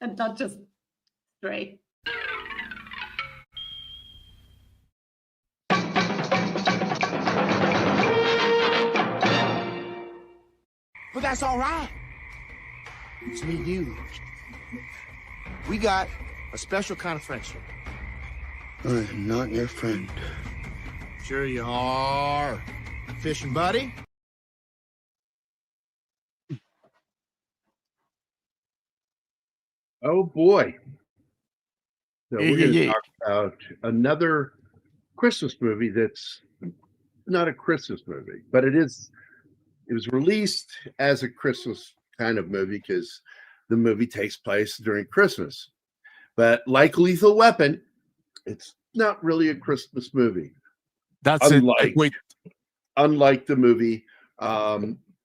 and not just stray. But that's all right. It's me and you. We got a special kind of friendship. I am not your friend. Sure you are. Fishing buddy? Oh boy. So we're going to talk about another Christmas movie that's not a Christmas movie, but it was released as a Christmas kind of movie because the movie takes place during Christmas. But like Lethal Weapon, it's not really a Christmas movie. That's unlike the movie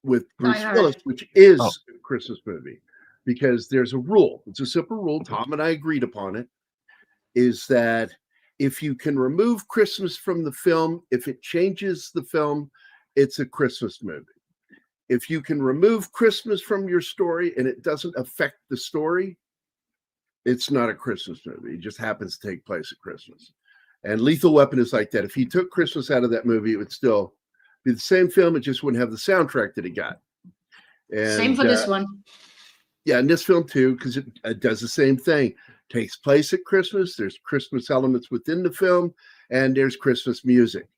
with Bruce Willis, which is a Christmas movie, because there's a rule. It's a simple rule. Tom and I agreed upon it, is that if you can remove Christmas from the film, if it changes the film, it's a Christmas movie. If you can remove Christmas from your story and it doesn't affect the story, it's not a Christmas movie. It just happens to take place at Christmas. And Lethal Weapon is like that. If you took Christmas out of that movie, it would still be the same film. It just wouldn't have the soundtrack that it got. And, same for this one. Yeah, and this film too, because it does the same thing. Takes place at Christmas. There's Christmas elements within the film, and there's Christmas music.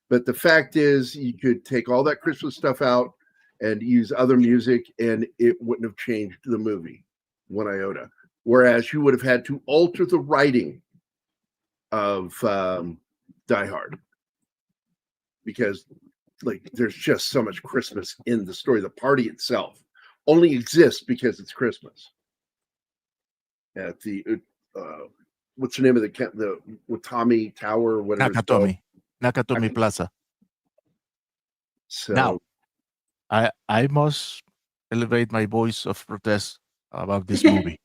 But the fact is, you could take all that Christmas stuff out and use other music, and it wouldn't have changed the movie one iota. Whereas you would have had to alter the writing of Die Hard, because there's just so much Christmas in the story. The party itself only exists because it's Christmas. At the what's the name of the Watami Tower or whatever? Nakatomi Plaza. So now, I must elevate my voice of protest about this movie,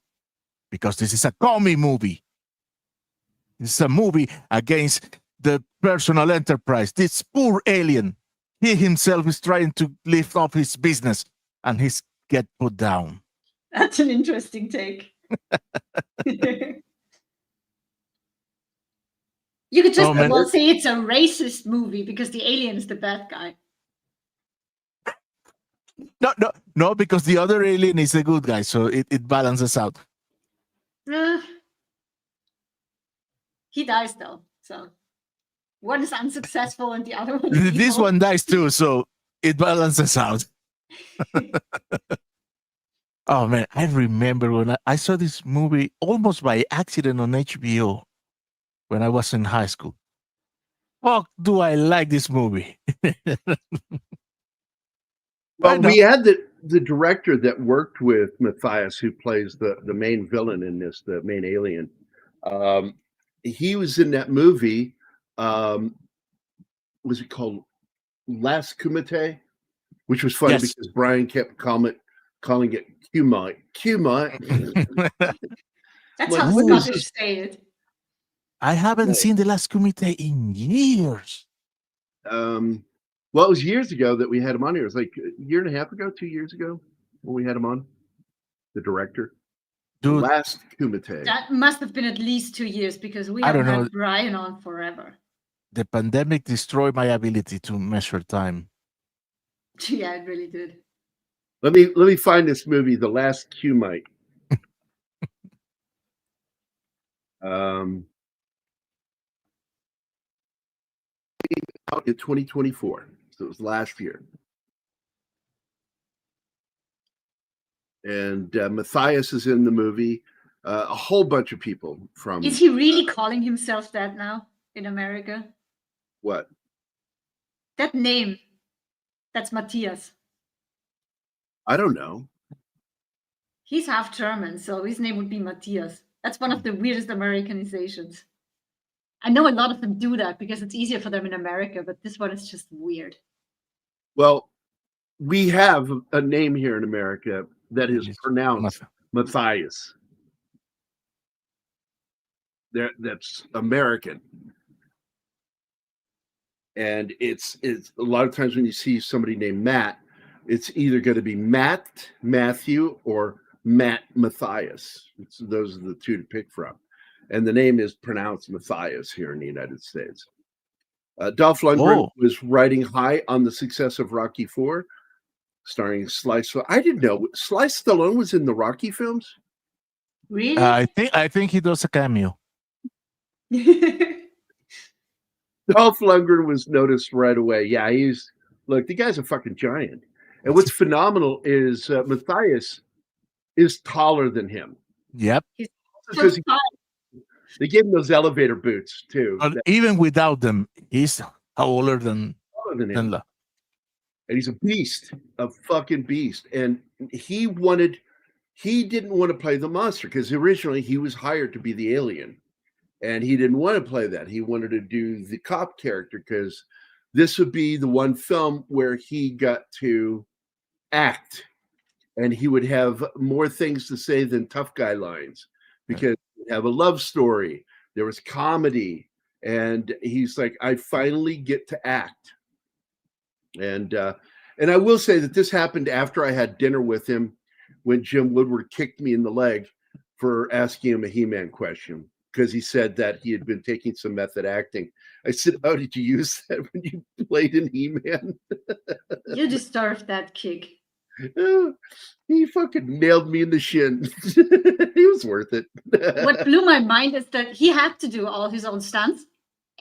because this is a commie movie. It's a movie against the personal enterprise. This poor alien, he himself is trying to lift up his business, and he's get put down. That's an interesting take. You could just say it's a racist movie because the alien is the bad guy. No, because the other alien is a good guy, so it balances out. He dies though, so one is unsuccessful and the other one is this evil. one dies too, so it balances out. Oh man, I remember when I saw this movie almost by accident on HBO when I was in high school. Fuck, do I like this movie? Well, we had the director that worked with Matthias, who plays the main villain in this, the main alien. He was in that movie. Was it called Last Kumite? Which was funny because Brian kept calling it Kumite. That's how Scottish say it. I haven't seen The Last Kumite in years. Well, it was years ago that we had him on here. It was like a year and a half ago, 2 years ago, when we had him on. The director. Dude, Last Kumite. That must have been at least 2 years because we haven't had Brian on forever. The pandemic destroyed my ability to measure time. Yeah, it really did. Let me find this movie, The Last Kumite. Out in 2024, so it was last year. And Matthias is in the movie. A whole bunch of people from. Is he really calling himself that now in America? What? That name. That's Matthias. I don't know. He's half German, so his name would be Matthias. That's one of the weirdest Americanizations. I know a lot of them do that because it's easier for them in America, but this one is just weird. Well, we have a name here in America that is pronounced Matthias. That's American. And it's a lot of times when you see somebody named Matt, it's either going to be Matt, Matthew, or Matthias. Those are the two to pick from. And the name is pronounced Matthias here in the United States. Dolph Lundgren was riding high on the success of Rocky IV, starring Sly. I didn't know Sly Stallone was in the Rocky films. Really? I think he does a cameo. Dolph Lundgren was noticed right away. Yeah, look, the guy's a fucking giant. And what's phenomenal is Matthias is taller than him. Yep. He's So so tall. They gave him those elevator boots too. But even without them, he's taller than him. him. And he's a beast, a fucking beast. And he didn't want to play the monster because originally he was hired to be the alien. And he didn't want to play that. He wanted to do the cop character because this would be the one film where he got to act and he would have more things to say than tough guy lines because he'd have a love story. There was comedy. And he's like, I finally get to act. And I will say that this happened after I had dinner with him when Jim Woodward kicked me in the leg for asking him a He-Man question. Because he said that he had been taking some method acting. I said, "How did you use that when you played in He-Man?" You deserved that kick. He fucking nailed me in the shin. He was worth it. What blew my mind is that he had to do all his own stunts.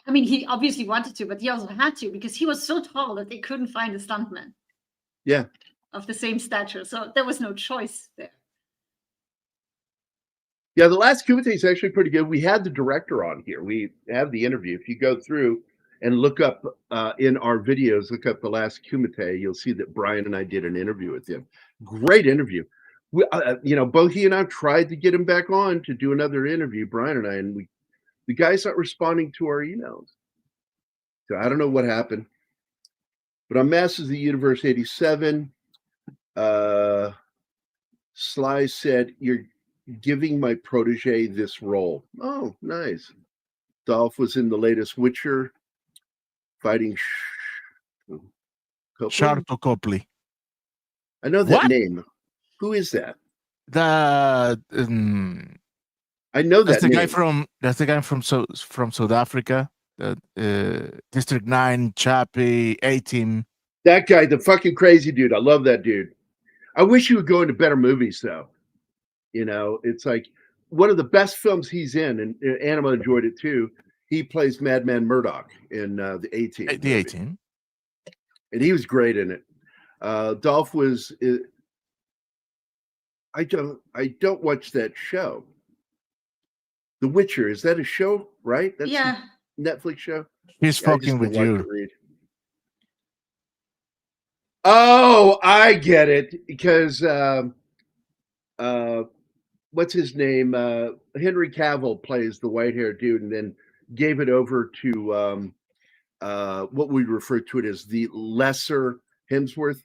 I mean, he obviously wanted to, but he also had to because he was so tall that they couldn't find a stuntman. Yeah. Of the same stature. So there was no choice there. Yeah, the last Kumite is actually pretty good. We had the director on here. We have the interview. If you go through and look up in our videos, look up the last Kumite, you'll see that Brian and I did an interview with him. Great interview. We, both he and I tried to get him back on to do another interview, Brian and I, and the guy's not responding to our emails. So I don't know what happened. But on Masters of the Universe 87, Sly said, "You're giving my protege this role." Oh, nice. Dolph was in the latest Witcher, fighting Sharto Copley. I know that name. Who is that? I know that name. That's the guy from South Africa. District 9, Chappie, A-Team. That guy, the fucking crazy dude. I love that dude. I wish he would go into better movies, though. It's like one of the best films he's in, and Anima enjoyed it too. He plays Madman Murdoch in the A-Team. The A-Team. And he was great in it. Dolph was. I don't watch that show. The Witcher, is that a show? Right? That's a Netflix show. He's fucking with you. Oh, I get it because. What's his name? Henry Cavill plays the white-haired dude, and then gave it over to what we refer to it as the lesser Hemsworth.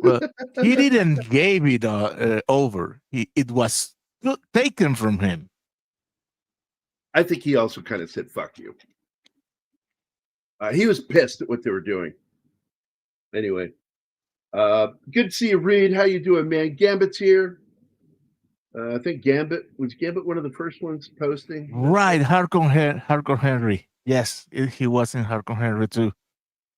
Well, he didn't give it over. It was taken from him. I think he also kind of said, "Fuck you." He was pissed at what they were doing. Anyway, good to see you, Reed. How you doing, man? Gambit's here. I think Gambit was one of the first ones posting. Right, Hardcore Henry. Yes, he was in Hardcore Henry too.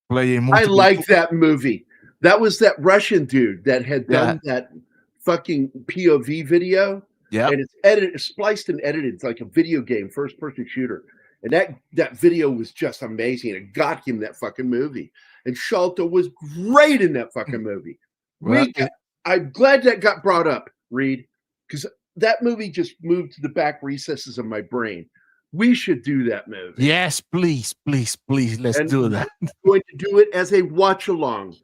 Playing. I like that movie. That was that Russian dude that had done that fucking POV video. Yeah, and it's spliced and edited. It's like a video game, first-person shooter. And that video was just amazing. It got him that fucking movie. And Shalto was great in that fucking movie. Reed, I'm glad that got brought up, Reed. Because that movie just moved to the back recesses of my brain. We should do that movie. Yes, please. Let's do that. We're going to do it as a watch along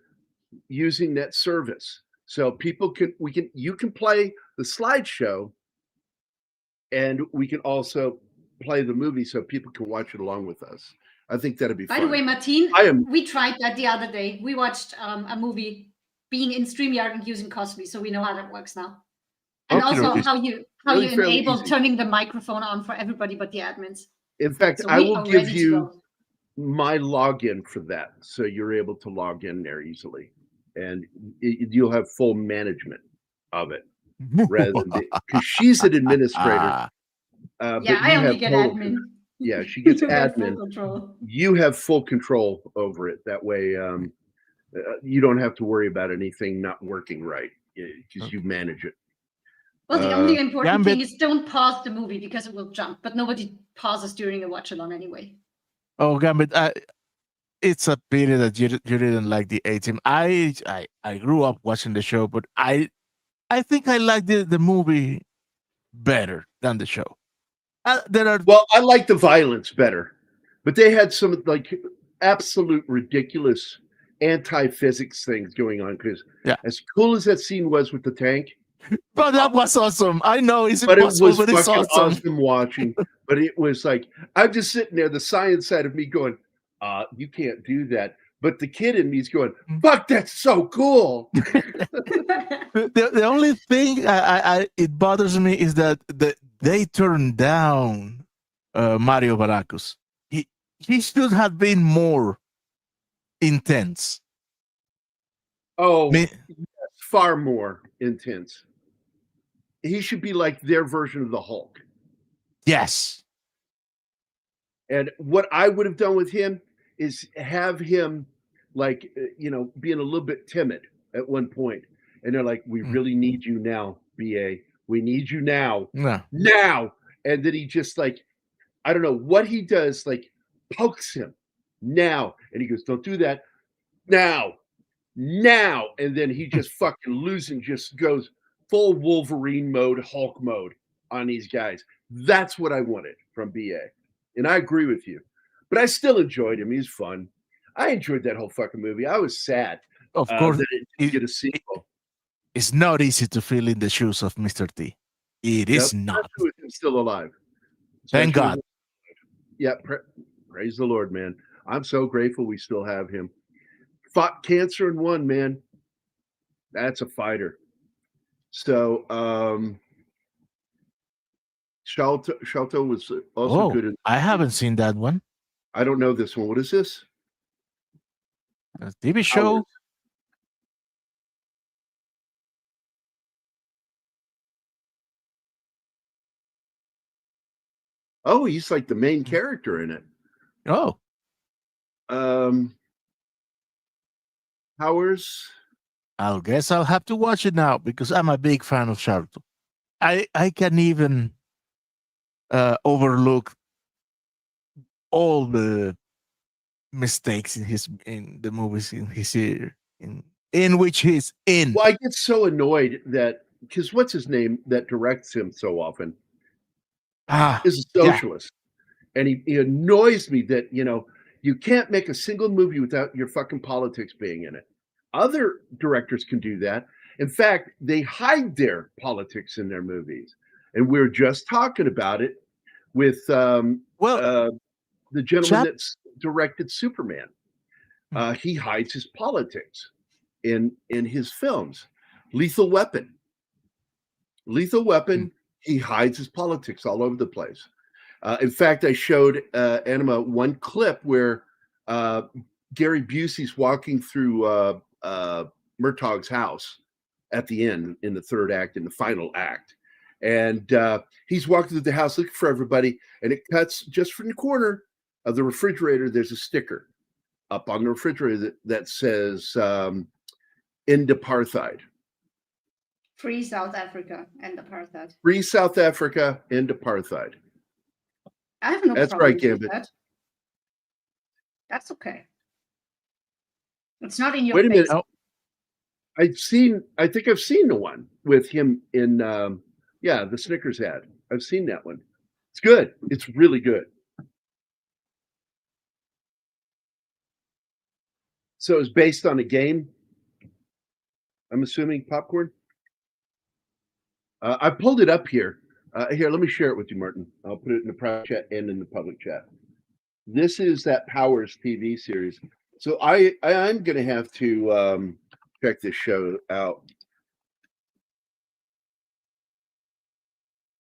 using that service. So people you can play the slideshow and we can also play the movie so people can watch it along with us. I think that'd be fun. By the way, Martin, we tried that the other day. We watched a movie being in StreamYard and using Cosby, so we know how that works now. And also how you enable turning the microphone on for everybody but the admins. In fact, I will give you my login for that, so you're able to log in there easily, and you'll have full management of it. rather than because she's an administrator. But I only get admin. Yeah, she gets You get admin. full control. You have full control over it. That way, you don't have to worry about anything not working right because you manage it. Well, the only important thing is don't pause the movie because it will jump, but nobody pauses during a watch-along anyway. Oh, Gambit, it's a pity that you didn't like the A-Team. I grew up watching the show, but I think I like the movie better than the show. Well, I like the violence better, but they had some like absolute ridiculous anti-physics things going on. Because as cool as that scene was with the tank, but that was awesome. I know it's but impossible, it was but it's awesome watching. But it was like I'm just sitting there, the science side of me going, "You can't do that." But the kid in me is going, "Fuck, that's so cool." The only thing it bothers me is that they turned down Mario Baracus. He should have been more intense. Oh, yes, far more intense. He should be like their version of the Hulk. Yes. And what I would have done with him is have him like, being a little bit timid at one point. And they're like, we really need you now, BA. We need you now. Now. And then he just like, I don't know what he does, like pokes him now. And he goes, don't do that. Now. And then he just fucking losing, just goes full Wolverine mode, Hulk mode on these guys. That's what I wanted from BA. And I agree with you. But I still enjoyed him. He's fun. I enjoyed that whole fucking movie. I was sad. Of course, that it didn't get a sequel. It's not easy to fill in the shoes of Mr. T. It is not. With him still alive. Thank God. Yeah, praise the Lord, man. I'm so grateful we still have him. Fought cancer and won, man. That's a fighter. So, Shalto was also good. I haven't seen that one. I don't know this one. What is this? A TV show. Oh, he's like the main character in it. Oh. Powers. I guess I'll have to watch it now because I'm a big fan of Sharto. I can even overlook all the mistakes in the movies in which he's in. Well, I get so annoyed that because what's his name that directs him so often is a socialist, and he annoys me that you can't make a single movie without your fucking politics being in it. Other directors can do that. In fact, they hide their politics in their movies, and we're just talking about it with the gentleman that's directed Superman. He hides his politics in his films. Lethal Weapon, he hides his politics all over the place. In fact, I showed Anima one clip where Gary Busey's walking through Murtaugh's house at the end in the third act, in the final act. And he's walking through the house looking for everybody, and it cuts just from the corner of the refrigerator. There's a sticker up on the refrigerator that says "End Apartheid." Free South Africa, end apartheid. Free South Africa, end apartheid. I have no That's problem right, Gambit. that. That's okay. It's not in your Wait a face. minute. I think I've seen the one with him in the Snickers ad. I've seen that one. It's good. It's really good. So it's based on a game. I'm assuming Popcorn. I pulled it up here. Here, let me share it with you, Martin. I'll put it in the private chat and in the public chat. This is that Powers TV series. So I'm going to have to check this show out.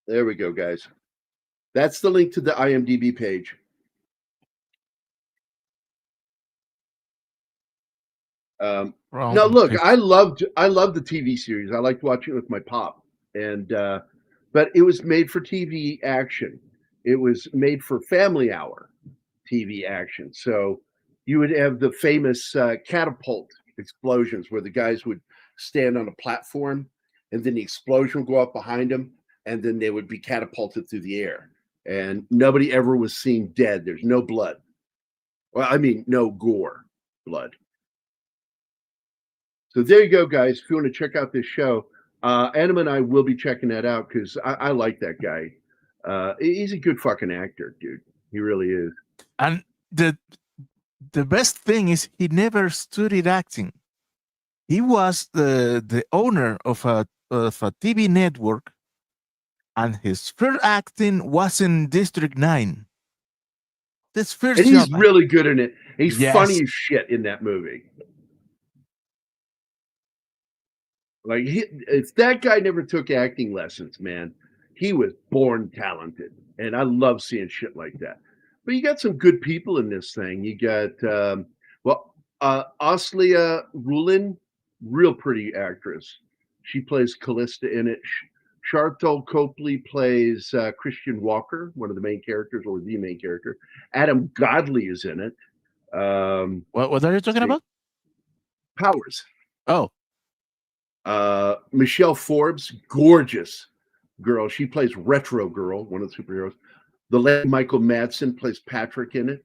There we go, guys. That's the link to the IMDb page. Now, look, I loved the TV series. I liked watching it with my pop and but it was made for TV action. It was made for family hour TV action. So you would have the famous catapult explosions where the guys would stand on a platform and then the explosion would go up behind them and then they would be catapulted through the air. And nobody ever was seen dead. There's no blood. Well, I mean, no gore blood. So there you go, guys. If you want to check out this show, Adam and I will be checking that out because I like that guy. He's a good fucking actor, dude. He really is. And the best thing is he never studied acting. He was the owner of a TV network, and his first acting was in District 9. This first and he's job. really good in it. He's Yes. funny as shit in that movie. Like, if that guy never took acting lessons, man, he was born talented. And I love seeing shit like that. But you got some good people in this thing. You got, Aslia Rulin, real pretty actress. She plays Callista in it. Charlton Copley plays Christian Walker, one of the main characters, or the main character. Adam Godley is in it. What are you talking about? Powers. Oh. Michelle Forbes, gorgeous girl. She plays Retro Girl, one of the superheroes. The late Michael Madsen plays Patrick in it.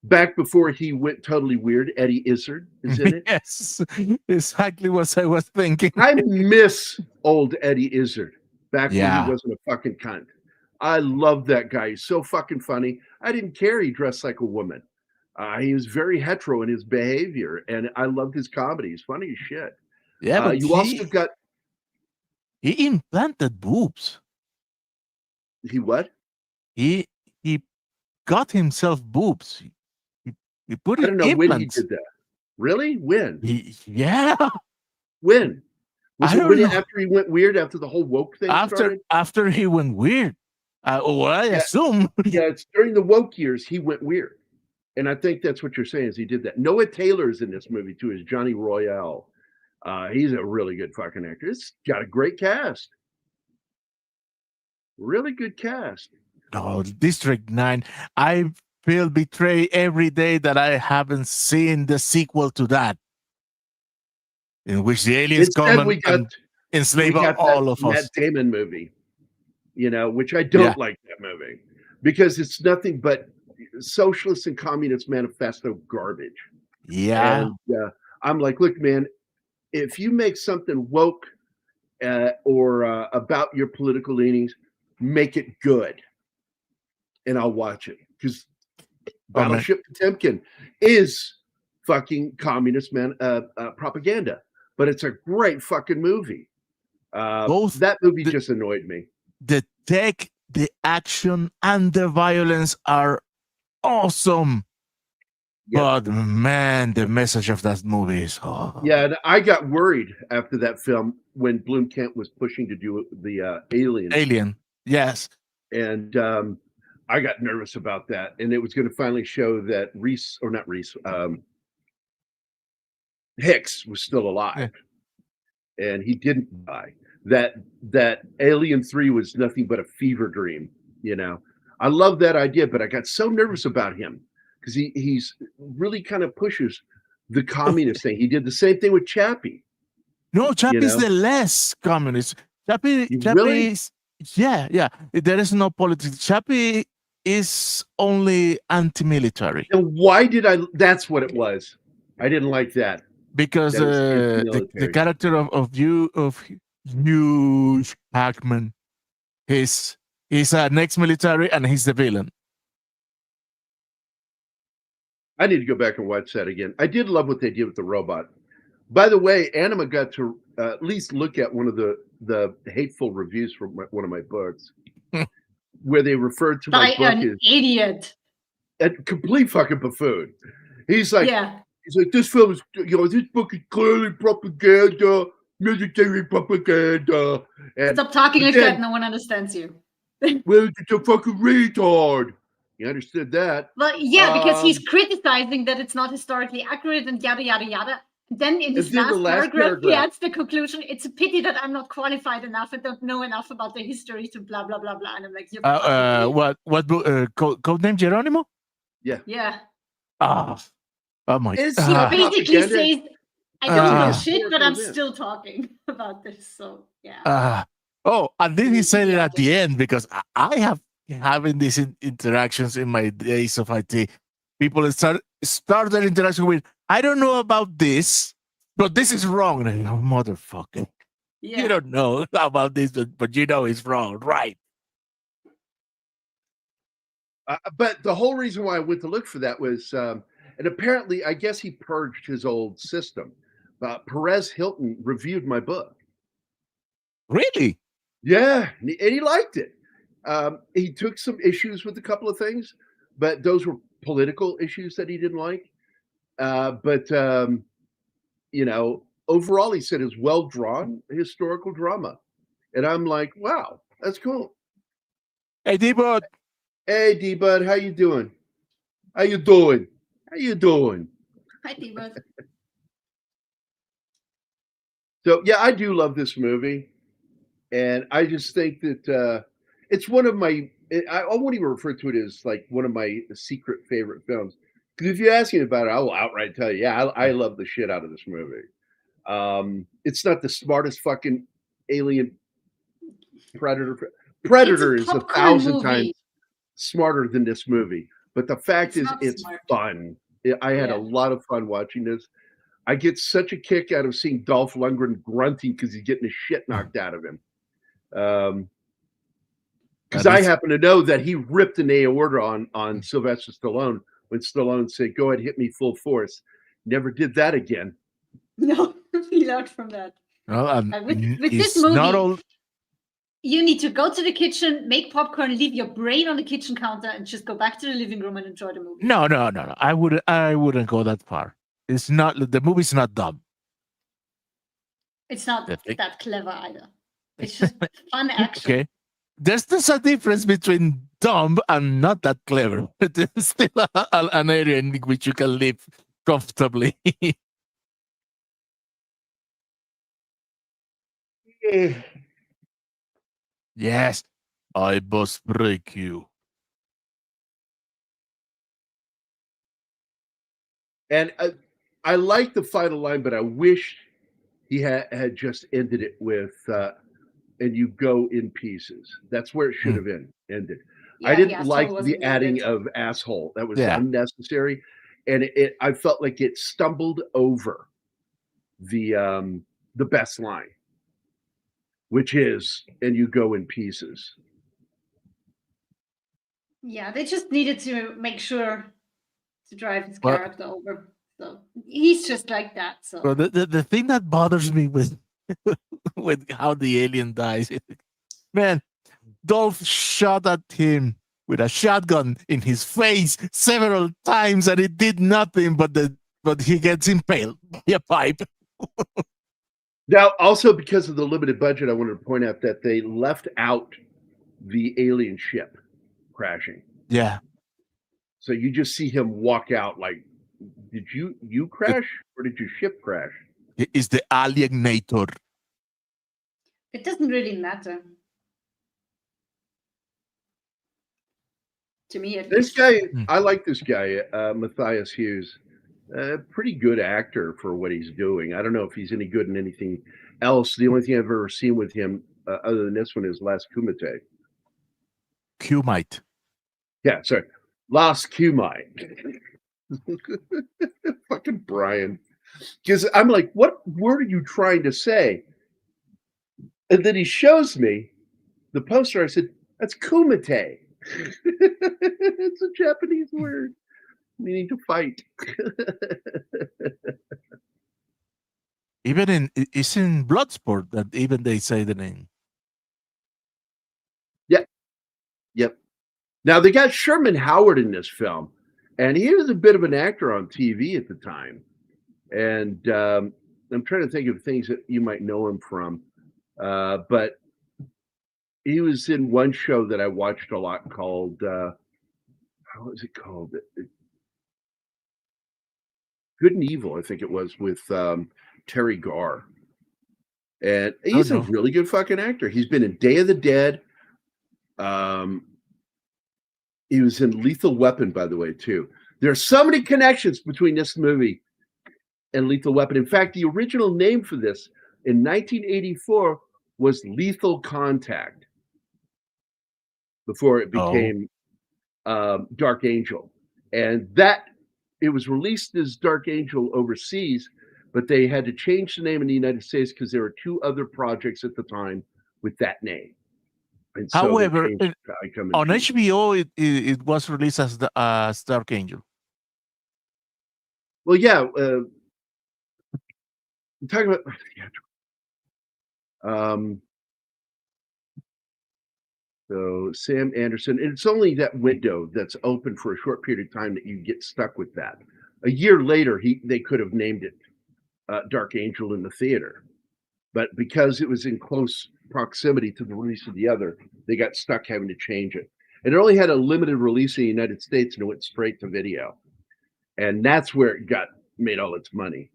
Back before he went totally weird, Eddie Izzard is in it. Yes, exactly what I was thinking. I miss old Eddie Izzard back when Yeah. he wasn't a fucking cunt. I love that guy. He's so fucking funny. I didn't care he dressed like a woman. He was very hetero in his behavior, and I loved his comedy. He's funny as shit. Yeah, but you also got he implanted boobs. he what? He got himself boobs. He put I it don't know when he implants. did that. Really? When? Yeah. When? Was I it don't when know. after he went weird after the whole woke thing started? After he went weird. I assume. Yeah, it's during the woke years he went weird. And I think that's what you're saying is he did that. Noah Taylor's in this movie too, is Johnny Royale. He's a really good fucking actor. It's got a great cast. Really good cast. Oh, District 9. I feel betrayed every day that I haven't seen the sequel to that. In which the aliens Instead, come and enslave all of us. Matt Damon movie, which I don't like that movie because it's nothing but socialist and communist manifesto garbage. Yeah. And I'm like, look, man, if you make something woke or about your political leanings, make it good, and I'll watch it because Battleship Potemkin is fucking communist propaganda, but it's a great fucking movie. That movie just annoyed me. The tech, the action, and the violence are awesome. But man, the message of that movie is Yeah, and I got worried after that film when Blomkamp was pushing to do the Alien. Yes. And I got nervous about that. And it was going to finally show that Hicks was still alive. Yeah. And he didn't die. That Alien 3 was nothing but a fever dream, I love that idea, but I got so nervous about him because he's really kind of pushes the communist thing. He did the same thing with Chappie. No, Chappie's the less communist. Chappie really? is, yeah. There is no politics. Chappie is only anti-military. And why did that's what it was. I didn't like that. Because the character of Hues Hackman, he's an ex-military and he's the villain. I need to go back and watch that again. I did love what they did with the robot. By the way, Anima got to at least look at one of the hateful reviews from one of my books, where they referred to my book as idiot, a complete fucking buffoon. He's like, this film is, this book is clearly propaganda, military propaganda. And stop talking like that. No one understands you. Well, it's a fucking retard. You understood that? Well, yeah, because he's criticizing that it's not historically accurate and yada yada yada. Then in his last paragraph, he adds the conclusion, it's a pity that I'm not qualified enough and don't know enough about the history to blah, blah, blah, blah. And I'm like, what codename Geronimo? Yeah. Oh my. He basically says, I don't know shit, but I'm still talking about this. So, yeah. And then he said it at the end, because I have having these interactions in my days of IT. People start their interaction with, I don't know about this, but this is wrong. And I'm like, motherfucker. Yeah. You don't know about this, but you know it's wrong, right? But the whole reason why I went to look for that was, and apparently, I guess he purged his old system. Perez Hilton reviewed my book. Really? Yeah, and he liked it. He took some issues with a couple of things, but those were political issues that he didn't like. But overall, he said it's well drawn historical drama, and I'm like, wow, that's cool. Hey, D-Bud. Hey, D-Bud, how you doing? How you doing? Hi, D-Bud. So yeah, I do love this movie, and I just think that it's one of my. I won't even refer to it as like one of my secret favorite films. Because if you ask me about it, I will outright tell you, yeah, I love the shit out of this movie. It's not the smartest fucking alien predator. Predator is 1,000 times smarter than this movie. But the fact is, it's fun. I had a lot of fun watching this. I get such a kick out of seeing Dolph Lundgren grunting because he's getting his shit knocked out of him. Because I happen to know that he ripped an aorta on Sylvester Stallone when Stallone said, "Go ahead, hit me full force." Never did that again. No, he learned from that. Well, with this movie, you need to go to the kitchen, make popcorn, leave your brain on the kitchen counter, and just go back to the living room and enjoy the movie. No. I wouldn't go that far. It's not, the movie's not dumb. It's not that clever either. It's just fun action. Okay. There's a difference between dumb and not that clever. There's still an area in which you can live comfortably. Yes, I must break you. And I like the final line, but I wish he had just ended it with and you go in pieces. That's where it should have ended. Yeah, I didn't like the adding of asshole. That was unnecessary. And I felt like it stumbled over the best line, which is, and you go in pieces. Yeah, they just needed to make sure to drive his character over. So he's just like that. So the thing that bothers me with how the alien dies, man, Dolph shot at him with a shotgun in his face several times, and it did nothing. But he gets impaled by a pipe. Now, also because of the limited budget, I wanted to point out that they left out the alien ship crashing. Yeah. So you just see him walk out like, did you crash or did your ship crash? It is the alienator. It doesn't really matter. To me, this guy, I like this guy, Matthias Hues. Pretty good actor for what he's doing. I don't know if he's any good in anything else. The only thing I've ever seen with him, other than this one, is Last Kumite. Kumite. Yeah, sorry. Last Kumite. Fucking Brian. Because I'm like, what word are you trying to say? And then he shows me the poster. I said, that's Kumite. It's a Japanese word meaning to fight. Even it's in Bloodsport that even they say the name. Yep. Now they got Sherman Howard in this film, and he was a bit of an actor on TV at the time. And I'm trying to think of things that you might know him from, but he was in one show that I watched a lot called how was it called? Good and Evil, I think it was, with Terry Garr. And he's a really good fucking actor. He's been in Day of the Dead. He was in Lethal Weapon, by the way, too. There are so many connections between this movie and Lethal Weapon. In fact, the original name for this in 1984 was Lethal Contact before it became Dark Angel. And that it was released as Dark Angel overseas, but they had to change the name in the United States because there were 2 other projects at the time with that name. And so however, on Peace. HBO, it was released as Dark Angel. Well, yeah. I'm talking about so Sam Anderson, and it's only that window that's open for a short period of time that you get stuck with that. A year later, they could have named it Dark Angel in the theater, but because it was in close proximity to the release of the other, they got stuck having to change it. And it only had a limited release in the United States, and it went straight to video, and that's where it made all its money.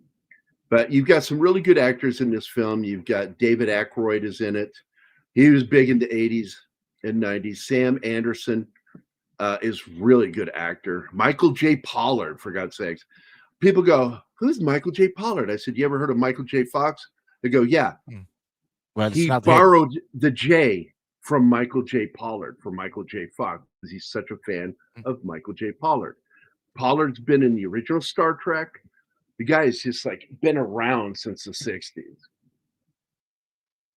But you've got some really good actors in this film. You've got David Aykroyd is in it. He was big in the 80s and 90s. Sam Anderson is really good actor. Michael J. Pollard, for God's sakes. People go, who's Michael J. Pollard? I said, you ever heard of Michael J. Fox? They go, yeah. Well, he borrowed the J from Michael J. Pollard for Michael J. Fox because he's such a fan of Michael J. Pollard. Pollard's been in the original Star Trek. The guy's just like been around since the 60s.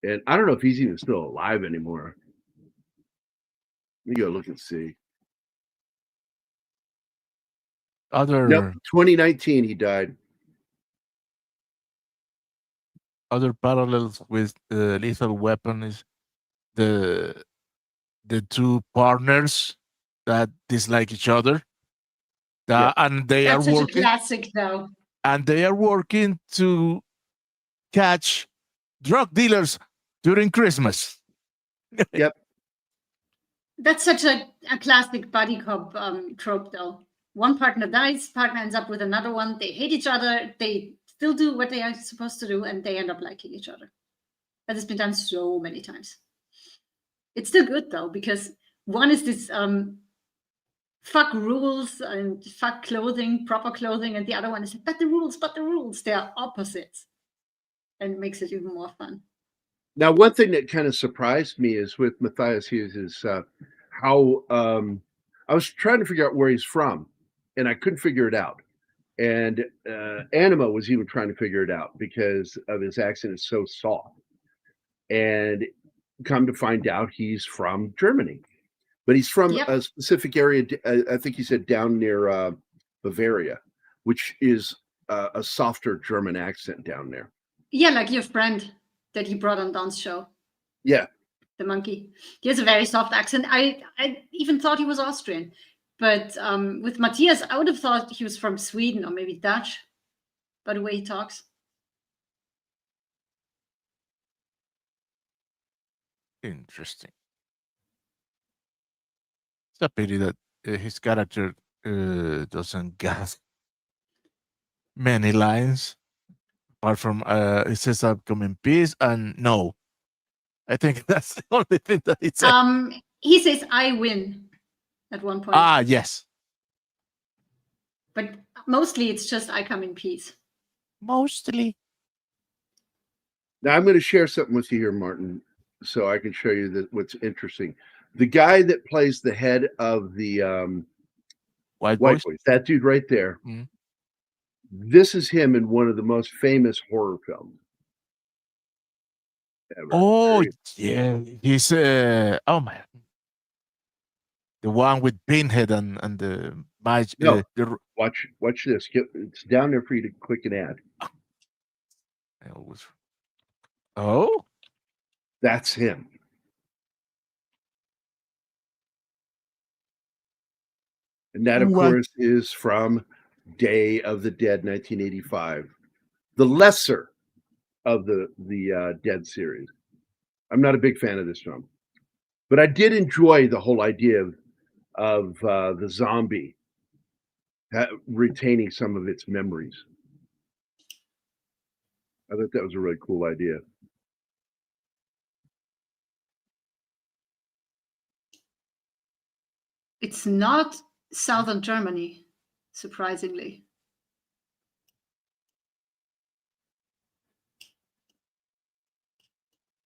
And I don't know if he's even still alive anymore. Let me go look and see. Nope, 2019 he died. Other parallels with Lethal Weapon is the 2 partners that dislike each other. And they That's are such working. A classic, though. And they are working to catch drug dealers during Christmas. Yep. That's such a classic buddy cop trope, though. One partner dies, partner ends up with another one. They hate each other. They still do what they are supposed to do, and they end up liking each other. That has been done so many times. It's still good, though, because one is this fuck rules and fuck clothing, proper clothing, and the other one is but the rules. They are opposites, and it makes it even more fun. Now, one thing that kind of surprised me is with Matthias Hues is how I was trying to figure out where he's from, and I couldn't figure it out. And Anima was even trying to figure it out because of his accent is so soft. And come to find out, he's from Germany. But he's from a specific area, I think he said down near Bavaria, which is a softer German accent down there. Yeah, like your friend that he brought on Don's show. Yeah. The monkey. He has a very soft accent. I even thought he was Austrian. But with Matthias, I would have thought he was from Sweden or maybe Dutch, by the way he talks. Interesting. It's a pity that his character doesn't get many lines, apart from it says "I've come in peace" and no. I think that's the only thing that it says. He says "I win" at one point. Yes. But mostly it's just "I come in peace." Mostly. Now I'm going to share something with you here, Martin, so I can show you what's interesting. The guy that plays the head of the White Boys, that dude right there. Mm-hmm. This is him in one of the most famous horror films ever. Oh, yeah. He's oh man. The one with Pinhead and the magic. No, watch this. It's down there for you to click and add. I always. Oh, that's him. And that, of course, is from Day of the Dead, 1985, the lesser of the Dead series. I'm not a big fan of this film, but I did enjoy the whole idea of the zombie retaining some of its memories. I thought that was a really cool idea. It's not southern Germany, surprisingly.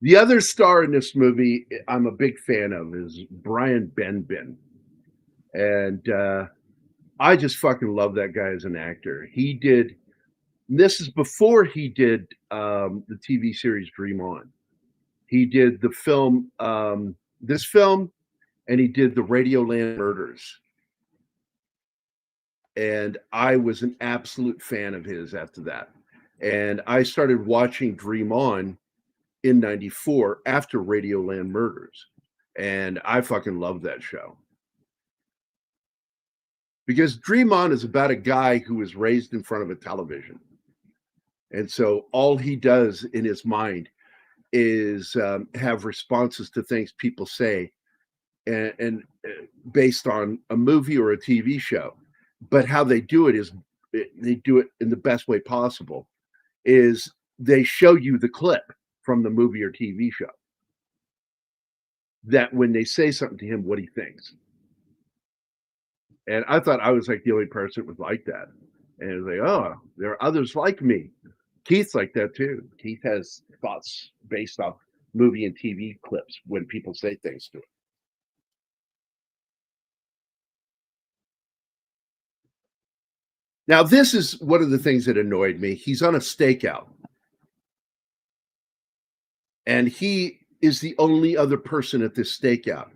The other star in this movie I'm a big fan of is Brian Benben. And I just fucking love that guy as an actor. He did, this is before he did the TV series Dream On. He did the film, this film, and he did the Radioland Murders. And I was an absolute fan of his after that. And I started watching Dream On in 94 after Radioland Murders. And I fucking love that show. Because Dream On is about a guy who was raised in front of a television. And so all he does in his mind is have responses to things people say and based on a movie or a TV show. But how they do it is they do it in the best way possible, is they show you the clip from the movie or TV show, that when they say something to him, what he thinks. And I thought I was like the only person that was like that. And it was like, oh, there are others like me. Keith's like that too. Keith has thoughts based off movie and TV clips when people say things to him. Now, this is one of the things that annoyed me. He's on a stakeout. And he is the only other person at this stakeout.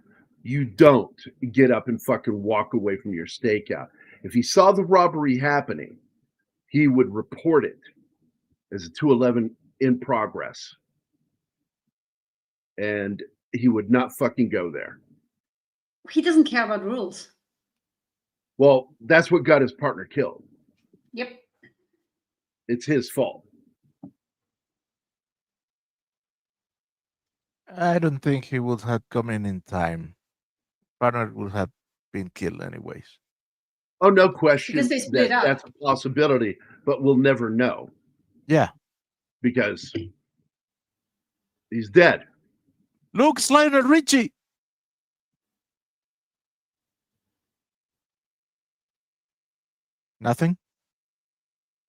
You don't get up and fucking walk away from your stakeout. If he saw the robbery happening, he would report it as a 211 in progress. And he would not fucking go there. He doesn't care about rules. Well, that's what got his partner killed. Yep. It's his fault. I don't think he would have come in time. Partner would have been killed anyways. Oh, no question. Because they split up. That's a possibility, but we'll never know. Yeah. Because he's dead. Look, Lionel Richie. Nothing?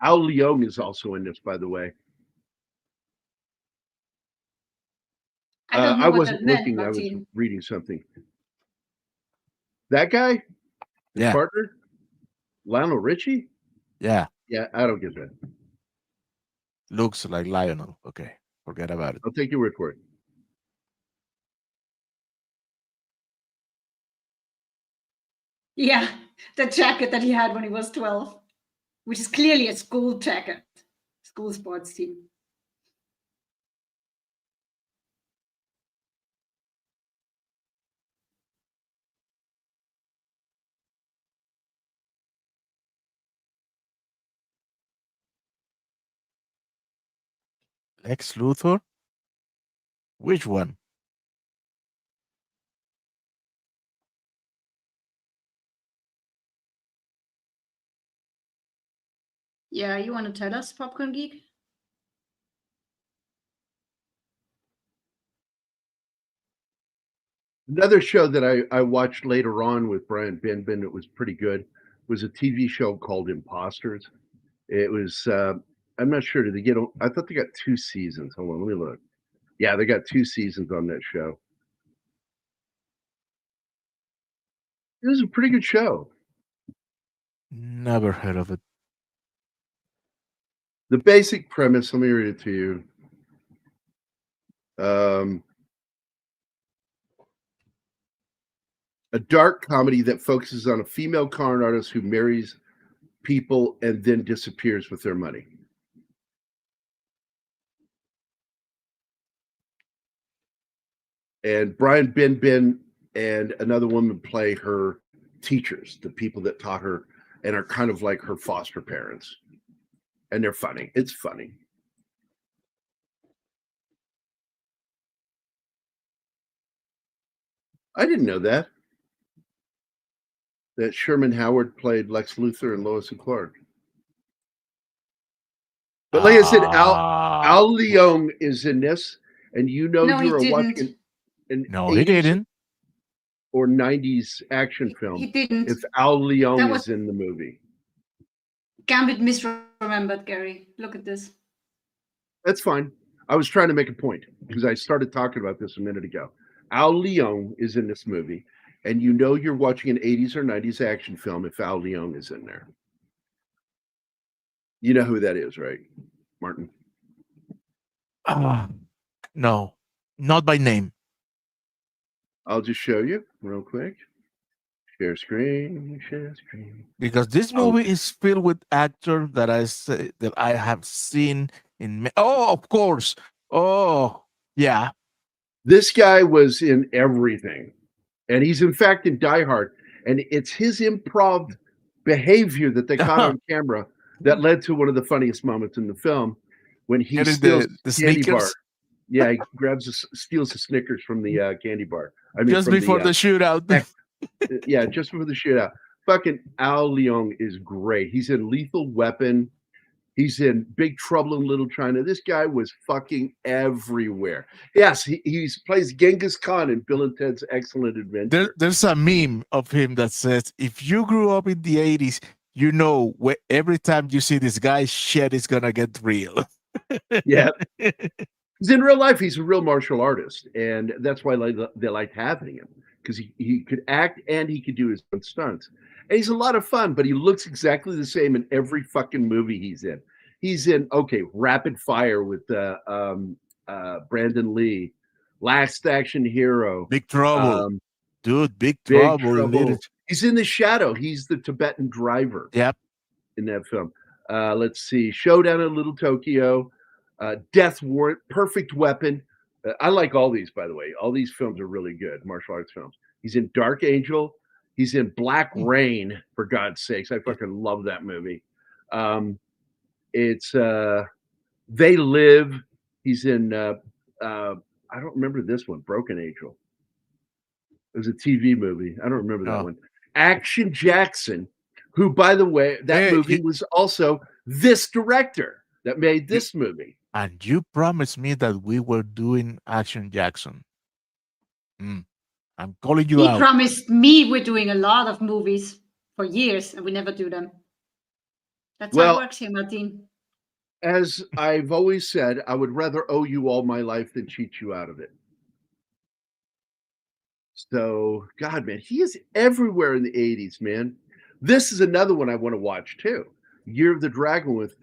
Al Leong is also in this, by the way. I wasn't looking. I was reading something. That guy? His Yeah. partner? Lionel Richie? Yeah. Yeah, I don't get that. Looks like Lionel. Okay. Forget about it. I'll take your word for it. Yeah, the jacket that he had when he was 12, which is clearly a school jacket, school sports team. Lex Luthor? Which one? Yeah, you want to tell us, Popcorn Geek? Another show that I watched later on with Brian Benben, it was pretty good, was a TV show called Imposters. It was, I'm not sure, did they get, I thought they got 2 seasons. Hold on, let me look. Yeah, they got 2 seasons on that show. It was a pretty good show. Never heard of it. The basic premise, let me read it to you. A dark comedy that focuses on a female con artist who marries people and then disappears with their money. And Brian Benben and another woman play her teachers, the people that taught her and are kind of like her foster parents. And they're funny. It's funny. I didn't know that Sherman Howard played Lex Luthor and Lois and Clark. But like I said, Al Leong is in this, and you know No, you he are watching didn't. an No, he 80s didn't. or 90s action film He didn't. if Al Leong That was is in the movie. Gambit misremembered, Gary. Look at this. That's fine. I was trying to make a point because I started talking about this a minute ago. Al Leong is in this movie, and you know you're watching an 80s or 90s action film if Al Leong is in there. You know who that is, right, Martin? No, not by name. I'll just show you real quick. Share screen, share screen. Because this movie is filled with actors that I have seen in. Oh, of course. Oh, yeah. This guy was in everything, and he's in fact in Die Hard, and it's his improv behavior that they caught on camera that led to one of the funniest moments in the film when he steals the candy bar. Snickers Yeah, he steals the Snickers from the candy bar. I mean, just before the shootout. Yeah, just before the shootout. Fucking Al Leong is great. He's in Lethal Weapon. He's in Big Trouble in Little China. This guy was fucking everywhere. Yes, he plays Genghis Khan in Bill and Ted's Excellent Adventure. There's a meme of him that says, if you grew up in the 80s, you know every time you see this guy, shit is going to get real. Yeah. Because in real life, he's a real martial artist. And that's why they liked having him. Because he could act and he could do his own stunts. And he's a lot of fun, but he looks exactly the same in every fucking movie he's in. He's in, Rapid Fire with Brandon Lee, Last Action Hero. Big Trouble. Dude, Big Trouble. He's in The Shadow. He's the Tibetan driver. Yep. In that film. Let's see. Showdown in Little Tokyo. Death Warrant. Perfect Weapon. I like all these, by the way. All these films are really good, martial arts films. He's in Dark Angel. He's in Black Rain, for God's sakes. I fucking love that movie. It's They Live. He's in, I don't remember this one, Broken Angel. It was a TV movie. I don't remember that one. Action Jackson, who, by the way, that movie was also this director that made this movie. And you promised me that we were doing Action Jackson. I'm calling you out. He promised me we're doing a lot of movies for years, and we never do them. That's how it works here, Martin. As I've always said, I would rather owe you all my life than cheat you out of it. So, God, man, he is everywhere in the 80s, man. This is another one I want to watch, too. Year of the Dragon with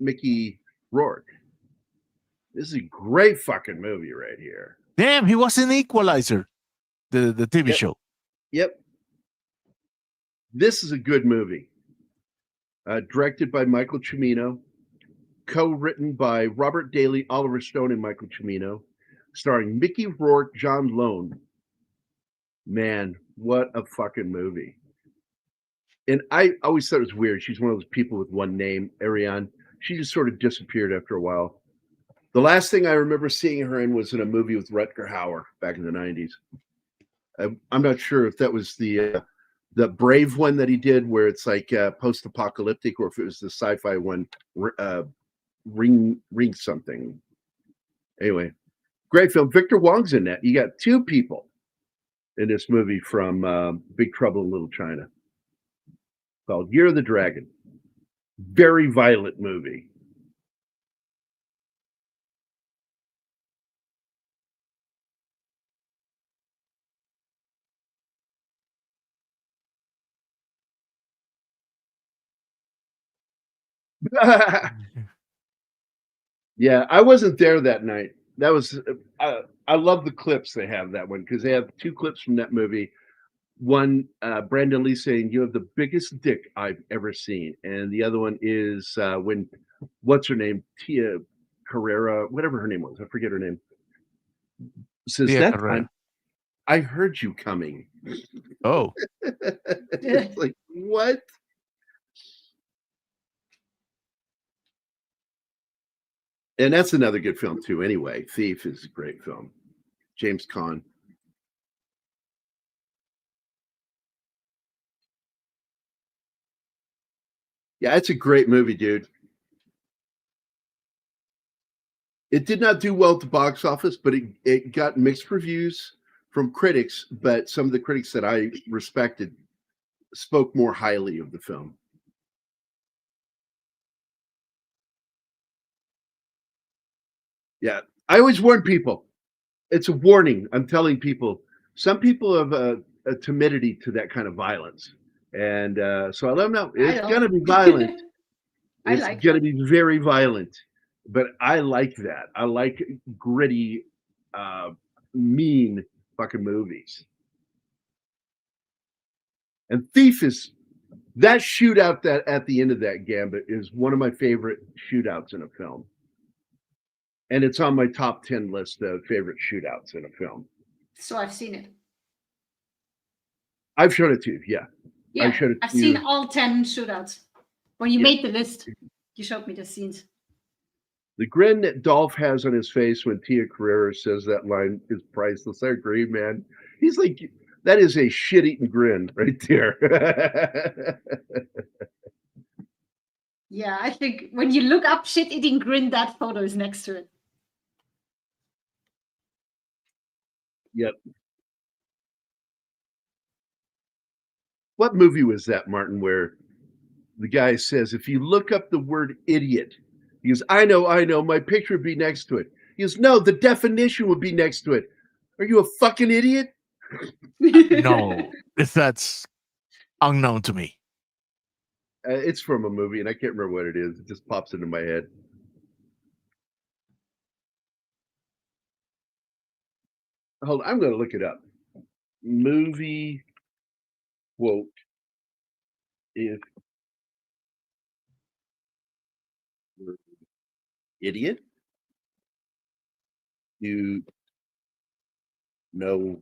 Mickey Rourke. This is a great fucking movie right here. Damn, he was an Equalizer, the TV show. Yep. This is a good movie. Directed by Michael Cimino. Co-written by Robert Daly, Oliver Stone, and Michael Cimino. Starring Mickey Rourke, John Lone. Man, what a fucking movie. And I always thought it was weird. She's one of those people with one name, Ariane. She just sort of disappeared after a while. The last thing I remember seeing her in was in a movie with Rutger Hauer back in the 90s. I'm not sure if that was the Brave one that he did, where it's like post-apocalyptic, or if it was the sci-fi one, Ring something. Anyway, great film. Victor Wong's in that. You got two people in this movie from Big Trouble in Little China, called Year of the Dragon. Very violent movie. Yeah, I wasn't there that night. That was I love the clips they have that one, because they have two clips from that movie. One, Brandon Lee saying, "You have the biggest dick I've ever seen," and the other one is when what's her name, Tia Carrera, whatever her name was, I forget her name, says that time I heard you coming. Oh. It's like, what? And that's another good film too. Anyway, Thief is a great film. James Caan. Yeah, it's a great movie, dude. It did not do well at the box office, but it got mixed reviews from critics. But some of the critics that I respected spoke more highly of the film. Yeah, I always warn people. It's a warning. I'm telling people. Some people have a timidity to that kind of violence, and so I let them know it's going to be violent. It's going to be very violent, but I like that. I like gritty, mean fucking movies. And Thief is that shootout that at the end of that Gambit is one of my favorite shootouts in a film. And it's on my top 10 list of favorite shootouts in a film. So I've seen it. I've shown it to you, yeah. Yeah, I've seen all 10 shootouts. When you made the list, you showed me the scenes. The grin that Dolph has on his face when Tia Carrera says that line is priceless. I agree, man. He's like, that is a shit-eating grin right there. Yeah, I think when you look up shit-eating grin, that photo is next to it. Yep. What movie was that, Martin, where the guy says, if you look up the word idiot, he goes, I know, my picture would be next to it. He goes, no, the definition would be next to it. Are you a fucking idiot? No, that's unknown to me. It's from a movie, and I can't remember what it is. It just pops into my head. Hold on, I'm going to look it up. Movie quote. If you're idiot, you know.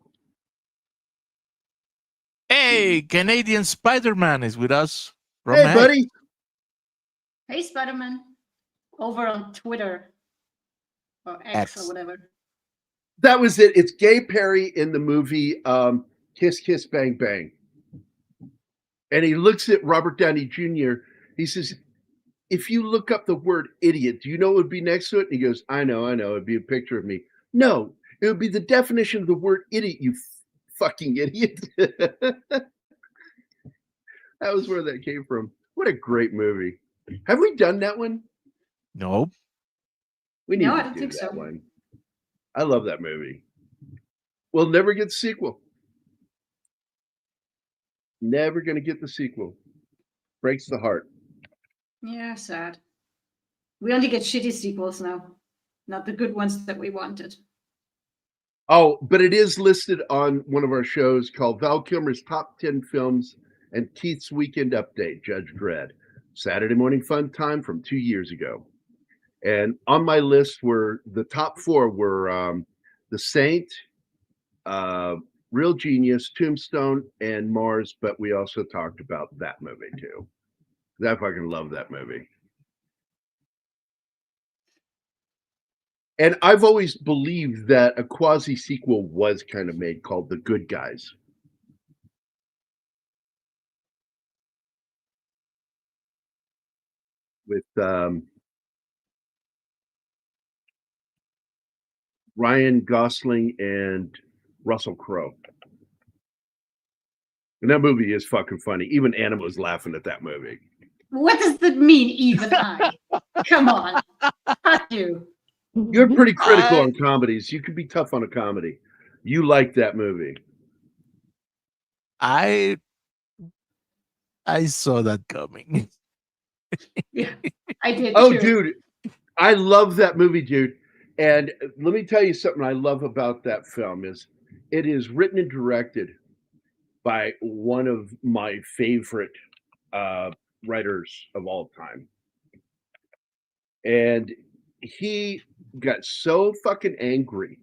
Hey, Canadian Spider-Man is with us. Hey, buddy. Hey, Spider-Man. Over on Twitter. Or X or whatever. That was it. It's Gay Perry in the movie Kiss Kiss Bang Bang. And he looks at Robert Downey Jr. He says, if you look up the word idiot, do you know what would be next to it? And he goes, I know. It'd be a picture of me. No, it would be the definition of the word idiot, you fucking idiot. That was where that came from. What a great movie. Have we done that one? No. We need to do that one. I love that movie. We'll never get the sequel. Never going to get the sequel. Breaks the heart. Yeah, sad. We only get shitty sequels now, not the good ones that we wanted. Oh, but it is listed on one of our shows called Val Kilmer's Top 10 Films and Keith's Weekend Update, Judge Dredd. Saturday morning fun time from 2 years ago. And on my list were the top 4 were The Saint, Real Genius, Tombstone, and Mars, but we also talked about that movie too. I fucking love that movie. And I've always believed that a quasi-sequel was kind of made called The Good Guys. With Ryan Gosling and Russell Crowe. And that movie is fucking funny. Even Anna was laughing at that movie. What does that mean, even I? Come on. Fuck you. You're pretty critical on comedies. You could be tough on a comedy. You like that movie. I saw that coming. Yeah, I did. Oh, too. dude. I love that movie, dude. And let me tell you something I love about that film is it is written and directed by one of my favorite writers of all time. And he got so fucking angry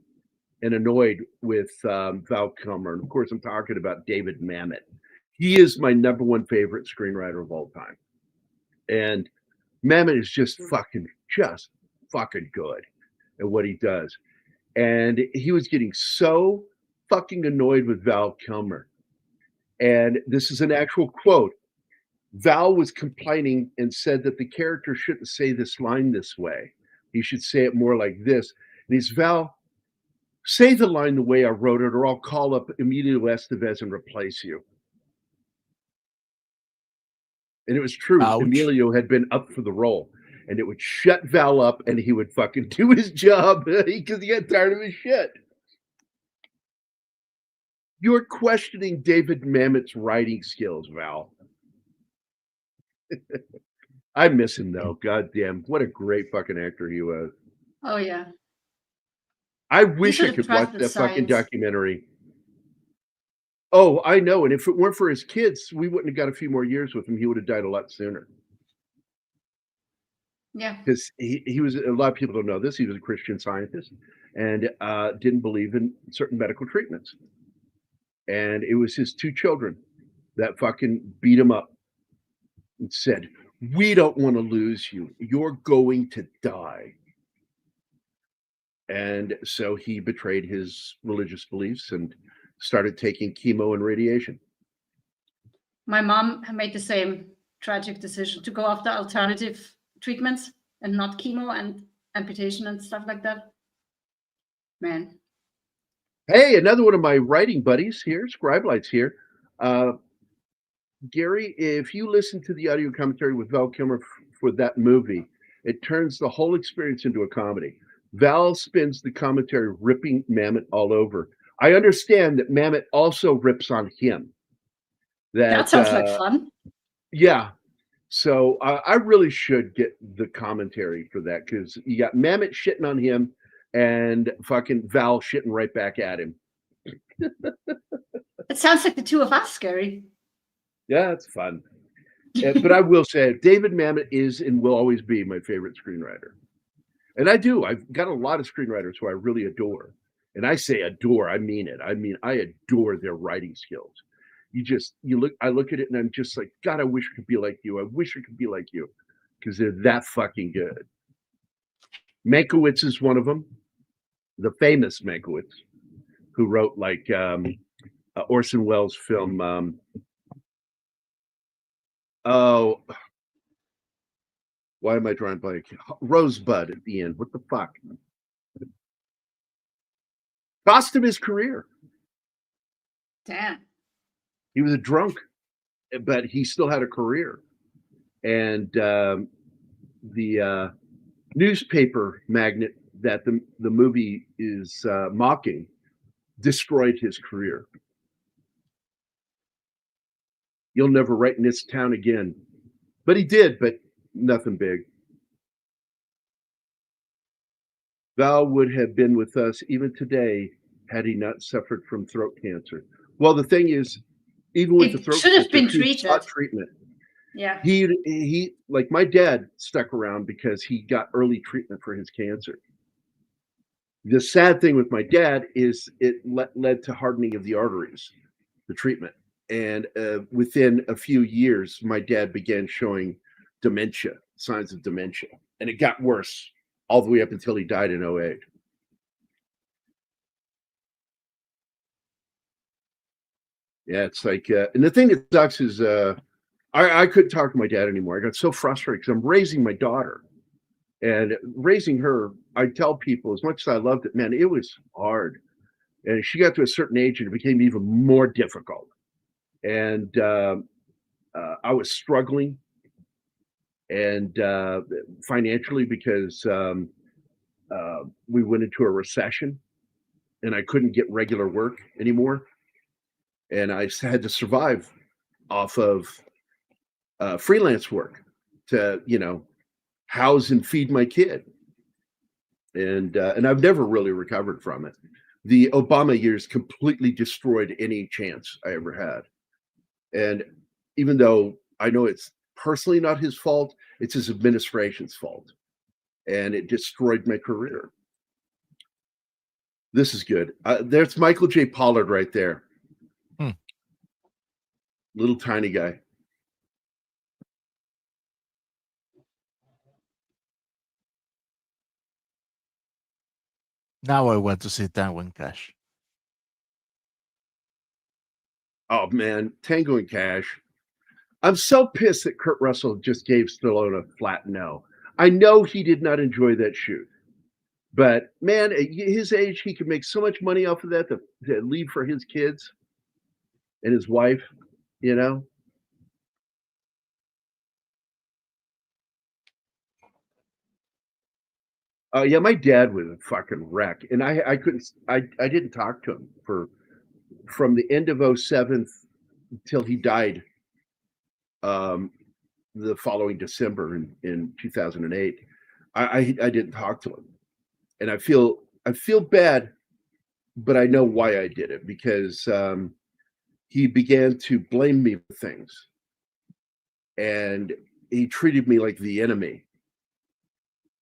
and annoyed with Val Kilmer. And of course, I'm talking about David Mamet. He is my number one favorite screenwriter of all time. And Mamet is just fucking good at what he does. And he was getting so fucking annoyed with Val Kilmer. And this is an actual quote. Val was complaining and said that the character shouldn't say this line this way. He should say it more like this. And he's, Val, say the line the way I wrote it, or I'll call up Emilio Estevez and replace you. And it was true. Ouch. Emilio had been up for the role, and it would shut Val up, and he would fucking do his job because he got tired of his shit. You're questioning David Mamet's writing skills, Val. I miss him though. God damn, what a great fucking actor he was. Oh yeah. I wish I could watch that fucking documentary. Oh, I know. And if it weren't for his kids, we wouldn't have got a few more years with him. He would have died a lot sooner. Yeah. Because he was, a lot of people don't know this, he was a Christian Scientist and didn't believe in certain medical treatments. And it was his two children that fucking beat him up and said, we don't want to lose you. You're going to die. And so he betrayed his religious beliefs and started taking chemo and radiation. My mom made the same tragic decision to go after alternative treatments and not chemo and amputation and stuff like that. Man. Hey, another one of my writing buddies here, Scribelight's here. Gary, if you listen to the audio commentary with Val Kilmer for that movie, it turns the whole experience into a comedy. Val spins the commentary ripping Mamet all over. I understand that Mamet also rips on him. That sounds like fun. Yeah. So I really should get the commentary for that because you got Mamet shitting on him and fucking Val shitting right back at him. It sounds like the two of us, Gary. Yeah, it's fun. But I will say, David Mamet is and will always be my favorite screenwriter. And I do. I've got a lot of screenwriters who I really adore. And I say adore, I mean it. I mean, I adore their writing skills. I look at it and I'm just like, God, I wish I could be like you. I wish I could be like you because they're that fucking good. Mankiewicz is one of them, the famous Mankiewicz, who wrote like Orson Welles' film. Why am I drawing blank? Rosebud at the end. What the fuck? Cost him his career. Damn. He was a drunk, but he still had a career. And the newspaper magnate that the movie is mocking destroyed his career. You'll never write in this town again. But he did, but nothing big. Val would have been with us even today had he not suffered from throat cancer. Well, the thing is, even with the throat should have been cancer, treated. got treatment. Yeah. He like my dad stuck around because he got early treatment for his cancer. The sad thing with my dad is it led to hardening of the arteries, the treatment. And within a few years, my dad began showing dementia, signs of dementia. And it got worse all the way up until he died in 2008. Yeah, it's like, and the thing that sucks is I couldn't talk to my dad anymore. I got so frustrated because I'm raising my daughter. And raising her, I tell people, as much as I loved it, man, it was hard. And she got to a certain age and it became even more difficult. And I was struggling and financially because we went into a recession and I couldn't get regular work anymore. And I had to survive off of freelance work to, house and feed my kid. And I've never really recovered from it. The Obama years completely destroyed any chance I ever had. And even though I know it's personally not his fault, it's his administration's fault. And it destroyed my career. This is good. There's Michael J. Pollard right there. Little tiny guy. Now I want to sit down with Cash. Oh man, Tango and Cash. I'm so pissed that Kurt Russell just gave Stallone a flat no. I know he did not enjoy that shoot. But man, at his age, he could make so much money off of that to leave for his kids and his wife, you know? Yeah, my dad was a fucking wreck, and I couldn't I didn't talk to him from the end of '07 till he died the following December in 2008. I didn't talk to him, and I feel bad, but I know why I did it because he began to blame me for things, and he treated me like the enemy,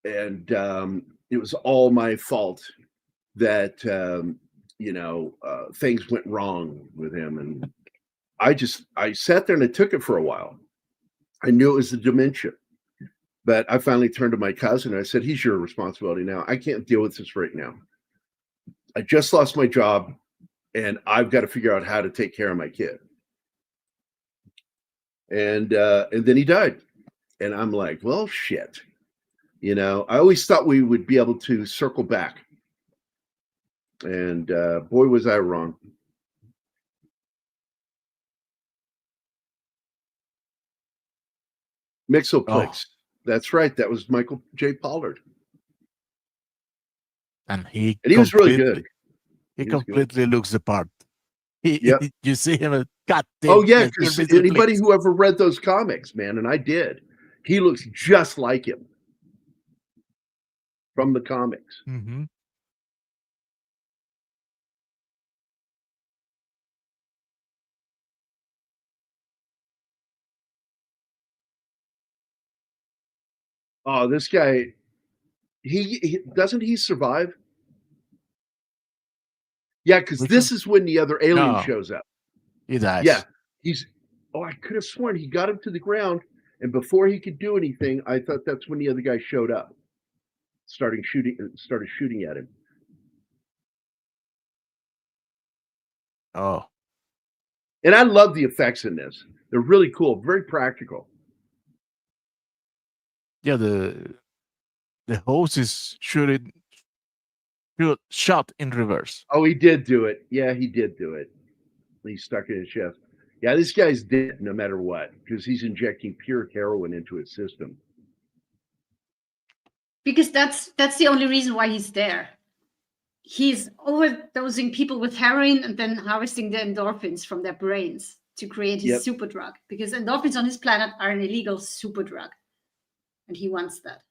and it was all my fault that things went wrong with him, and I sat there and I took it for a while. I knew it was the dementia, but I finally turned to my cousin and I said, "He's your responsibility now. I can't deal with this right now. I just lost my job, and I've got to figure out how to take care of my kid." And then he died, and I'm like, "Well, shit." I always thought we would be able to circle back, and boy, was I wrong. Mixoplex. That's right. That was Michael J. Pollard. And he was really good. He completely looks the part. Yep. You see him, God damn. Oh, yeah, because anybody who ever read those comics, man, and I did, he looks just like him from the comics. Mm-hmm. Oh, this guy, he doesn't he survive? Yeah, because this is when the other alien shows up. He dies. Yeah, I could have sworn he got him to the ground, and before he could do anything, I thought that's when the other guy showed up, started shooting at him. Oh. And I love the effects in this. They're really cool, very practical. Yeah, the host is shot in reverse. Oh, he did do it. Yeah, he did do it. He stuck it in his chest. Yeah, this guy's dead no matter what because he's injecting pure heroin into his system. Because that's the only reason why he's there. He's overdosing people with heroin and then harvesting the endorphins from their brains to create his super drug. Because endorphins on his planet are an illegal super drug. And he wants that.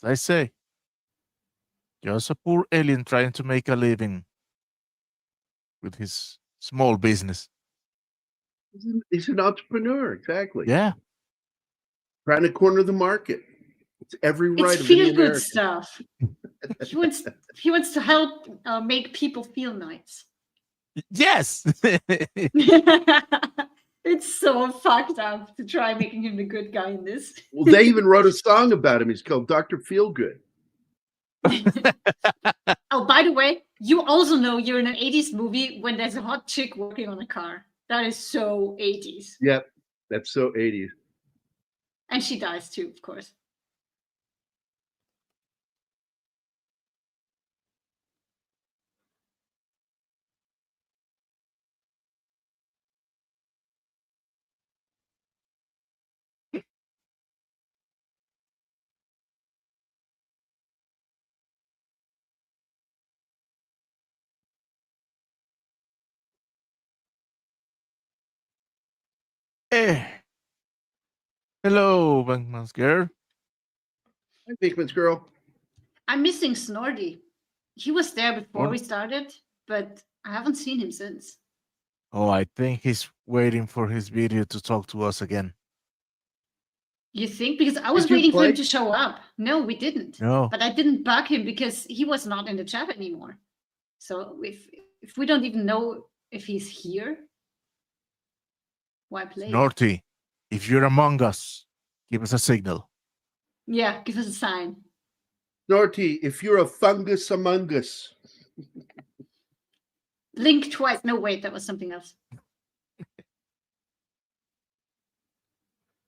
I say, just a poor alien trying to make a living with his small business. He's an entrepreneur, exactly. Yeah. Trying to corner the market. It's every right of any American. It's feel-good stuff. He wants to help make people feel nice. Yes. It's so fucked up to try making him the good guy in this. Well, they even wrote a song about him. He's called Dr. Feelgood. Oh, by the way, you also know you're in an 80s movie when there's a hot chick working on a car. That is so 80s. Yep, that's so 80s. And she dies too, of course. Hello, Bankman's girl. Hi, Bankman's girl. I'm missing Snorty. He was there before we started, but I haven't seen him since. Oh, I think he's waiting for his video to talk to us again. You think? Because I was waiting for him to show up. No, we didn't. No. But I didn't bug him because he was not in the chat anymore. So if we don't even know if he's here, why play? Snorty, if you're among us, give us a signal. Yeah, give us a sign. Snorty, if you're a fungus among us. Blink twice. No, wait, that was something else.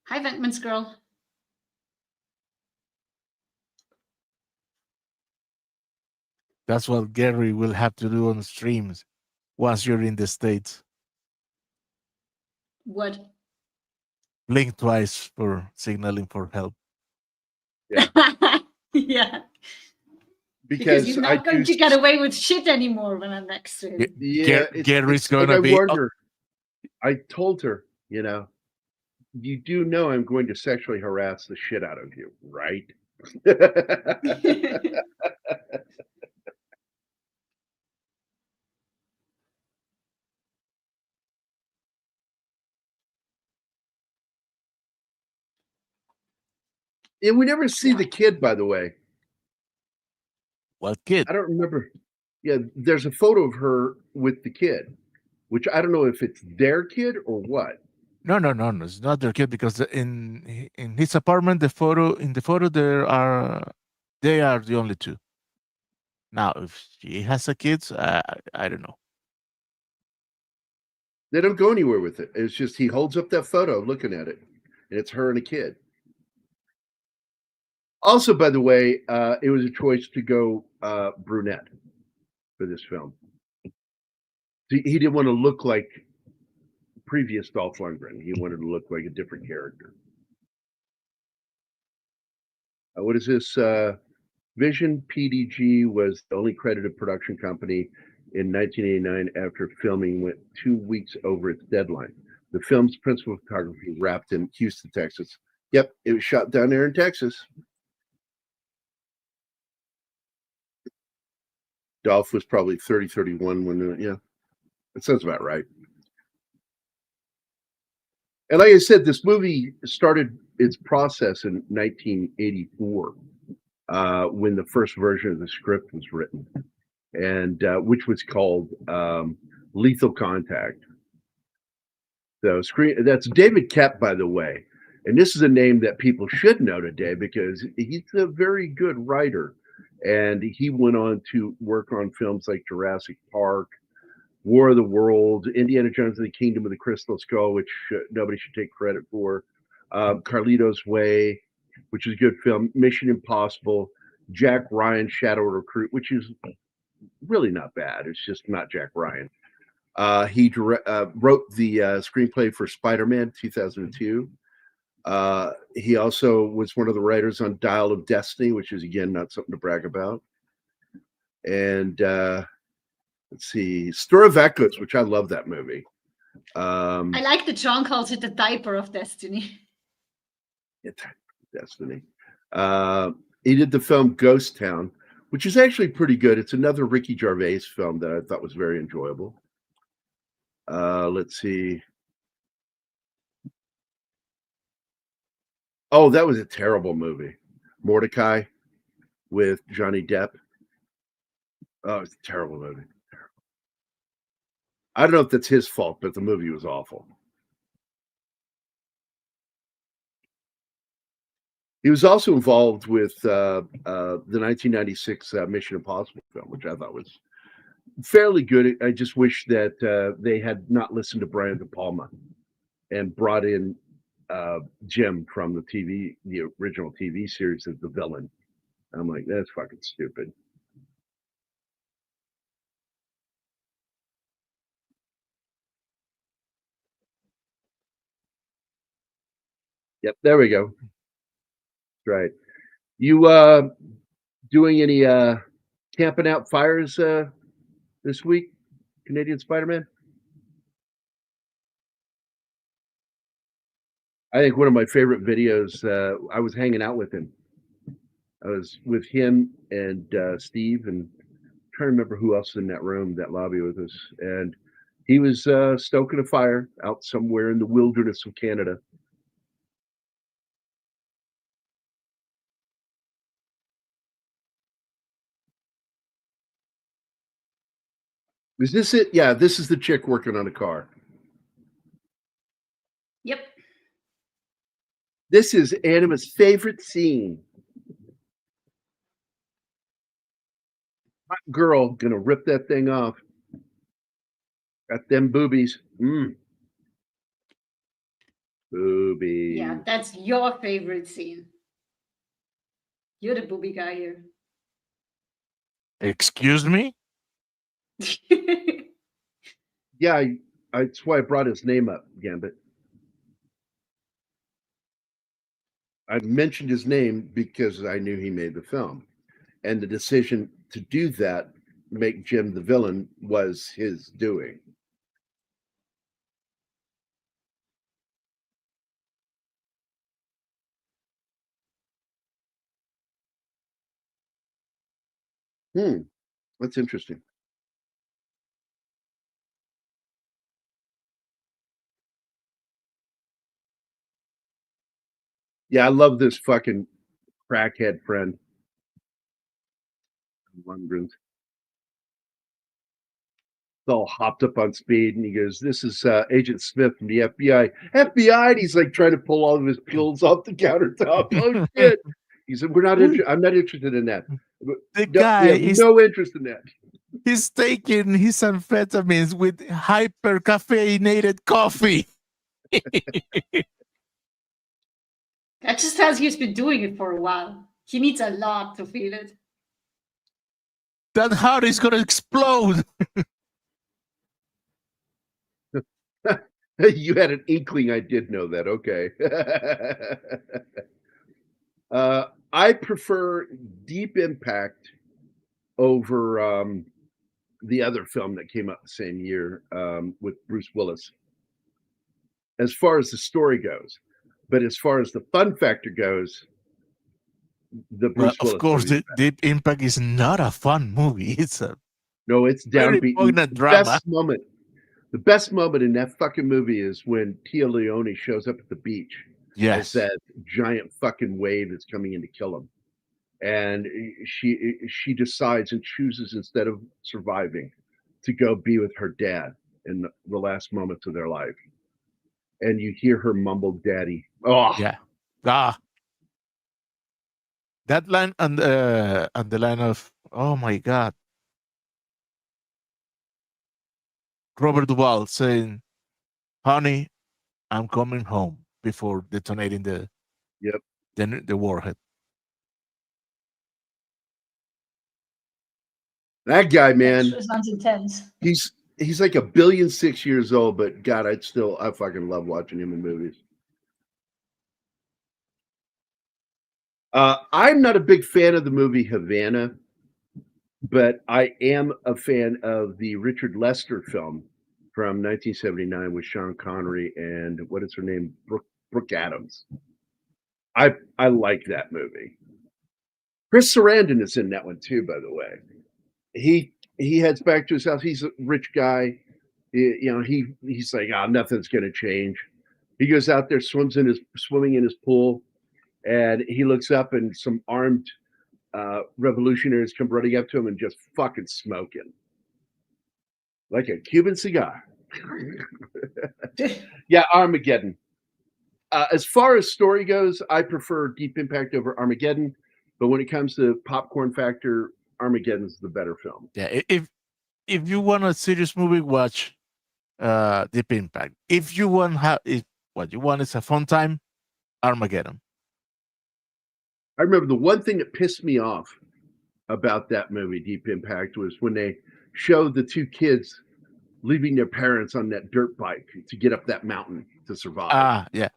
Hi, Venkman's girl. That's what Gary will have to do on streams once you're in the States. What? Blink twice for signaling for help. Yeah. Yeah. Because he's not going to get away with shit anymore when I'm next to him. Yeah, Gary's going like to be. I wonder. I told her, you do know I'm going to sexually harass the shit out of you, right? And we never see the kid, by the way. What kid? I don't remember. Yeah, there's a photo of her with the kid, which I don't know if it's their kid or what. No, it's not their kid because in his apartment, the photo they are the only two. Now, if she has a kid, I don't know. They don't go anywhere with it. It's just he holds up that photo, looking at it, and it's her and a kid. Also, by the way, it was a choice to go brunette for this film. He didn't want to look like previous Dolph Lundgren. He wanted to look like a different character. What is this? Vision PDG was the only credited production company in 1989 after filming went 2 weeks over its deadline. The film's principal photography wrapped in Houston, Texas. Yep, it was shot down there in Texas. Dolph was probably 30, 31 when, yeah, that sounds about right. And like I said, this movie started its process in 1984 when the first version of the script was written, and which was called Lethal Contact. So that's David Koepp, by the way. And this is a name that people should know today because he's a very good writer. And he went on to work on films like Jurassic Park, War of the Worlds, Indiana Jones and the Kingdom of the Crystal Skull, which nobody should take credit for, Carlito's Way, which is a good film, Mission Impossible, Jack Ryan, Shadow Recruit, which is really not bad. It's just not Jack Ryan. He wrote the screenplay for Spider-Man 2002. He also was one of the writers on Dial of Destiny, which is, again, not something to brag about. And let's see, Stir of Echoes, which I love that movie. I like that John calls it the diaper of destiny. Destiny. He did the film Ghost Town, which is actually pretty good. It's another Ricky Gervais film that I thought was very enjoyable. Let's see. Oh, that was a terrible movie. Mordecai with Johnny Depp. Oh, it's a terrible movie. I don't know if that's his fault, but the movie was awful. He was also involved with the 1996 Mission Impossible film, which I thought was fairly good. I just wish that they had not listened to Brian De Palma and brought in Jim from the original TV series as the villain. I'm like, that's fucking stupid. Yep, there we go. Right. You doing any camping out fires this week, Canadian Spider-Man? I think one of my favorite videos, I was hanging out with him. I was with him and Steve, and I'm trying to remember who else was in that room, that lobby with us. And he was stoking a fire out somewhere in the wilderness of Canada. Is this it? Yeah, this is the chick working on a car. Yep. This is Anima's favorite scene. Hot girl gonna rip that thing off. Got them boobies. Boobies. Yeah, that's your favorite scene. You're the booby guy here. Excuse me? Yeah, that's why I brought his name up, Gambit. I mentioned his name because I knew he made the film. And the decision to do that, make Jim the villain, was his doing. That's interesting. Yeah, I love this fucking crackhead friend. Lundgren. All hopped up on speed, and he goes, "This is Agent Smith from the FBI." FBI, and he's like trying to pull all of his pills off the countertop. Oh shit! He said, "We're not. I'm not interested in that. The guy is no interest in that." He's taking his amphetamines with hyper caffeinated coffee. That just tells he's been doing it for a while. He needs a lot to feel it. That heart is gonna explode. You had an inkling. I did know that. Okay. I prefer Deep Impact over the other film that came out the same year with Bruce Willis. As far as the story goes, but as far as the fun factor goes, the Bruce Willis. Of course, the Deep Impact is not a fun movie. It's a it's downbeat. Drama. The best moment in that fucking movie is when Tia Leone shows up at the beach. Yes, as that giant fucking wave is coming in to kill him, and she decides and chooses, instead of surviving, to go be with her dad in the last moments of their life. And you hear her mumble, "Daddy." Oh yeah. That line and the line of, oh my God, Robert Duvall saying, "Honey, I'm coming home," before detonating the warhead. That guy, man, that sounds intense. He's like 1,000,000,006 years old, but God, I fucking love watching him in movies. I'm not a big fan of the movie Havana, but I am a fan of the Richard Lester film from 1979 with Sean Connery and what is her name, Brooke Adams. I like that movie. Chris Sarandon is in that one too, by the way. He heads back to his house. He's a rich guy. He's like, nothing's gonna change. He goes out there, swimming in his pool, and he looks up, and some armed revolutionaries come running up to him and just fucking smoke him like a Cuban cigar. Yeah, Armageddon. As far as story goes, I prefer Deep Impact over Armageddon, but when it comes to popcorn factor, Armageddon's the better film. Yeah, if you want a serious movie, watch Deep Impact. If you want what you want is a fun time, Armageddon. I remember the one thing that pissed me off about that movie, Deep Impact, was when they showed the two kids leaving their parents on that dirt bike to get up that mountain to survive. Yeah.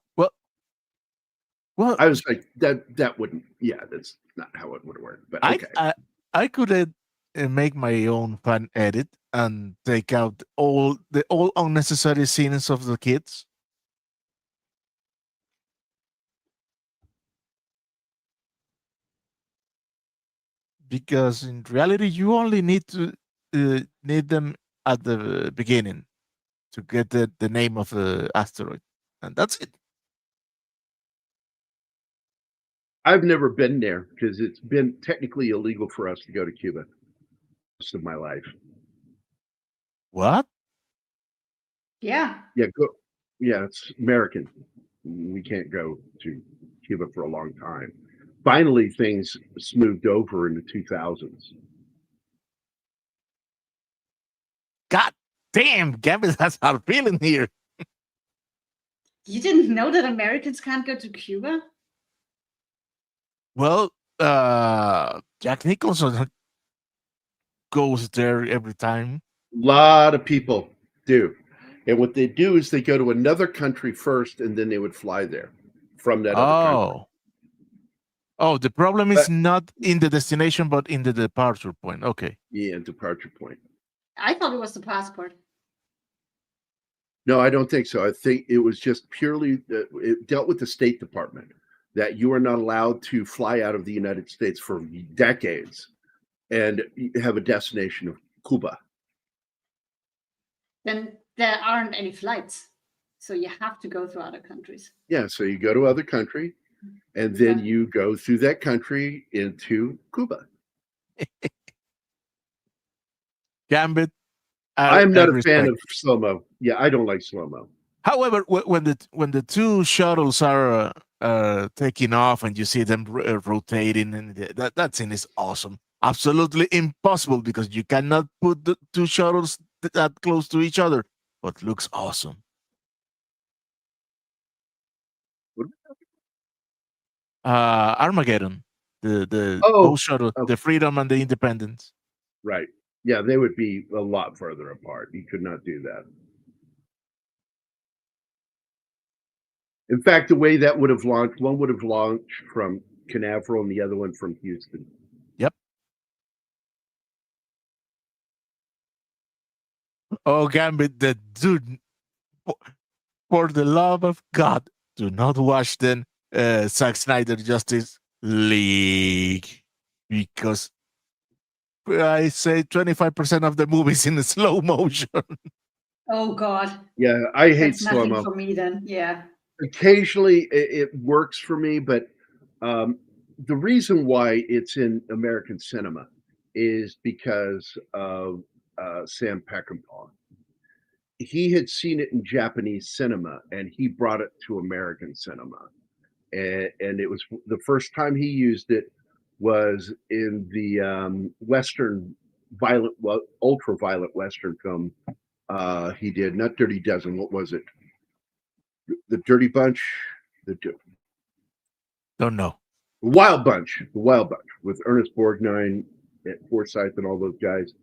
Well, I was like, that wouldn't. Yeah, that's not how it would work. But okay. I could make my own fan edit and take out all unnecessary scenes of the kids. Because in reality, you only need to need them at the beginning to get the name of the asteroid, and that's it. I've never been there because it's been technically illegal for us to go to Cuba most of my life. What? Yeah. Yeah, it's American. We can't go to Cuba for a long time. Finally, things smoothed over in the 2000s. God damn, Gambit has hard feeling here. You didn't know that Americans can't go to Cuba? Well, Jack Nicholson goes there every time. A lot of people do. And what they do is they go to another country first, and then they would fly there from that other country. Oh, the problem is not in the destination, but in the departure point. Okay. Yeah, departure point. I thought it was the passport. No, I don't think so. I think it was just purely, it dealt with the State Department, that you are not allowed to fly out of the United States for decades and have a destination of Cuba. Then there aren't any flights. So you have to go through other countries. Yeah, so you go to other country, and then you go through that country into Cuba. Gambit. I'm not a fan of slow-mo. Yeah, I don't like slow-mo. However, when the two shuttles are taking off and you see them rotating, and that scene is awesome. Absolutely impossible because you cannot put the two shuttles that close to each other, but looks awesome. Armageddon, both shuttle, the Freedom and the Independence. Right. Yeah, they would be a lot further apart. You could not do that. In fact, the way that would have launched, one would have launched from Canaveral and the other one from Houston. Yep. Oh, Gambit, the dude, for the love of God, do not watch then Zack Snyder Justice League, because I say 25% of the movies in slow motion. Oh God. Yeah, I hate That's nothing slow-mo. for me then. Yeah. Occasionally it works for me, but the reason why it's in American cinema is because of Sam Peckinpah. He had seen it in Japanese cinema and he brought it to American cinema. And it was the first time he used it was in the Western ultra-violent Western film he did, not Dirty Dozen, what was it? The Dirty Bunch? Don't know. The Wild Bunch with Ernest Borgnine, Forsyth, and all those guys.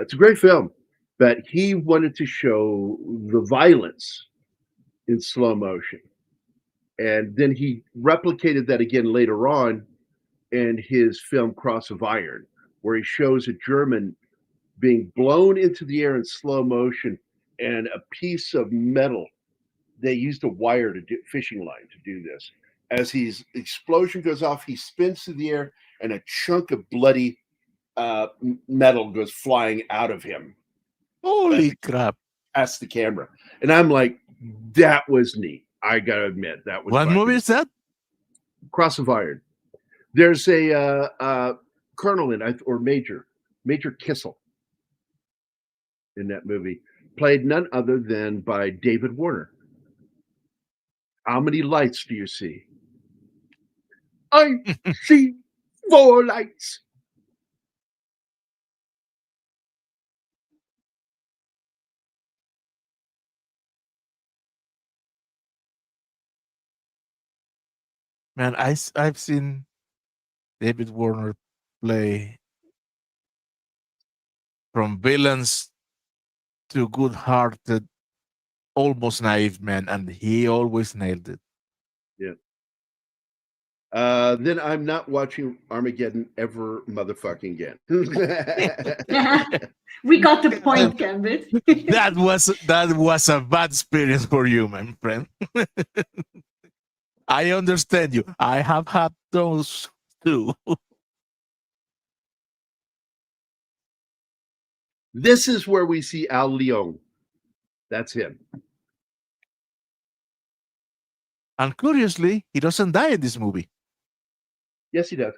It's a great film, but he wanted to show the violence in slow motion. And then he replicated that again later on in his film Cross of Iron, where he shows a German being blown into the air in slow motion and a piece of metal. They used a wire to do fishing line to do this. As his explosion goes off, he spins through the air and a chunk of bloody metal goes flying out of him. Holy crap. Past the camera. And I'm like, that was neat. I got to admit, that was What movie is that? Cross of Iron. There's a colonel in it, or Major Kissel in that movie, played none other than by David Warner. How many lights do you see? I see 4 lights. Man, I've seen David Warner play from villains to good-hearted, almost naive man, and he always nailed it. Yeah. Then I'm not watching Armageddon ever motherfucking again. We got the point, Gambit. that was a bad experience for you, my friend. I understand you. I have had those too. This is where we see Al Leon. That's him. And curiously, he doesn't die in this movie. Yes, he does.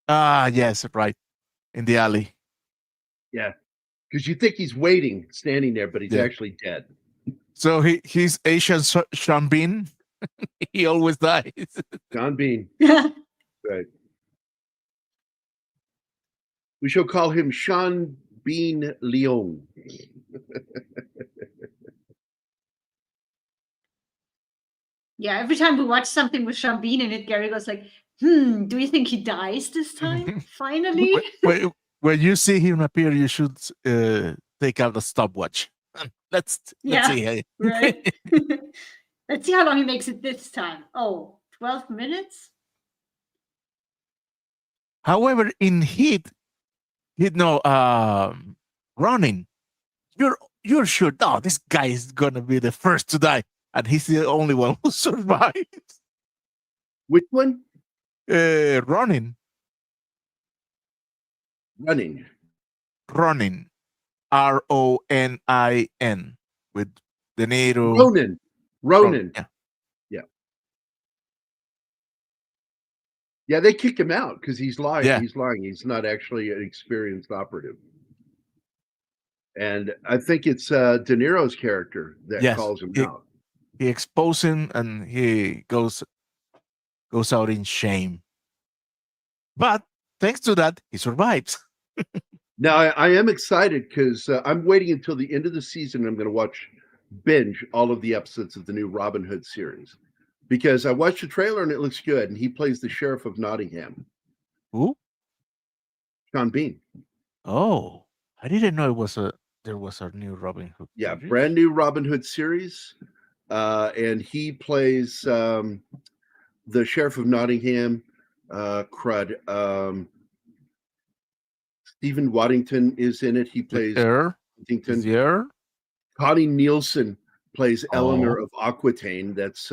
Ah, yes, right. In the alley. Yeah. Because you think he's waiting, standing there, but he's actually dead. So he's Asian Sean Bean. He always dies. Sean Bean. Right. We shall call him Sean Bean Leon. Yeah, every time we watch something with Sean Bean in it, Gary goes like, do you think he dies this time? Finally? When you see him appear, you should take out a stopwatch. Let's see. Right. Let's see how long he makes it this time. Oh, 12 minutes? However, in Heat, running, you're sure, no, this guy is gonna be the first to die, and he's the only one who survives. Which one? Running. Running. Ronin with De Niro. Ronin. Yeah. Yeah, they kicked him out because he's lying. Yeah. He's lying. He's not actually an experienced operative. And I think it's De Niro's character that calls him out. He exposes him and he goes out in shame. But thanks to that, he survives. Now, I am excited because I'm waiting until the end of the season. I'm going to binge all of the episodes of the new Robin Hood series because I watched the trailer and it looks good. And he plays the sheriff of Nottingham. Who? Sean Bean. Oh, I didn't know there was a new Robin Hood. Yeah, brand new Robin Hood series. And he plays the sheriff of Nottingham. Stephen Waddington is in it. He plays Waddington. Connie Nielsen plays Eleanor of Aquitaine. That's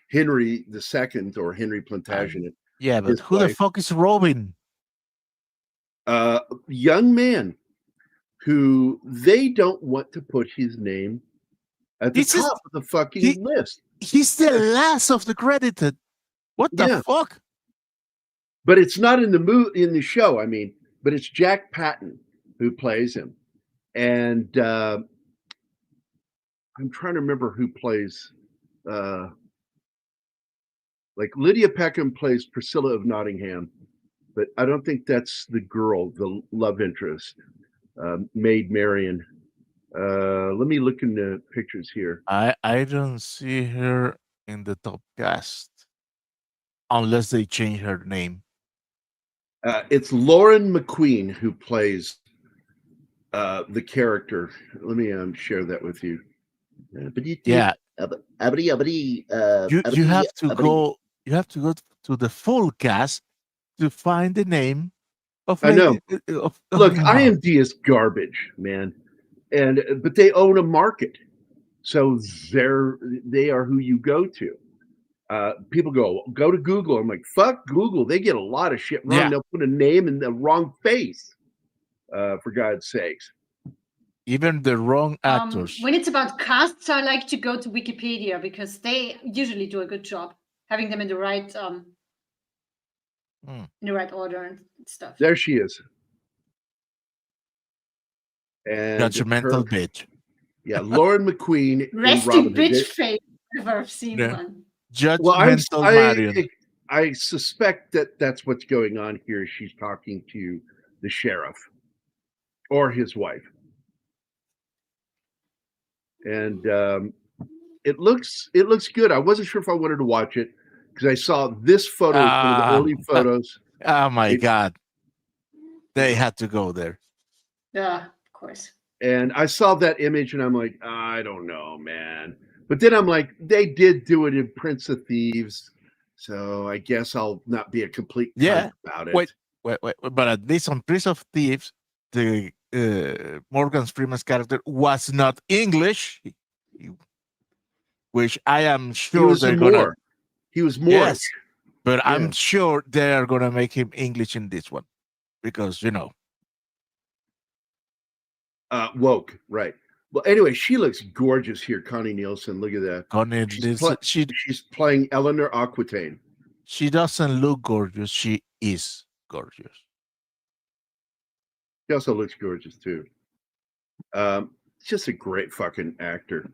Henry II or Henry Plantagenet. Yeah, but who the fuck is Robin? Young man who they don't want to put his name at the top of the fucking list. He's the last of the credited. What the fuck? But it's not in the show. I mean, but it's Jack Patton who plays him, and I'm trying to remember who plays. Like Lydia Peckham plays Priscilla of Nottingham, but I don't think that's the girl, the love interest, Maid Marian. Let me look in the pictures here. I don't see her in the top cast unless they change her name. It's Lauren McQueen who plays the character. Let me share that with you. Yeah. You have to go. You have to go to the full cast to find the name of. I know. Look, IMD is garbage, man, but they own a market, so they are who you go to. People go to Google. I'm like, fuck Google. They get a lot of shit wrong. Yeah. They'll put a name in the wrong face. For God's sakes. Even the wrong actors. When it's about casts, I like to go to Wikipedia because they usually do a good job having them in the right order and stuff. There she is. And judgmental bitch. Yeah, Lauren McQueen. Resting bitch face. I've ever seen one. Judgmental Marion. I suspect that's what's going on here. She's talking to the sheriff or his wife. And it looks good. I wasn't sure if I wanted to watch it because I saw this photo, one of the early photos. Oh my God. They had to go there. Yeah, of course. And I saw that image and I'm like, I don't know, man. But then I'm like, they did do it in Prince of Thieves. So I guess I'll not be a complete cunt about it. Wait. But at least on Prince of Thieves, the Morgan Freeman's character was not English, which I am sure he was Moorish. Yes, but I'm sure they are gonna make him English in this one because woke, right? Well, anyway, she looks gorgeous here, Connie Nielsen. Look at that. She's playing Eleanor Aquitaine. She doesn't look gorgeous. She is gorgeous. She also looks gorgeous too. Just a great fucking actor.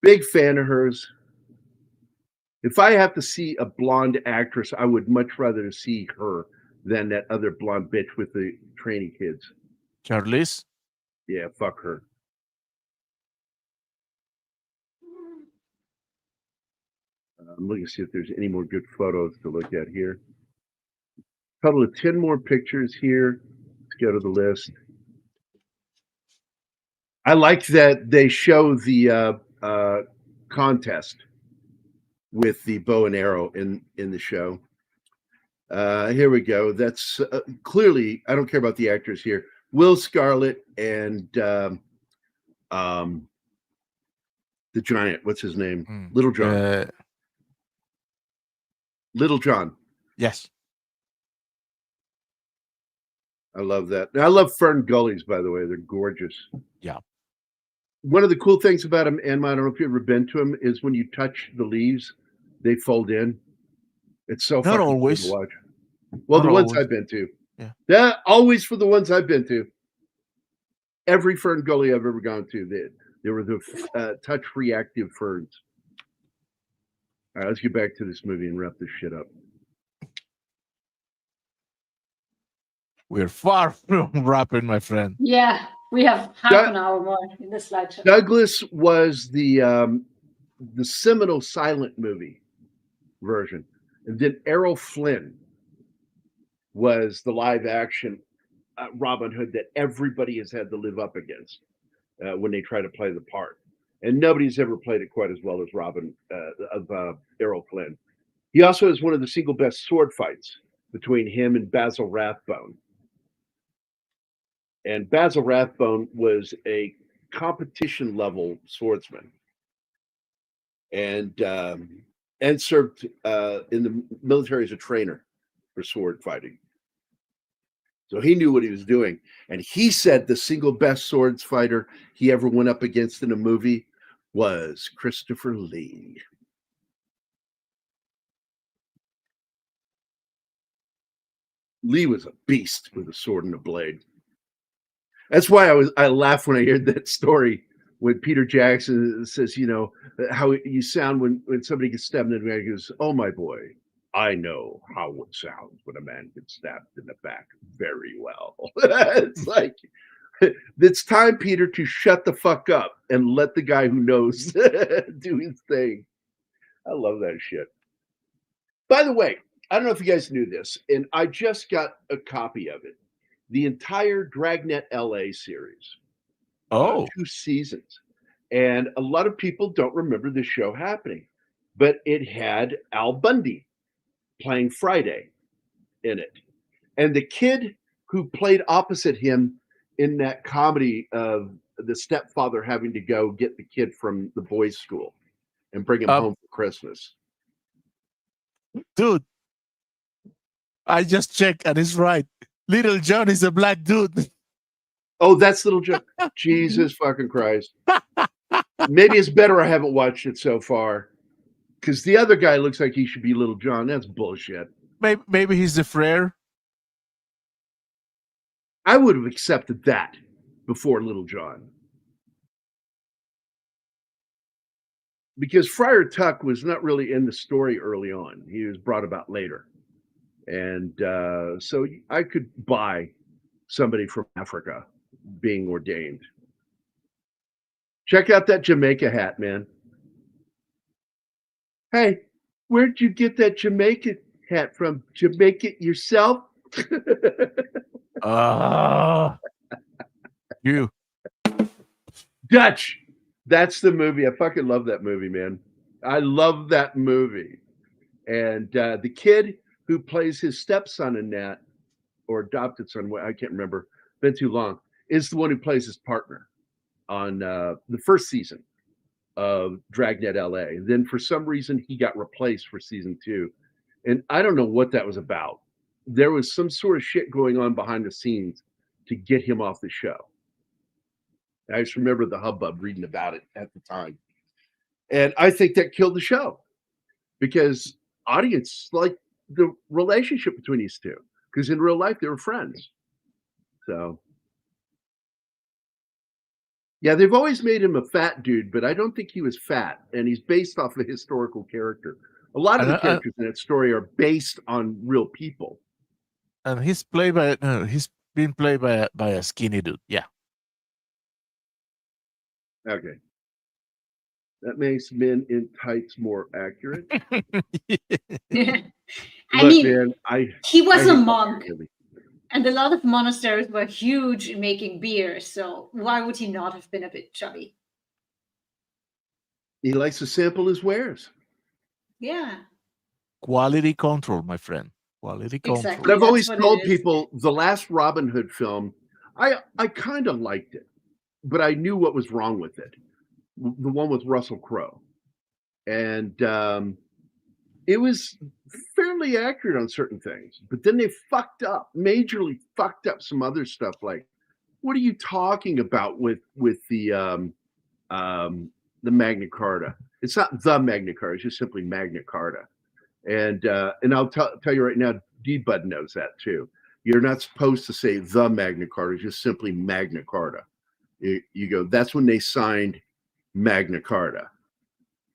Big fan of hers. If I have to see a blonde actress, I would much rather see her than that other blonde bitch with the trainee kids. Charlize. Yeah, fuck her. I'm looking to see if there's any more good photos to look at here. Total of 10 more pictures here. Let's go to the list. I like that they show the contest with the bow and arrow in the show. Here we go. That's clearly, I don't care about the actors here. Will Scarlett and the giant. What's his name? Little John. Little John. Yes. I love that. I love fern gullies, by the way. They're gorgeous. Yeah. One of the cool things about them, and I don't know if you've ever been to them, is when you touch the leaves, they fold in. It's so not always cool to watch. Well, not the ones always. I've been to. Yeah. Always for the ones I've been to. Every fern gully I've ever gone to, they were the touch reactive ferns. All right, let's get back to this movie and wrap this shit up. We're far from wrapping, my friend. Yeah, we have half an hour more in this slideshow. Douglas was the seminal silent movie version, and then Errol Flynn was the live action Robin Hood that everybody has had to live up against when they try to play the part, and nobody's ever played it quite as well as Errol Flynn. He also has one of the single best sword fights between him and Basil Rathbone. And Basil Rathbone was a competition level swordsman, and served in the military as a trainer for sword fighting. So he knew what he was doing. And he said the single best swords fighter he ever went up against in a movie was Christopher Lee. Lee was a beast with a sword and a blade. That's why I laugh when I hear that story when Peter Jackson says, you know, how you sound when somebody gets stabbed in the back. He goes, "Oh, my boy, I know how it sounds when a man gets stabbed in the back very well." It's like, it's time, Peter, to shut the fuck up and let the guy who knows do his thing. I love that shit. By the way, I don't know if you guys knew this, and I just got a copy of it. The entire Dragnet LA series. 2 seasons. And a lot of people don't remember this show happening, but it had Al Bundy playing Friday in it. And the kid who played opposite him in that comedy of the stepfather having to go get the kid from the boys' school and bring him home for Christmas. Dude, I just checked and it's right. Little John is a black dude. Oh, that's Little John. Jesus fucking Christ. Maybe it's better I haven't watched it so far. Because the other guy looks like he should be Little John. That's bullshit. Maybe he's the Frere. I would have accepted that before Little John. Because Friar Tuck was not really in the story early on. He was brought about later. And so I could buy somebody from Africa being ordained. Check out that Jamaica hat, man. Hey, where'd you get that Jamaica hat from? Jamaica yourself? You. Dutch. That's the movie. I fucking love that movie, man. I love that movie. And the kid who plays his stepson in that, or adopted son, I can't remember, been too long, is the one who plays his partner on the first season of Dragnet LA. And then for some reason, he got replaced for season 2. And I don't know what that was about. There was some sort of shit going on behind the scenes to get him off the show. I just remember the hubbub reading about it at the time. And I think that killed the show because audience liked the relationship between these two, because in real life they were friends. So yeah, they've always made him a fat dude, but I don't think he was fat, and he's based off a historical character. A lot of the characters in that story are based on real people. And he's played by being played by a skinny dude. Yeah. Okay. That makes Men in Tights more accurate. I Look, mean, man, he was I a hate monk, that movie. and a lot of monasteries were huge in making beer. So why would he not have been a bit chubby? He likes to sample his wares. Yeah, Quality control, my friend. Quality control. exactly. I've That's always what it told is. people the last Robin Hood film, I kind of liked it, but I knew what was wrong with it. The one with Russell Crowe. And it was fairly accurate on certain things, but then they majorly fucked up some other stuff. Like, what are you talking about with the Magna Carta? It's not the Magna Carta; it's just simply Magna Carta. And I'll tell you right now, D-Bud knows that too. You're not supposed to say the Magna Carta; it's just simply Magna Carta. You go. That's when they signed Magna Carta,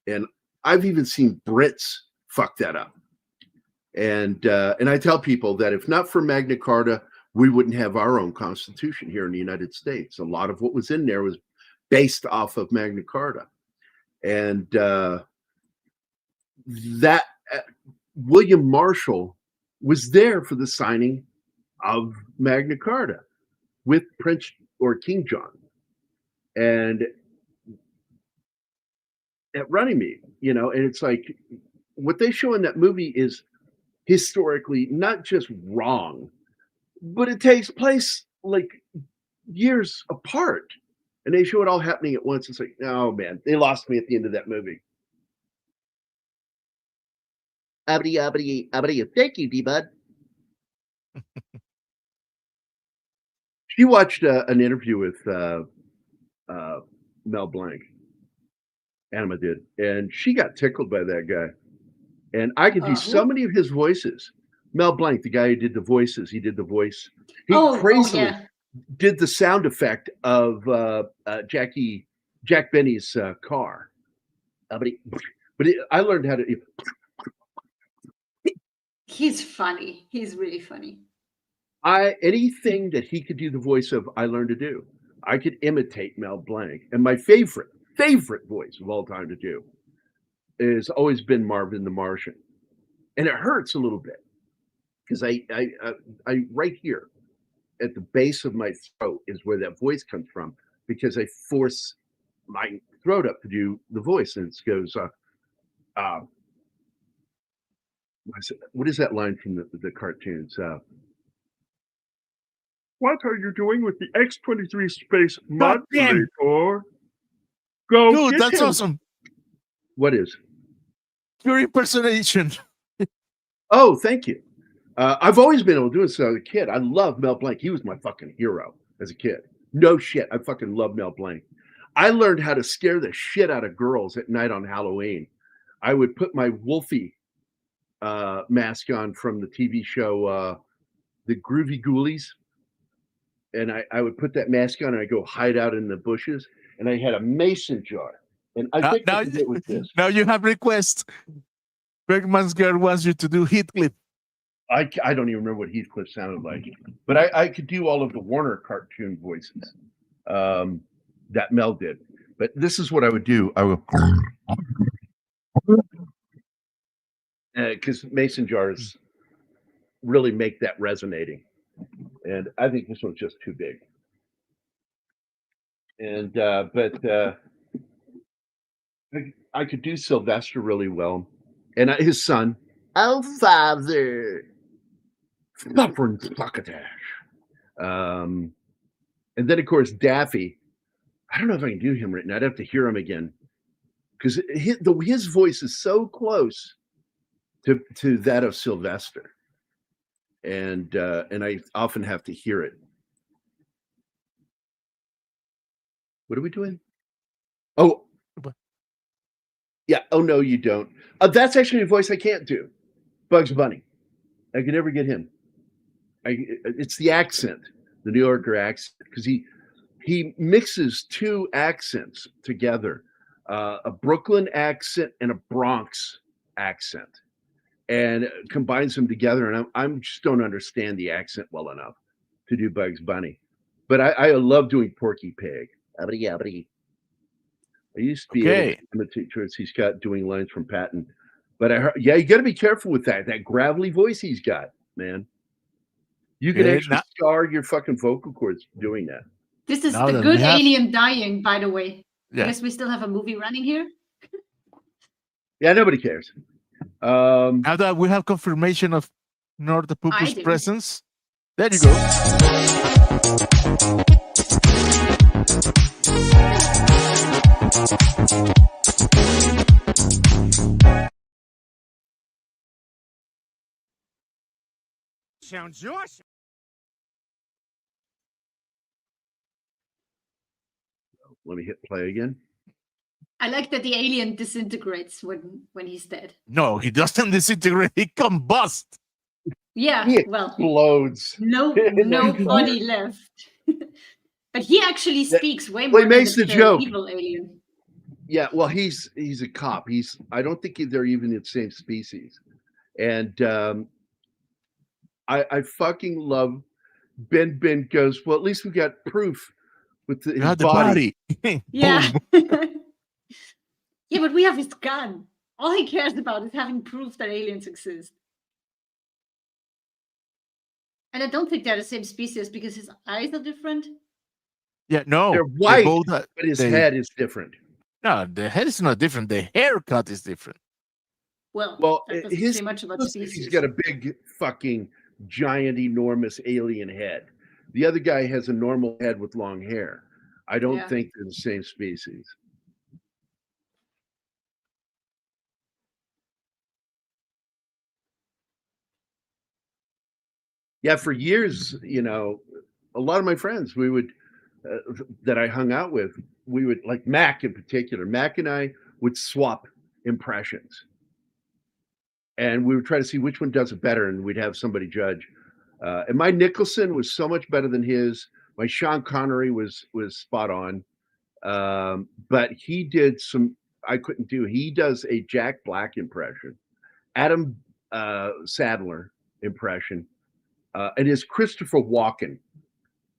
and I've even seen Brits fuck that up. And I tell people that if not for Magna Carta, we wouldn't have our own constitution here in the United States. A lot of what was in there was based off of Magna Carta. And that William Marshall was there for the signing of Magna Carta with Prince or King John. And at Runnymede, and it's like what they show in that movie is historically not just wrong, but it takes place like years apart. And they show it all happening at once. It's like, oh man, they lost me at the end of that movie. Thank you, D-Bud. She watched an interview with Mel Blanc. Anima did. And she got tickled by that guy. And I could do so many of his voices. Mel Blanc, the guy who did the voices, he did the voice. He crazily did the sound effect of Jack Benny's car. I learned how to. He's funny. He's really funny. Anything that he could do the voice of, I learned to do. I could imitate Mel Blanc. And my favorite voice of all time to do has always been Marvin the Martian. And it hurts a little bit because I right here at the base of my throat is where that voice comes from, because I force my throat up to do the voice, and it goes, what is that line from the cartoons? What are you doing with the X-23 space modulator? Go, dude, that's awesome. What is? Your impersonation. Oh, thank you. I've always been able to do it since I was a kid. I love Mel Blanc. He was my fucking hero as a kid. No shit. I fucking love Mel Blanc. I learned how to scare the shit out of girls at night on Halloween. I would put my Wolfie mask on from the TV show The Groovy Ghoulies. And I would put that mask on and I go hide out in the bushes. And I had a mason jar. And I think I did it with this. Now you have requests. Bergman's girl wants you to do Heathcliff. I don't even remember what Heathcliff sounded like, but I could do all of the Warner cartoon voices that Mel did. But this is what I would do. I would, because mason jars really make that resonating, and I think this one's just too big. And but I could do Sylvester really well, and his son. Oh, father. Suffering Succotash. And then, of course, Daffy. I don't know if I can do him right now. I'd have to hear him again, because his voice is so close to that of Sylvester, and I often have to hear it. What are we doing? Oh, yeah. Oh no, you don't. That's actually a voice I can't do. Bugs Bunny. I could never get him. It's the accent, the New Yorker accent, because he mixes two accents together, a Brooklyn accent and a Bronx accent, and combines them together. And I just don't understand the accent well enough to do Bugs Bunny. But I love doing Porky Pig. I used to be able to imitate Tracy Scott doing lines from Patton. But I heard, you got to be careful with that gravelly voice he's got, man. You can actually scar your fucking vocal cords doing that. This is the good alien dying, by the way. Yeah. Guess we still have a movie running here. Yeah, nobody cares. Now that we have confirmation of Nordapupu's presence, there you go. Sounds awesome. Let me hit play again. I like that the alien disintegrates when he's dead. No, he doesn't disintegrate. He combusts. Yeah, he explodes. No body left. But he actually speaks way more. He makes the joke. Evil alien. Yeah, well, he's a cop. I don't think they're even the same species. And I fucking love Ben goes, well, at least we got proof with his body. Yeah. Yeah, but we have his gun. All he cares about is having proof that aliens exist. And I don't think they're the same species because his eyes are different. Yeah, no. They're white, but his head is different. No, the head is not different. The haircut is different. Well, that doesn't say much about species. He's got a big fucking giant, enormous alien head. The other guy has a normal head with long hair. I don't think they're the same species. Yeah, for years, a lot of my friends, we would, that I hung out with, we would, like Mac in particular, Mac and I would swap impressions. And we would try to see which one does it better, and we'd have somebody judge. And my Nicholson was so much better than his. My Sean Connery was spot on. But he did some I couldn't do. He does a Jack Black impression, Adam Sandler impression. And his Christopher Walken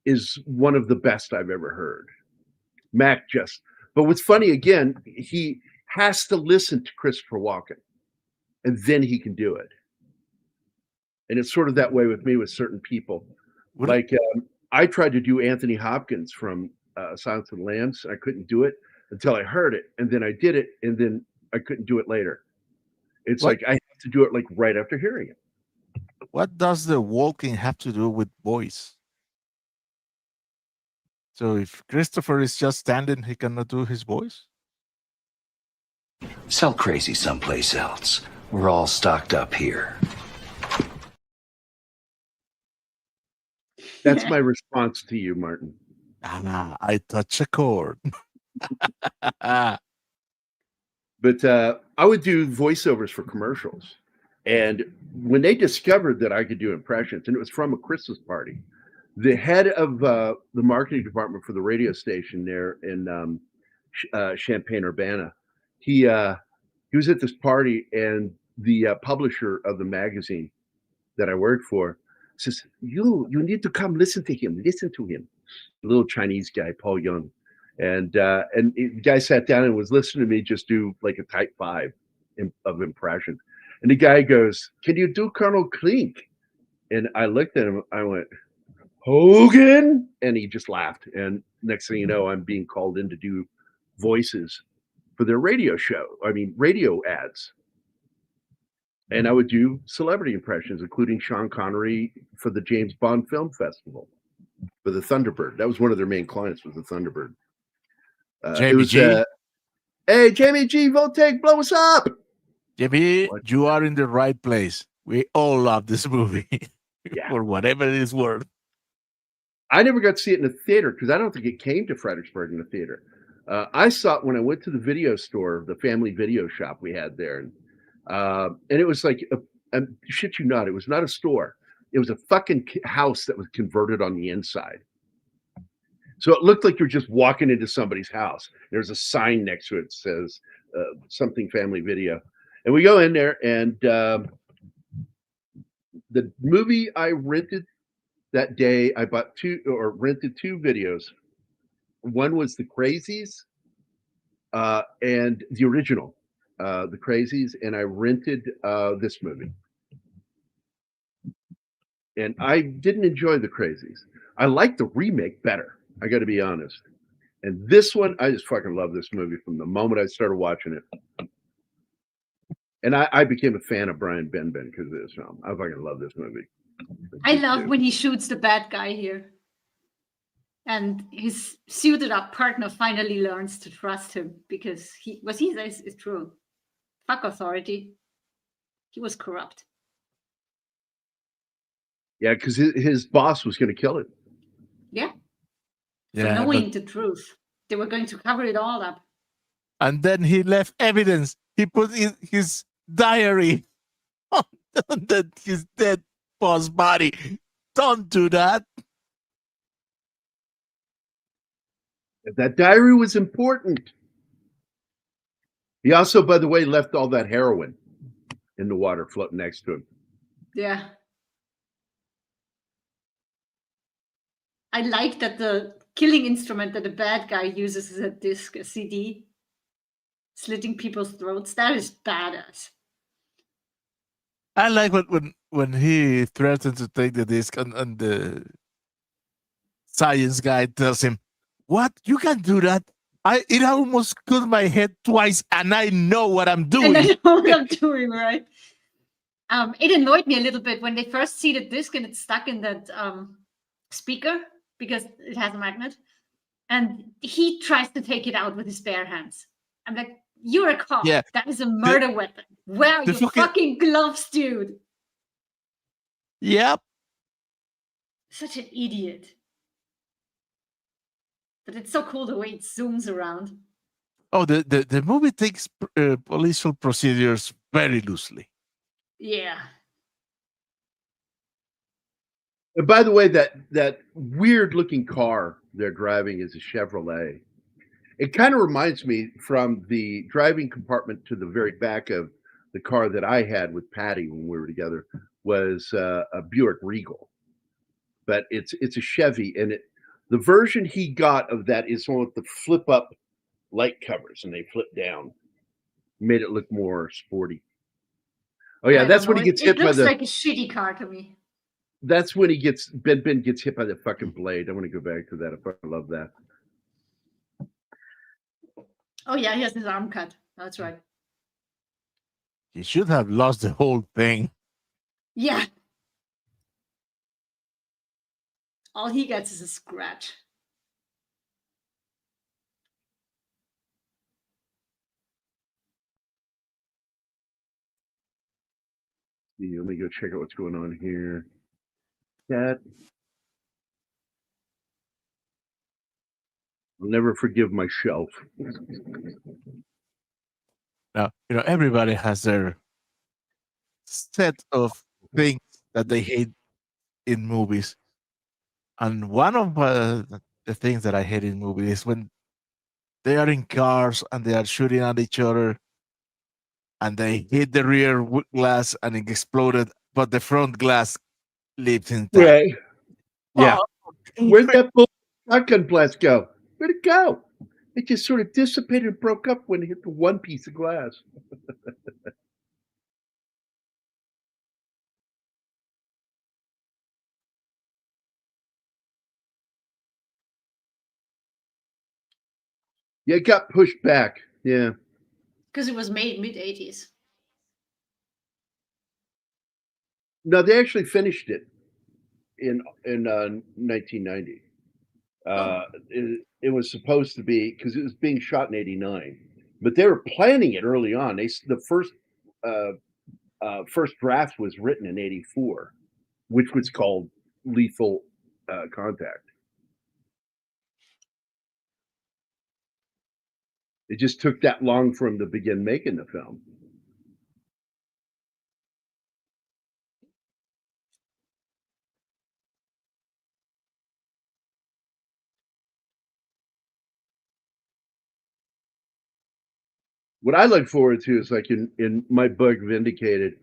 is one of the best I've ever heard. Mac but what's funny, again, he has to listen to Christopher Walken and then he can do it. And it's sort of that way with me with certain people. Like I tried to do Anthony Hopkins from Silence of the Lambs. I couldn't do it until I heard it. And then I did it. And then I couldn't do it later. It's like I have to do it like right after hearing it. What does the walking have to do with voice? So if Christopher is just standing, he cannot do his voice? Sell crazy someplace else. We're all stocked up here. That's my response to you, Martin. I touch a chord. But I would do voiceovers for commercials. And when they discovered that I could do impressions, and it was from a Christmas party, the head of the marketing department for the radio station there in Champaign-Urbana, he was at this party, and the publisher of the magazine that I worked for says, you need to come listen to him. A little Chinese guy, Paul Young. And the guy sat down and was listening to me just do like a type 5 of impressions. And the guy goes, can you do Colonel Klink? And I looked at him, I went, Hogan? And he just laughed. And next thing you know, I'm being called in to do voices for their radio ads. And I would do celebrity impressions, including Sean Connery for the James Bond Film Festival, for the Thunderbird. That was one of their main clients, was the Thunderbird. Jamie G. Hey, Jamie G. Voltaic, blow us up. Jamie, you are in the right place. We all love this movie for whatever it is worth. I never got to see it in a theater because I don't think it came to Fredericksburg in a theater. I saw it when I went to the video store, the family video shop we had there. And it was like, shit you not, it was not a store. It was a fucking house that was converted on the inside. So it looked like you're just walking into somebody's house. There's a sign next to it that says something family video. And we go in there, and the movie I rented that day, I bought rented 2 videos. One was The Crazies, and the original, The Crazies, and I rented this movie. And I didn't enjoy The Crazies. I like the remake better. I got to be honest. And this one, I just fucking love this movie from the moment I started watching it. And I became a fan of Brian Benben because of this film. I fucking love this movie. I love when he shoots the bad guy here. And his suited up partner finally learns to trust him because what he says is true. Fuck authority. He was corrupt. Yeah, because his boss was going to kill it. Yeah. For knowing the truth. They were going to cover it all up. And then he left evidence. He put his diary on his dead boss body. Don't do that. That diary was important. He also, by the way, left all that heroin in the water floating next to him. Yeah. I like that the killing instrument that the bad guy uses is a disc, a CD, slitting people's throats. That is badass. I like when he threatens to take the disc and the science guy tells him, "What? You can't do that. It almost cut my head twice, and I know what I'm doing." And I know what I'm doing, right? It annoyed me a little bit when they first see the disc and it's stuck in that speaker because it has a magnet, and he tries to take it out with his bare hands. I'm like, you're a cop. Yeah. That is a murder weapon. Where are your fucking gloves, dude? Yep. Such an idiot. But it's so cool the way it zooms around. Oh, the movie takes police procedures very loosely. Yeah. And by the way, that weird looking car they're driving is a Chevrolet. It kind of reminds me from the driving compartment to the very back of the car that I had with Patty when we were together was a Buick Regal, but it's a Chevy, and the version he got of that is one with the flip up light covers, and they flip down, made it look more sporty. Oh yeah, that's when he gets hit by the. It looks like a shitty car to me. That's when Ben gets hit by the fucking blade. I want to go back to that. I fucking love that. Oh yeah, he has his arm cut. That's right. He should have lost the whole thing. Yeah. All he gets is a scratch. Yeah, let me go check out what's going on here. That I'll never forgive my shelf. Now, everybody has their set of things that they hate in movies. And one of the things that I hate in movies is when they are in cars and they are shooting at each other and they hit the rear glass and it exploded, but the front glass lives intact. Right. Yeah. Oh, Where'd that shotgun blast go? Where'd it go? It just sort of dissipated and broke up when it hit the one piece of glass. Yeah, it got pushed back. Yeah. Because it was made mid-80s. No, they actually finished it in 1990. It was supposed to be, because it was being shot in 89, but they were planning it early on. The first draft was written in 84, which was called Lethal Contact. It just took that long for him to begin making the film. What I look forward to is, like in my book, Vindicated,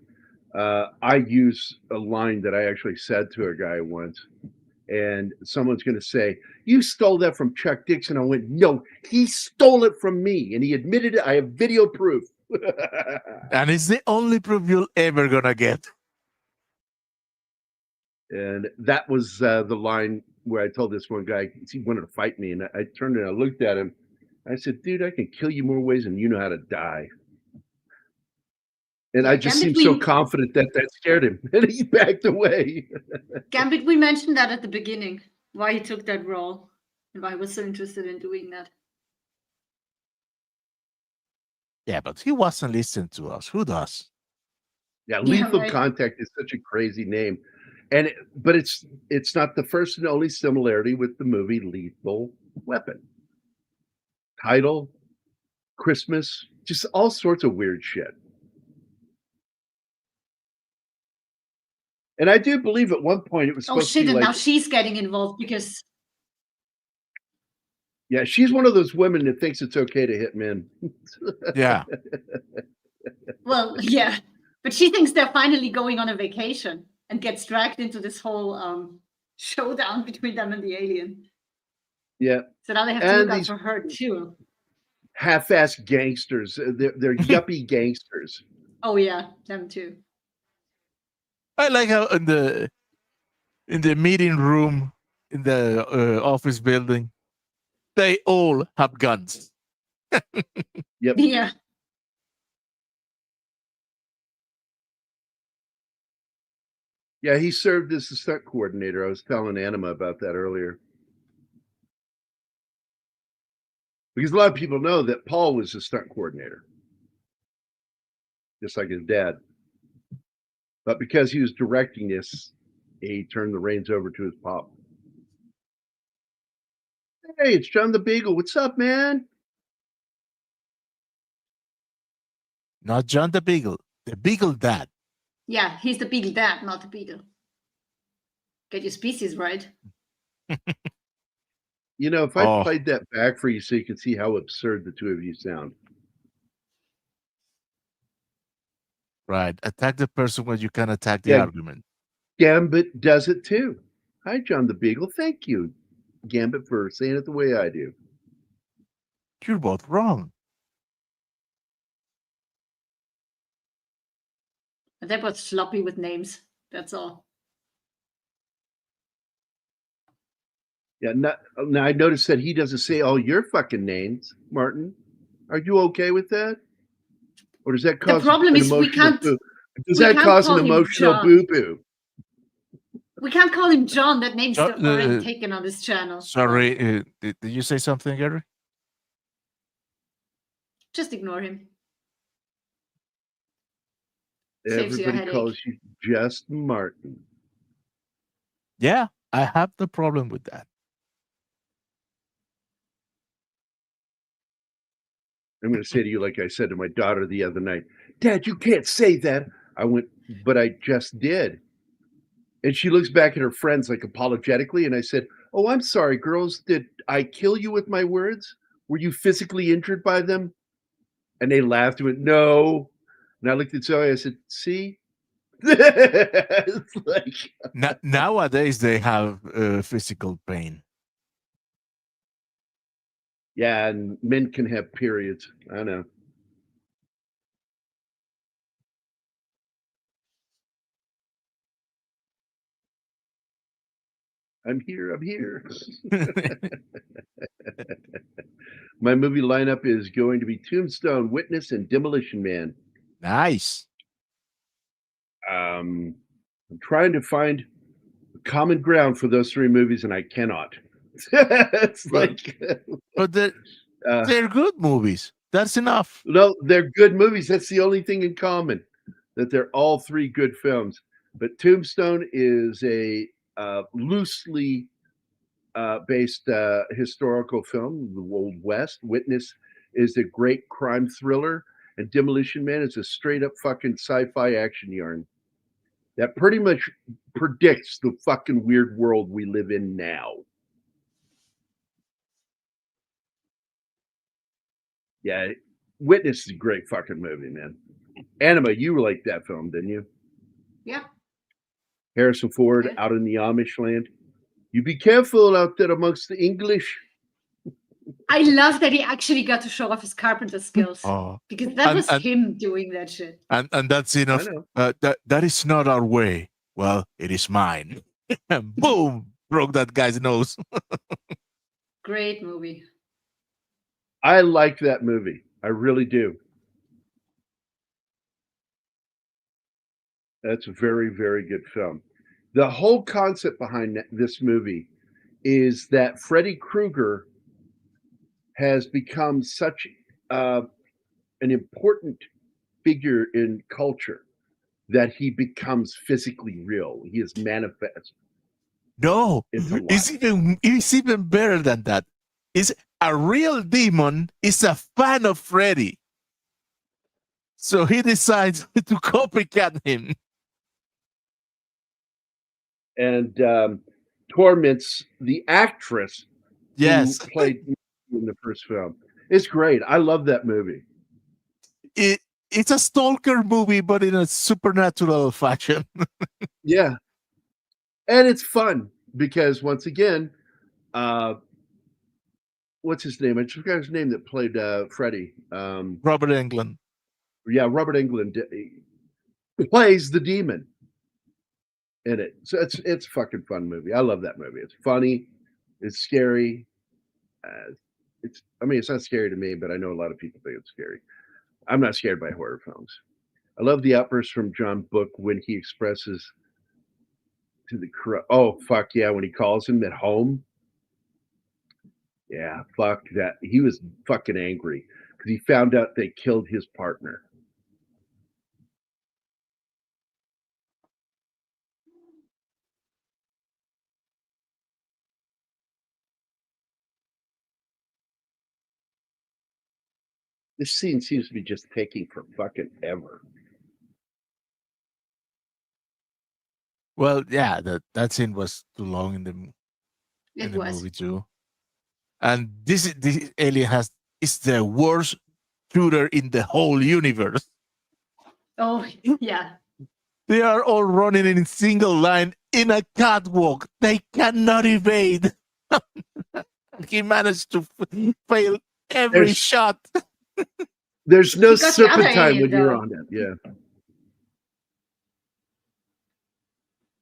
I use a line that I actually said to a guy once. and someone's going to say, "You stole that from Chuck Dixon." I went, "No, he stole it from me, and he admitted it. I have video proof." And it's the only proof you're ever gonna get. And that was the line where I told this one guy, he wanted to fight me, and I turned and I looked at him. I said, "Dude, I can kill you more ways than you know how to die." And I just seemed so confident that scared him, and he backed away. Gambit, we mentioned that at the beginning, why he took that role and why he was so interested in doing that. Yeah, but he wasn't listening to us. Who does? Yeah, Lethal Contact is such a crazy name. But it's not the first and only similarity with the movie Lethal Weapon. Title, Christmas, just all sorts of weird shit. And I do believe at one point it was supposed to be and like, now she's getting involved because yeah, she's one of those women that thinks it's okay to hit men. Yeah. Well, yeah, but she thinks they're finally going on a vacation and gets dragged into this whole showdown between them and the alien. Yeah. So now they have to look out for her too. Half-ass gangsters. They're yuppie gangsters. Oh yeah, them too. I like how in the meeting room in the office building, they all have guns. Yep. Yeah. Yeah, he served as the stunt coordinator. I was telling Anima about that earlier. Because a lot of people know that Paul was the stunt coordinator, just like his dad. But because he was directing this, he turned the reins over to his pop. Hey, it's John the Beagle. What's up, man? Not John the Beagle, the Beagle Dad. Yeah, he's the Beagle Dad, not the Beagle. Get your species right. You know, if I played that back for you so you can see how absurd the two of you sound. Right. Attack the person when you can attack the argument. Gambit does it too. Hi, John the Beagle. Thank you, Gambit, for saying it the way I do. You're both wrong. They're both sloppy with names. That's all. Yeah, now I noticed that he doesn't say all your fucking names, Martin. Are you okay with that? Or does that cause the problem is we can't does that cause an emotional boo-boo? We can't call him John. That name's already taken on this channel. Sorry, did you say something, Gary? Just ignore him. Everybody calls you just Martin. Yeah, I have the problem with that. I'm going to say to you, like I said to my daughter the other night, "Dad, you can't say that." I went, "But I just did." And she looks back at her friends like apologetically. And I said, "Oh, I'm sorry, girls. Did I kill you with my words? Were you physically injured by them?" And they laughed and went, "No." And I looked at Zoe. I said, "See?" It's like nowadays they have physical pain. Yeah, and men can have periods. I know. I'm here. My movie lineup is going to be Tombstone, Witness, and Demolition Man. Nice. I'm trying to find common ground for those three movies, and I cannot. It's but they're good movies. That's enough. No, they're good movies. That's the only thing in common, that they're all three good films. But Tombstone is a loosely based historical film, the Old West. Witness is a great crime thriller, and Demolition Man is a straight up fucking sci-fi action yarn that pretty much predicts the fucking weird world we live in now. Yeah, Witness is a great fucking movie, man. Anima, you liked that film, didn't you? Yeah. Harrison Ford out in the Amish land. You be careful out there amongst the English. I love that he actually got to show off his carpenter skills because that was him doing that shit. And that's enough. That is not our way. Well, it is mine. And boom, broke that guy's nose. Great movie. I like that movie. I really do. That's a very, very good film. The whole concept behind this movie is that Freddy Krueger has become such an important figure in culture that he becomes physically real. He is manifest. No, it's even better than that. It's a real demon is a fan of Freddy. So he decides to copycat him. And torments the actress who played in the first film. It's great. I love that movie. It's a stalker movie, but in a supernatural fashion. Yeah. And it's fun because, once again, what's his name? I forgot his name that played Freddy. Robert Englund. Yeah, Robert Englund plays the demon in it. So it's a fucking fun movie. I love that movie. It's funny. It's scary. It's not scary to me, but I know a lot of people think it's scary. I'm not scared by horror films. I love the outburst from John Book when he expresses to the crew. Oh, fuck yeah. When he calls him at home. Yeah, fuck that. He was fucking angry because he found out they killed his partner. This scene seems to be just taking for fucking ever. Well, yeah, that scene was too long in the movie too. And this alien is the worst shooter in the whole universe. Oh yeah. They are all running in single line in a catwalk. They cannot evade. He managed to fail every shot. There's no serpentine when you're on it. Yeah.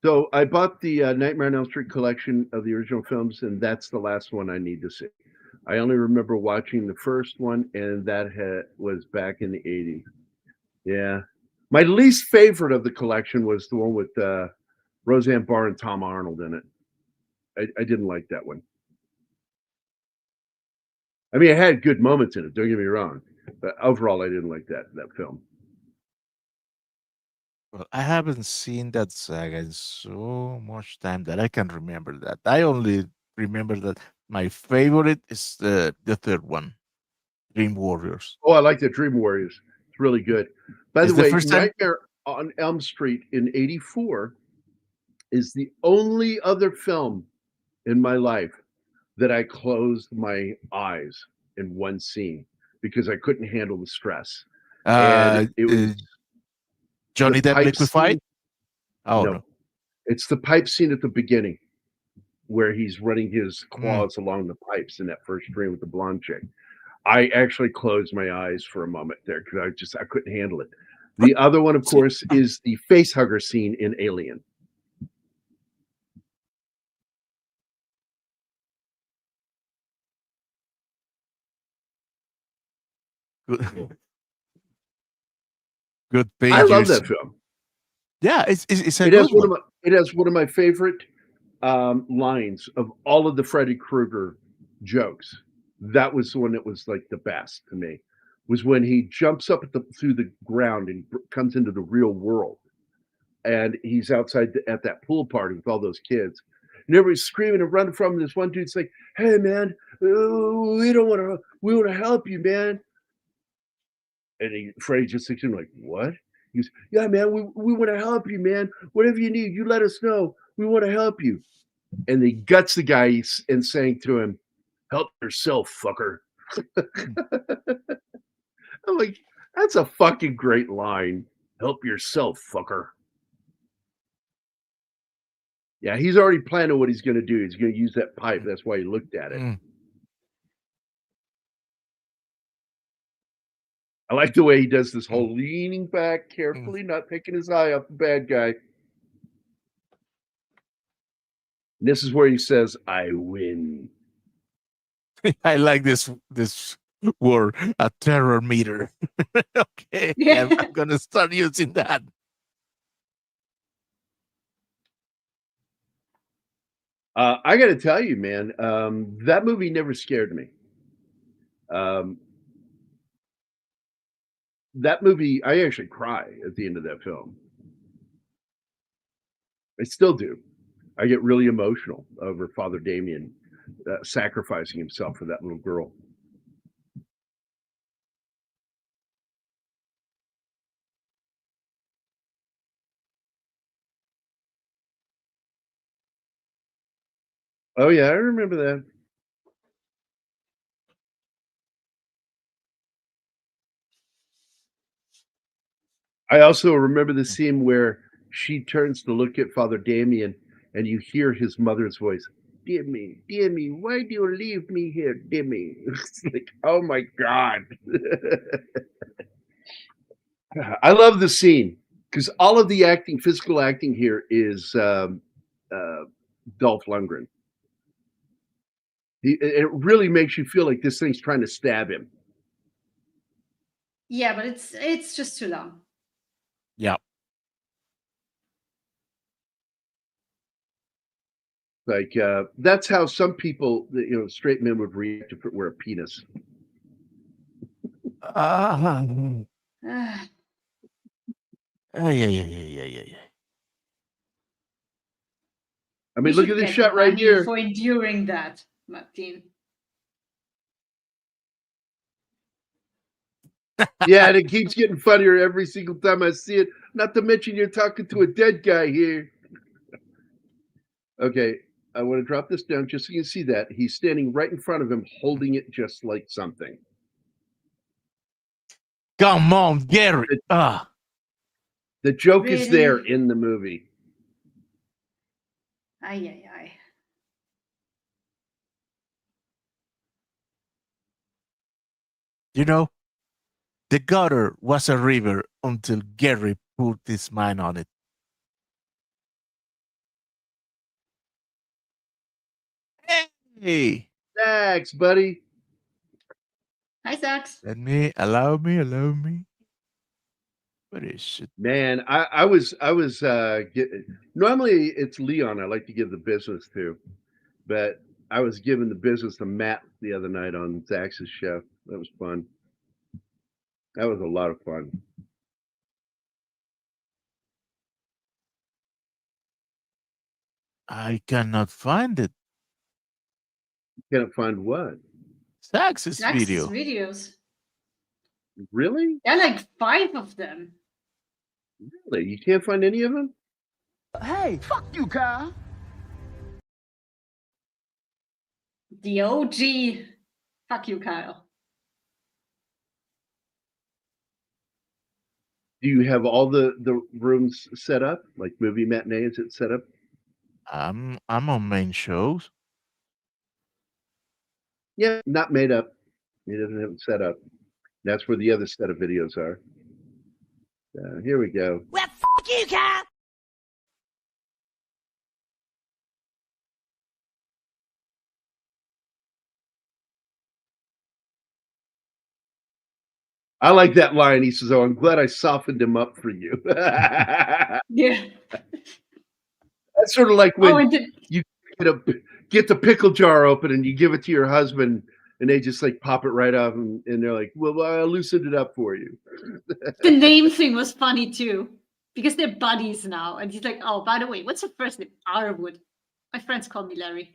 So I bought the Nightmare on Elm Street collection of the original films, and that's the last one I need to see. I only remember watching the first one, and that was back in the 80s. Yeah. My least favorite of the collection was the one with Roseanne Barr and Tom Arnold in it. I didn't like that one. I mean, it had good moments in it, don't get me wrong. But overall, I didn't like that film. Well, I haven't seen that saga in so much time that I can remember that. I only remember that my favorite is the third one, Dream Warriors. Oh, I like the Dream Warriors. It's really good. By the way, Nightmare on Elm Street in '84 is the only other film in my life that I closed my eyes in one scene because I couldn't handle the stress. And it was Johnny Depp liquefied? Oh, no. It's the pipe scene at the beginning where he's running his claws along the pipes in that first dream with the blonde chick. I actually closed my eyes for a moment there because I couldn't handle it. The other one, of course, is the face hugger scene in Alien. Good thing. I love that film. Yeah, it has one of my favorite lines of all of the Freddy Krueger jokes. That was the one that was like the best to me. Was when he jumps up through the ground and comes into the real world, and he's outside at that pool party with all those kids, and everybody's screaming and running from him. This one dude's like, "Hey man, we want to help you, man." And Freddy just looks at him like, "What?" He goes, "Yeah, man, we want to help you, man. Whatever you need, you let us know. We want to help you." And he guts the guy and saying to him, "Help yourself, fucker." I'm like, that's a fucking great line. Help yourself, fucker. Yeah, he's already planning what he's going to do. He's going to use that pipe. That's why he looked at it. I like the way he does this whole leaning back carefully, not taking his eye off the bad guy. And this is where he says, "I win." I like this word, a terror meter. Okay, Yeah. I'm gonna start using that. I got to tell you, man, that movie never scared me. That movie, I actually cry at the end of that film. I still do. I get really emotional over Father Damien sacrificing himself for that little girl. Oh yeah, I remember that. I also remember the scene where she turns to look at Father Damien and you hear his mother's voice, Dimmy, why do you leave me here, Dimmy? It's like, oh my God. I love the scene because all of the acting, physical acting here is Dolph Lundgren. It really makes you feel like this thing's trying to stab him. Yeah, but it's just too long. Yeah. Like that's how some people, straight men would react if it were a penis. Ah, Yeah. I mean, you look should at this get the shot right money here. for enduring that, Martin. Yeah, and it keeps getting funnier every single time I see it. Not to mention you're talking to a dead guy here. Okay, I want to drop this down just so you can see that. He's standing right in front of him, holding it just like something. Come on, Gary. The joke is there Really? in the movie. Ay. You know, the gutter was a river until Gary put his mind on it. Hey, Thanks, buddy. Hi, Sax. allow me. What is it? Man, I was normally it's Leon I like to give the business to, but I was giving the business to Matt the other night on Zach's show. That was fun. That was a lot of fun. I cannot find it. Can't find what? Sax's video. Videos. Really? There are like 5 of them. Really? You can't find any of them? Hey, fuck you, Kyle. The OG. Fuck you, Kyle. Do you have all the rooms set up? Like movie matinee, is it set up? I'm on main shows. Yeah, not made up. He doesn't have it set up. That's where the other set of videos are. Here we go. Well, fuck you, Kyle. I like that line. He says, "Oh, I'm glad I softened him up for you." Yeah. That's sort of like when and you get the pickle jar open and you give it to your husband and they just like pop it right off and they're like, well, I loosened it up for you. the name thing was funny too, because they're buddies now. And he's like, oh, by the way, what's your first name? Arwood. My friends call me Larry.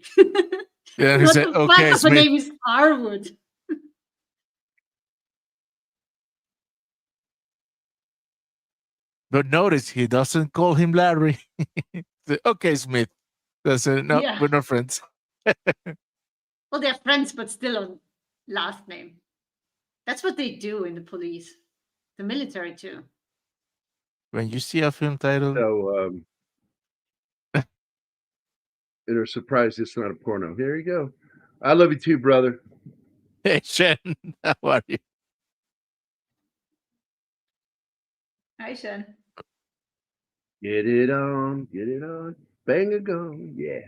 Yeah, he What said, the okay, fuck of a Smith. name is Arwood? But notice he doesn't call him Larry. Okay, Smith. That's it. No, Yeah. we're not friends. Well, they're friends, but still on last name. That's what they do in the police, the military too. When you see a film title, So and are surprised it's not a porno. There you go. I love you too, brother. Hey, Shen, how are you? Hi, Shen. Get it on, bang a gong, yeah.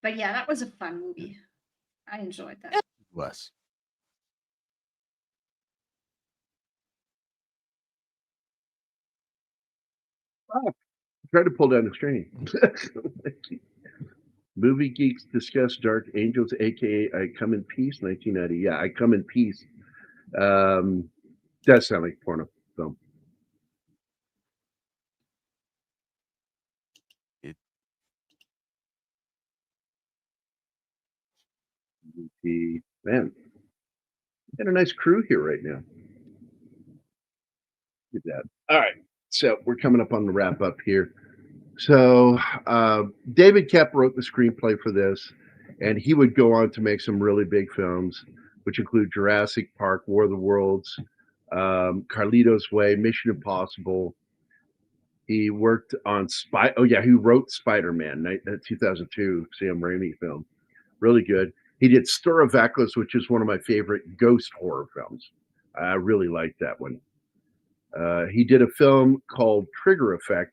But yeah, that was a fun movie. I enjoyed that. It was. Try to pull down the screen. Movie Geeks discuss Dark Angels, aka I Come in Peace, 1990. Yeah, I Come in Peace. Does sound like a porno film. Man, got a nice crew here right now. Look at that. All right, so we're coming up on the wrap up here. So David Koepp wrote the screenplay for this, and he would go on to make some really big films, which include Jurassic Park, War of the Worlds, Carlito's Way, Mission Impossible. He worked on he wrote Spider-Man, 2002 Sam Raimi film. Really good. He did Stir of Echoes, which is one of my favorite ghost horror films. I really like that one. He did a film called Trigger Effect,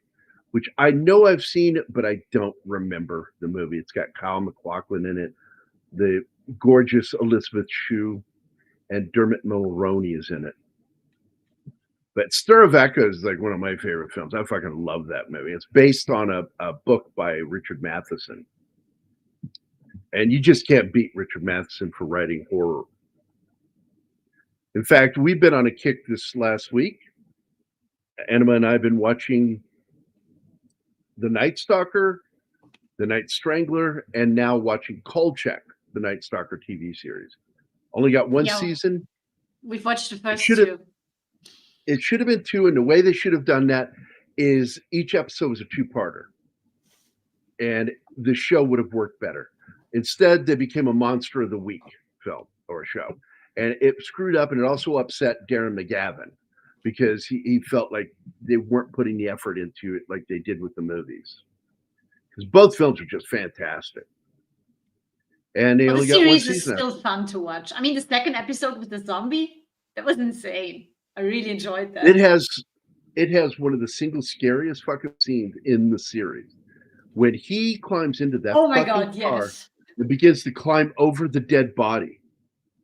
which I know I've seen, but I don't remember the movie. It's got Kyle MacLachlan in it, the gorgeous Elizabeth Shue, and Dermot Mulroney is in it. But Stir of Echoes is like one of my favorite films. I fucking love that movie. It's based on a book by Richard Matheson. And you just can't beat Richard Matheson for writing horror. In fact, we've been on a kick this last week. Anima and I have been watching The Night Stalker, The Night Strangler, and now watching Kolchak, the Night Stalker TV series. Only got one season. We've watched the first two. It should have been two, and the way they should have done that is each episode was a two-parter. And the show would have worked better. Instead, they became a Monster of the Week film or show. And it screwed up, and it also upset Darren McGavin because he felt like they weren't putting the effort into it like they did with the movies. Because both films are just fantastic. And they only got one season. The series is still fun to watch. I mean, the second episode with the zombie, that was insane. I really enjoyed that. It has one of the single scariest fucking scenes in the series. When he climbs into that car and begins to climb over the dead body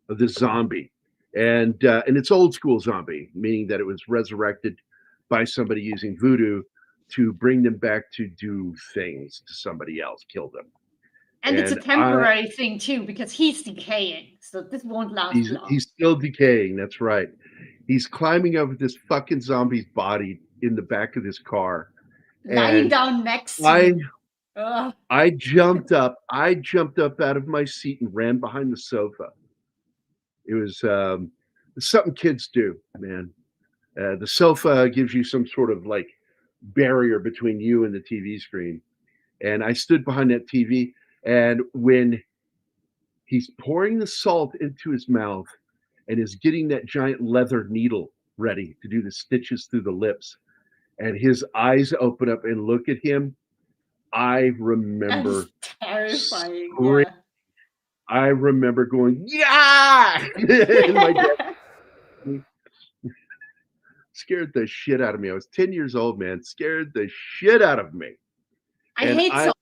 of the zombie. And it's old school zombie, meaning that it was resurrected by somebody using voodoo to bring them back to do things to somebody else, kill them. And it's a temporary thing too, because he's decaying. So this won't last long. He's still decaying, that's right. He's climbing over this fucking zombie's body in the back of this car. Lying down next to him. I jumped up out of my seat and ran behind the sofa. It was something kids do, man. The sofa gives you some sort of like barrier between you and the TV screen. And I stood behind that TV, and when he's pouring the salt into his mouth and is getting that giant leather needle ready to do the stitches through the lips, and his eyes open up and look at him, I remember terrifying. Yeah. I remember going, yeah! And my dad scared the shit out of me. I was 10 years old, man. Scared the shit out of me. I hate zombies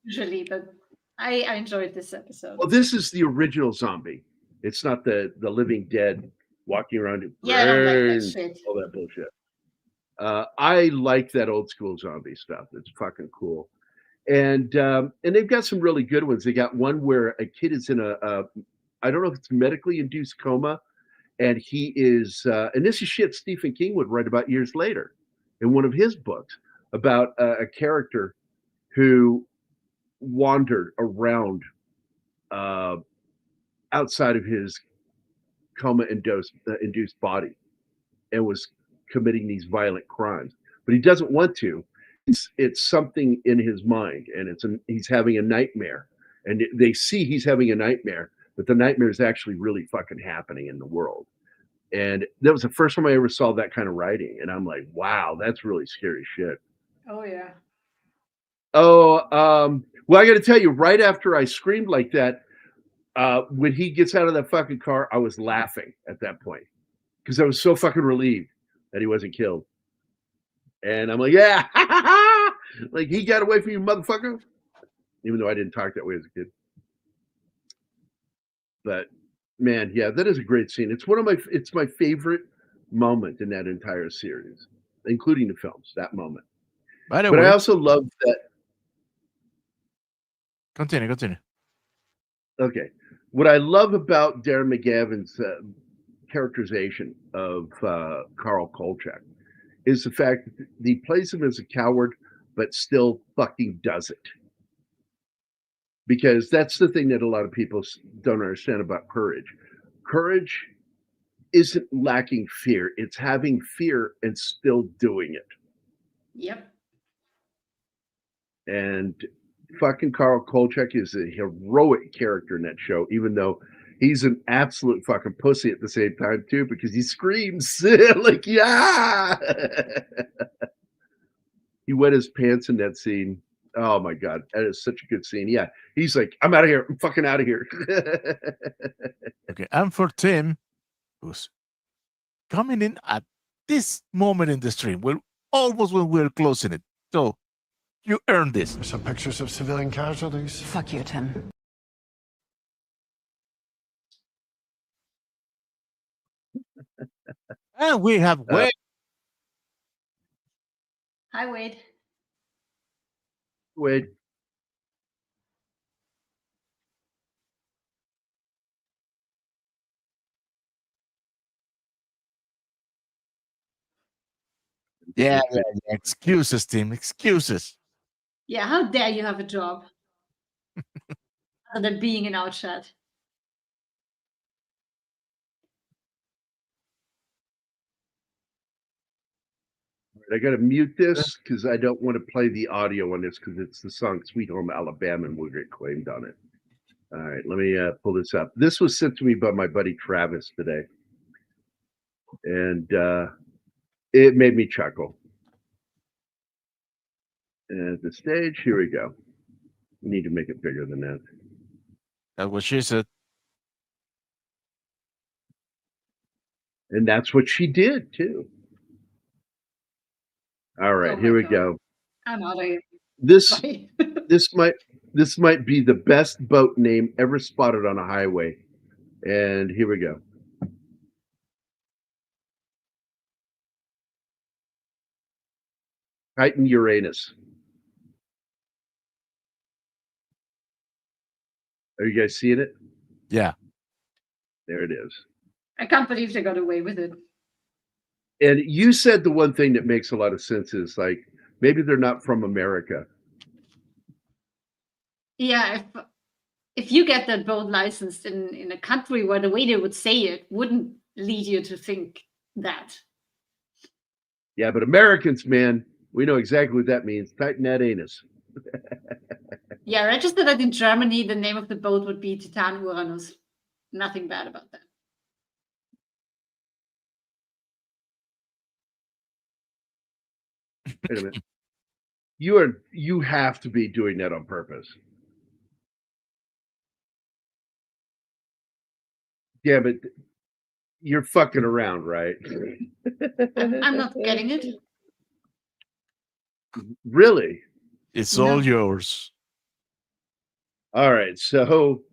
usually, but I enjoyed this episode. Well, this is the original zombie. It's not the living dead walking around and I don't like that shit. All that bullshit. I like that old school zombie stuff. It's fucking cool. And they've got some really good ones. They got one where a kid is in I don't know if it's medically induced coma, and he is, and this is shit Stephen King would write about years later in one of his books about a character who wandered around outside of his coma-induced body and was committing these violent crimes, but he doesn't want to. It's something in his mind, and he's having a nightmare, and they see he's having a nightmare, but the nightmare is actually really fucking happening in the world. And that was the first time I ever saw that kind of writing. And I'm like, wow, that's really scary shit. Oh, yeah. Oh, well, I got to tell you, right after I screamed like that, when he gets out of that fucking car, I was laughing at that point because I was so fucking relieved that he wasn't killed. And I'm like, yeah, like he got away from you, motherfucker. Even though I didn't talk that way as a kid. But man, yeah, that is a great scene. It's my favorite moment in that entire series, including the films, that moment. By the But way, I also love that. Continue. Okay. What I love about Darren McGavin's characterization of Carl Kolchak is the fact that he plays him as a coward, but still fucking does it. Because that's the thing that a lot of people don't understand about courage. Courage isn't lacking fear. It's having fear and still doing it. Yep. And fucking Carl Kolchak is a heroic character in that show, even though he's an absolute fucking pussy at the same time too, because he screams like, yeah. He wet his pants in that scene. Oh my god, that is such a good scene. Yeah, he's like, I'm out of here. I'm fucking out of here. Okay, and for Tim, who's coming in at this moment in the stream, almost when we're closing it. So you earned this. There's some pictures of civilian casualties. Fuck you, Tim. And we have Wade. Hi, Wade. Wade. Yeah. Excuses, Tim. Excuses. Yeah, how dare you have a job other than being in our chat? I got to mute this because I don't want to play the audio on this because it's the song Sweet Home Alabama and we'll get claimed on it. All right, let me pull this up. This was sent to me by my buddy Travis today. And it made me chuckle. And at the stage, here we go. We need to make it bigger than that. That's what she said. And that's what she did too. All right, here we go. I'm out of here. This might be the best boat name ever spotted on a highway. And here we go. Titan Uranus. Are you guys seeing it? Yeah. There it is. I can't believe they got away with it. And you said the one thing that makes a lot of sense is like maybe they're not from America. Yeah, if you get that boat licensed in a country where the way they would say it wouldn't lead you to think that. Yeah, but Americans, man, we know exactly what that means. Tighten that anus. Yeah, registered that in Germany, the name of the boat would be Titan Uranus. Nothing bad about that. Wait a minute. You have to be doing that on purpose. Yeah, but you're fucking around, right? I'm not getting it. Really? It's No. all yours. All right. So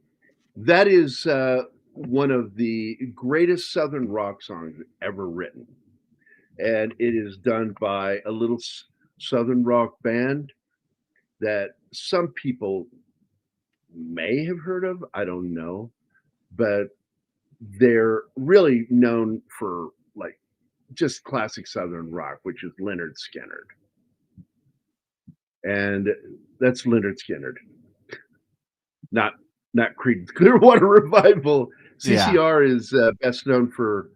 that is one of the greatest Southern rock songs ever written. And it is done by a little Southern rock band that some people may have heard of. I don't know. But they're really known for like just classic Southern rock, which is Lynyrd Skynyrd. And that's Lynyrd Skynyrd. Not Creedence Clearwater Revival. CCR is best known for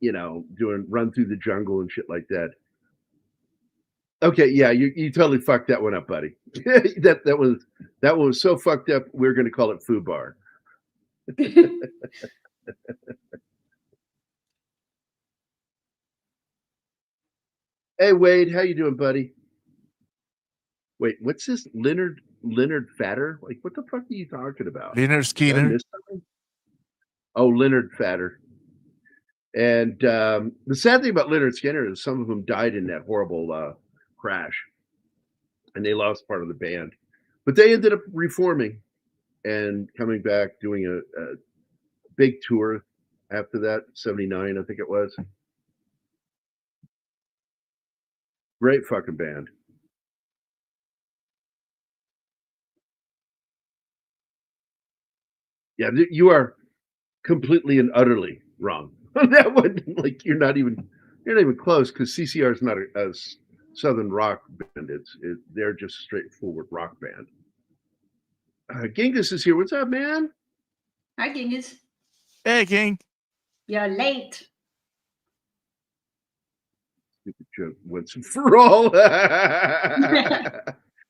doing Run Through the Jungle and shit like that. Okay, yeah, you totally fucked that one up, buddy. that one was so fucked up. We're going to call it Foo Bar. Hey, Wade, how you doing, buddy? Wait, what's this? Leonard Fatter? Like, what the fuck are you talking about? Leonard Did I Skinner. miss something? Oh, Leonard Fatter. And the sad thing about Leonard Skinner is some of them died in that horrible crash, and they lost part of the band. But they ended up reforming and coming back, doing a big tour after that, 79, I think it was. Great fucking band. Yeah, you are completely and utterly wrong on that one. Like you're not even close because CCR is not a southern rock band. They're just straightforward rock band. Genghis is here. What's up, man? Hi, Genghis. Hey, King. You're late. Stupid joke once and for all.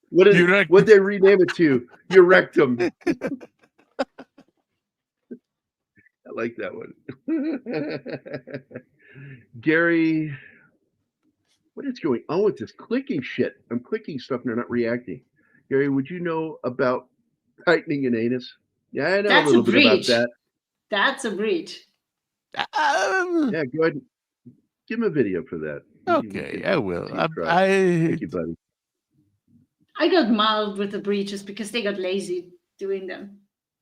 What'd they rename it to? Your rectum. I like that one. Gary, what is going on with this clicking shit? I'm clicking stuff and they're not reacting. Gary, would you know about tightening an anus? Yeah, I know That's a little a bit about breach. that. That's a breach. Yeah, go ahead. Give him a video for that. Okay, I will. Thank you, buddy. I got mauled with the breaches because they got lazy doing them.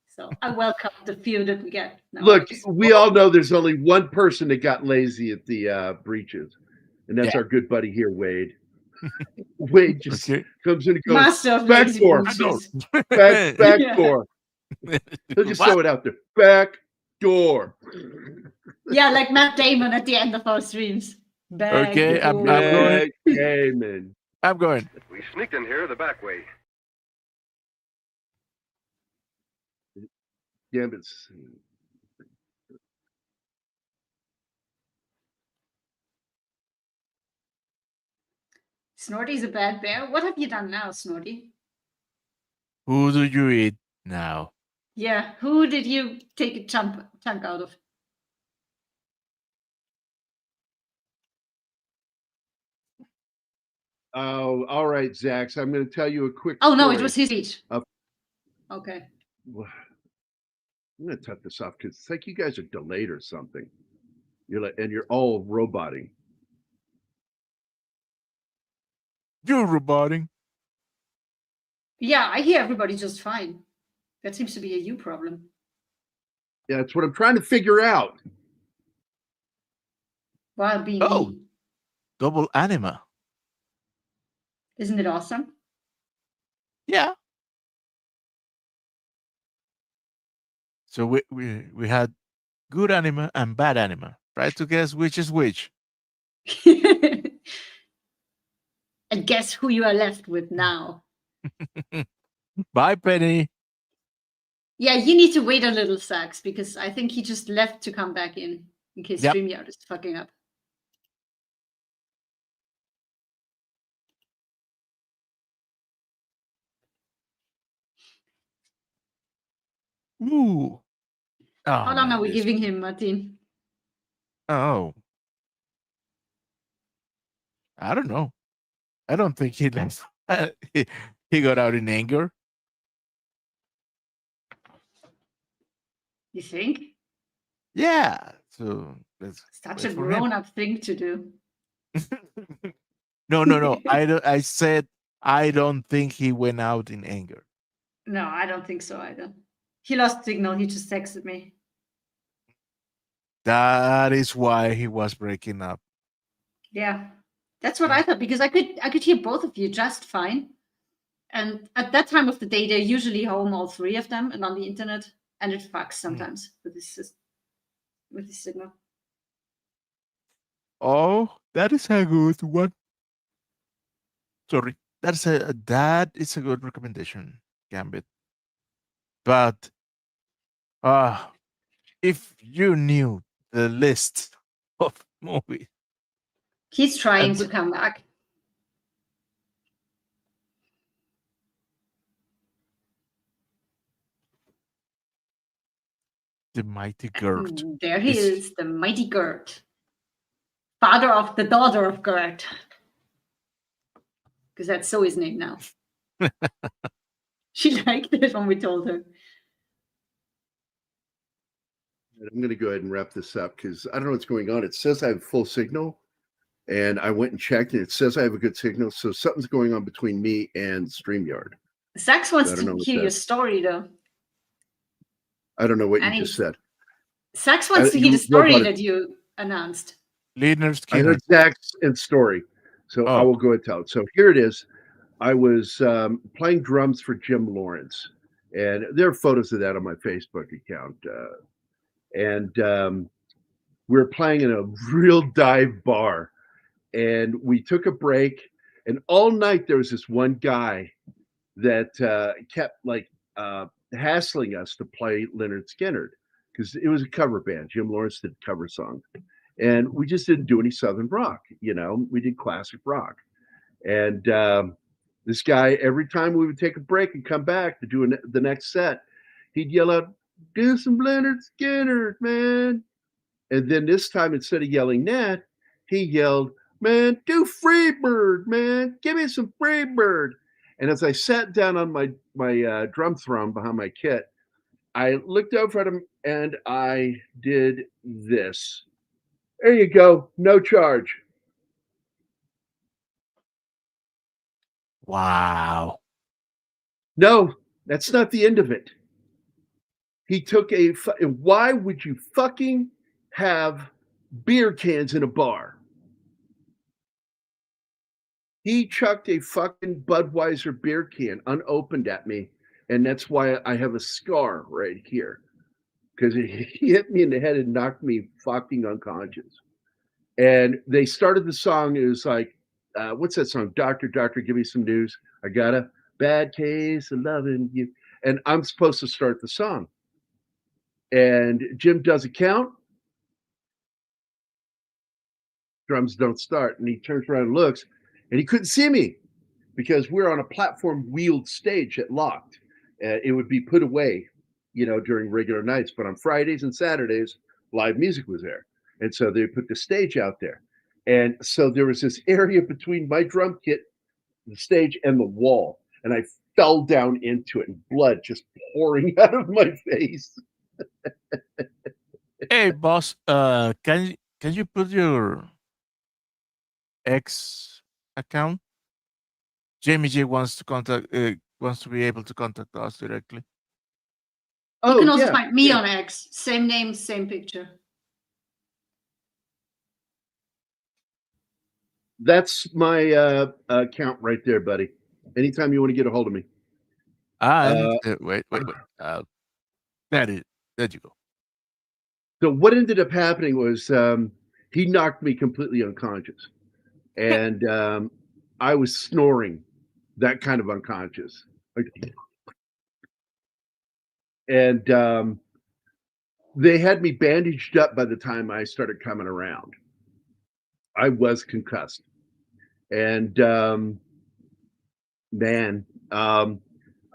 So I welcome the few that we get. Now. Look, we all know there's only one person that got lazy at the breaches, and that's our good buddy here, Wade. Wade just comes in and goes, Master of back lazy door, breaches. back door. He'll just throw it out there. Back door. Yeah, like Matt Damon at the end of our streams. Back Okay, I'm door. going. I'm going. We sneaked in here the back way. Gambits. Snorty's a bad bear. What have you done now, Snorty? Who do you eat now? Yeah, who did you take a chunk out of? Oh, all right, Zach. So I'm going to tell you a quick Oh, no, story. it was his speech. Okay. I'm going to cut this off because it's like you guys are delayed or something. You're all roboting. You're roboting. Yeah, I hear everybody just fine. That seems to be a you problem. Yeah, that's what I'm trying to figure out. While being me. Double anima. Isn't it awesome? Yeah. So we had good anima and bad anima. Try to guess which is which. And guess who you are left with now? Bye, Penny. Yeah, you need to wait a little, Sax, because I think he just left to come back in case StreamYard is fucking up. Ooh. Oh, How long are we giving him, Martin? Oh. I don't know. I don't think he left. He got out in anger. You think? Yeah. So that's such a grown-up thing to do. No. I said I don't think he went out in anger. No, I don't think so either. He lost signal. He just texted me. That is why he was breaking up. Yeah, that's what I thought, because I could hear both of you just fine. And at that time of the day, they're usually home, all three of them, and on the internet, and it fucks sometimes with this signal. Oh, that is a good one. Sorry, that is a good recommendation, Gambit. But if you knew the list of movies, he's trying to come back. The mighty Gert. There he is, the mighty Gert, father of the daughter of Gert. because that's Zoe's name now. She liked it when we told her. I'm going to go ahead and wrap this up because I don't know what's going on. It says I have full signal, and I went and checked, and it says I have a good signal. So something's going on between me and StreamYard. Sax wants to hear your story, though. I don't know what you just said. Sax wants to hear the story that you announced. I heard Zach's and story, so I will go ahead and tell it. So here it is. I was playing drums for Jim Lawrence, and there are photos of that on my Facebook account. And we were playing in a real dive bar, and we took a break, and all night there was this one guy that kept hassling us to play Lynyrd Skynyrd because it was a cover band. Jim Lawrence did cover songs, and we just didn't do any Southern rock. We did classic rock. And this guy, every time we would take a break and come back to do the next set, he'd yell out, "Do some Lynyrd Skynyrd, man." And then this time, instead of yelling that, he yelled, "Man, do Freebird, man. Give me some Freebird." And as I sat down on my drum throne behind my kit, I looked over at him and I did this. There you go. No charge. Wow. No, that's not the end of it. He took why would you fucking have beer cans in a bar? He chucked a fucking Budweiser beer can unopened at me, and that's why I have a scar right here, because he hit me in the head and knocked me fucking unconscious. And they started the song. It was like, what's that song? Doctor, Doctor, give me some news. I got a bad case of loving you. And I'm supposed to start the song. And Jim does a count. Drums don't start. And he turns around and looks, and he couldn't see me because we're on a platform wheeled stage at Locked. It would be put away, during regular nights. But on Fridays and Saturdays, live music was there. And so they put the stage out there. And so there was this area between my drum kit, the stage, and the wall. And I fell down into it, and blood just pouring out of my face. Hey, boss, can you put your X account? Jamie J wants to be able to contact us directly. You can also find me on X. Same name, same picture. That's my account right there, buddy. Anytime you want to get a hold of me. Wait. There you go. So what ended up happening was he knocked me completely unconscious. And I was snoring, that kind of unconscious. And they had me bandaged up by the time I started coming around. I was concussed. And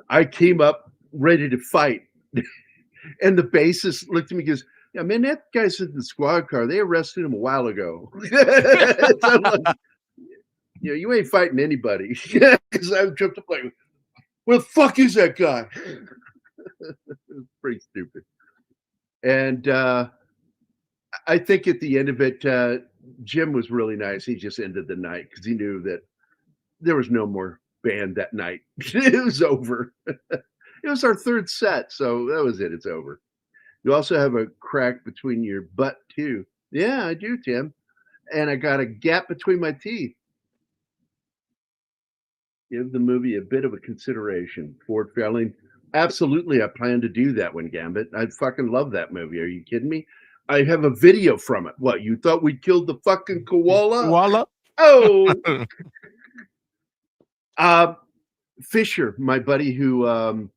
I came up ready to fight. And the bassist looked at me and goes, "Yeah, man, that guy's in the squad car. They arrested him a while ago." So I'm like, you ain't fighting anybody. Because I jumped up like, "Where the fuck is that guy?" It's pretty stupid. And I think at the end of it, Jim was really nice. He just ended the night because he knew that there was no more band that night. It was over. It was our third set, so that was it. It's over. You also have a crack between your butt too. Yeah, I do, Tim. And I got a gap between my teeth. Give the movie a bit of a consideration. Ford Fairlane. Absolutely, I plan to do that one, Gambit. I fucking love that movie. Are you kidding me? I have a video from it. What, you thought we killed the fucking koala? Koala? Oh! Fisher, my buddy, who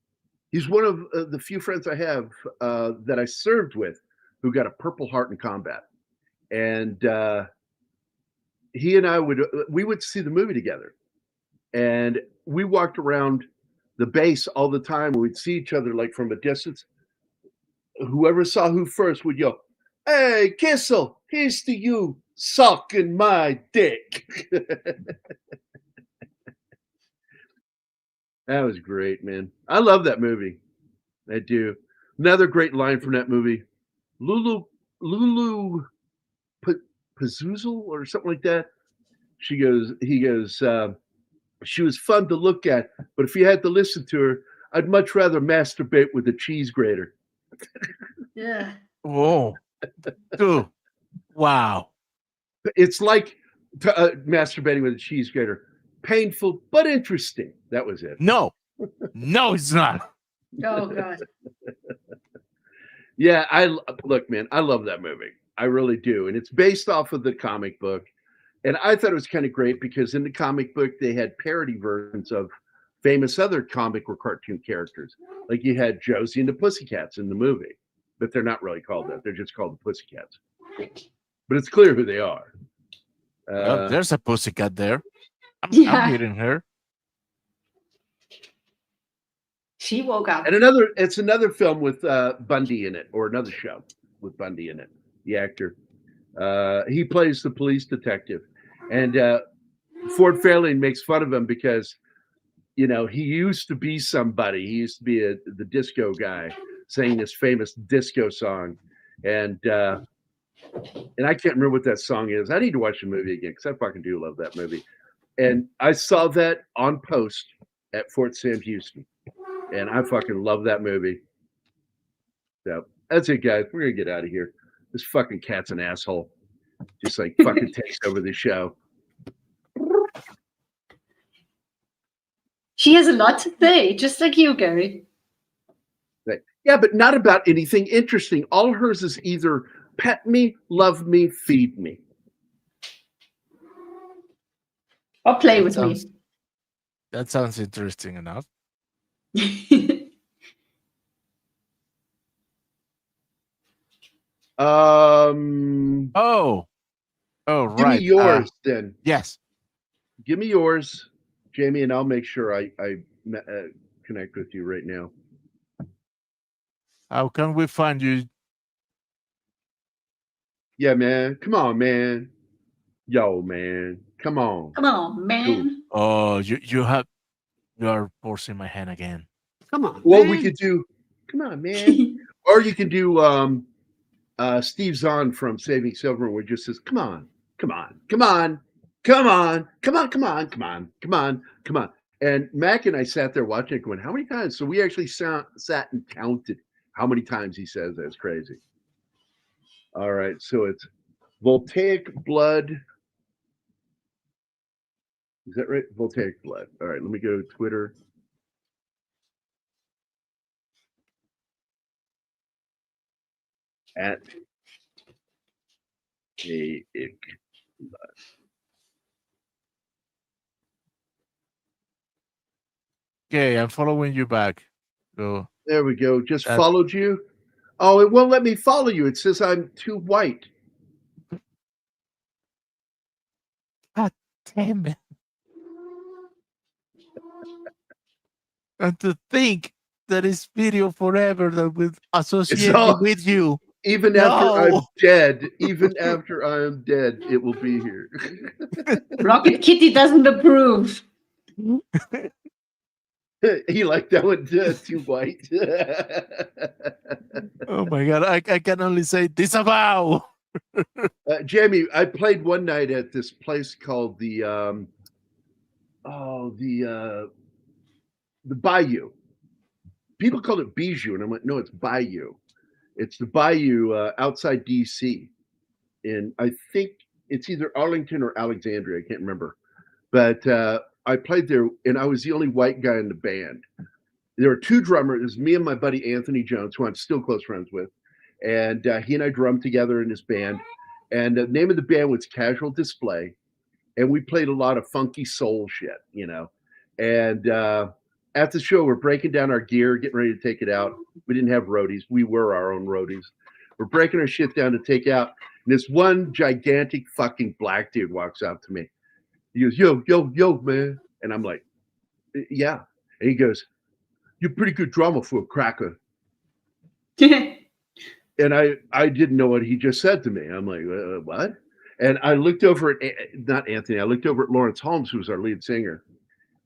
he's one of the few friends I have that I served with who got a Purple Heart in combat. And he and I would see the movie together. And we walked around the base all the time. We'd see each other like from a distance. Whoever saw who first would yell, "Hey, Kissel, here's to you sucking my dick." That was great, man. I love that movie. I do. Another great line from that movie. Lulu Pazuzu or something like that. He goes, she was fun to look at, but if you had to listen to her, I'd much rather masturbate with a cheese grater. Yeah. Whoa. Dude. Wow. It's like masturbating with a cheese grater. Painful, but interesting. That was it. No, it's not. Oh God. Yeah, look, man, I love that movie. I really do. And it's based off of the comic book. And I thought it was kind of great because in the comic book, they had parody versions of famous other comic or cartoon characters. Like you had Josie and the Pussycats in the movie, but they're not really called that. They're just called the Pussycats. But it's clear who they are. Well, there's a pussycat there. I'm hearing her. She woke up. And it's another film with Bundy in it, or another show with Bundy in it, the actor. He plays the police detective. And Ford Fairlane makes fun of him because, he used to be somebody. He used to be the disco guy singing this famous disco song. And I can't remember what that song is. I need to watch the movie again because I fucking do love that movie. And I saw that on post at Fort Sam Houston. And I fucking love that movie. So that's it, guys. We're going to get out of here. This fucking cat's an asshole. Just like fucking takes over the show. She has a lot to say, just like you, Gary. Yeah, but not about anything interesting. All hers is either pet me, love me, feed me. Or play with me. That sounds interesting enough. Oh, right. Give me yours then. Yes. Give me yours, Jamie, and I'll make sure I connect with you right now. How can we find you? Yeah, man. Come on, man. Yo, man. Come on. Come on, man. Oh, you are forcing my hand again. Come on. Well, man. we could do. Come on, man. Or you can do Steve Zahn from Saving Silverman, where it just says, "Come on, come on, come on, come on, come on, come on, come on, come on, come on." And Mac and I sat there watching it, going, "How many times?" So we actually sat and counted how many times he says that. It's crazy. All right, so it's voltaic blood. Is that right? Voltaic blood. All right, let me go to Twitter. At a blood. Okay, I'm following you back. So there we go. Just followed you. Oh, it won't let me follow you. It says I'm too white. God damn it. And to think that is video forever that will associate with you. Even after I'm dead, it will be here. Rocket Kitty doesn't approve. He liked that one too white. Oh my God. I can only say disavow. Jamie, I played one night at this place called the Bayou. People call it Bijou, and I'm like, no, it's Bayou. It's the Bayou outside DC. And I think it's either Arlington or Alexandria. I can't remember. But I played there, and I was the only white guy in the band. There were two drummers. It was me and my buddy Anthony Jones, who I'm still close friends with. And he and I drummed together in his band. And the name of the band was Casual Display. And we played a lot of funky soul shit, And at the show, we're breaking down our gear, getting ready to take it out. We didn't have roadies. We were our own roadies. We're breaking our shit down to take out. And this one gigantic fucking black dude walks up to me. He goes, yo, man. And I'm like, yeah. And he goes, you're a pretty good drummer for a cracker. And I didn't know what he just said to me. I'm like, what? And I looked over at, not Anthony, I looked over at Lawrence Holmes, who was our lead singer.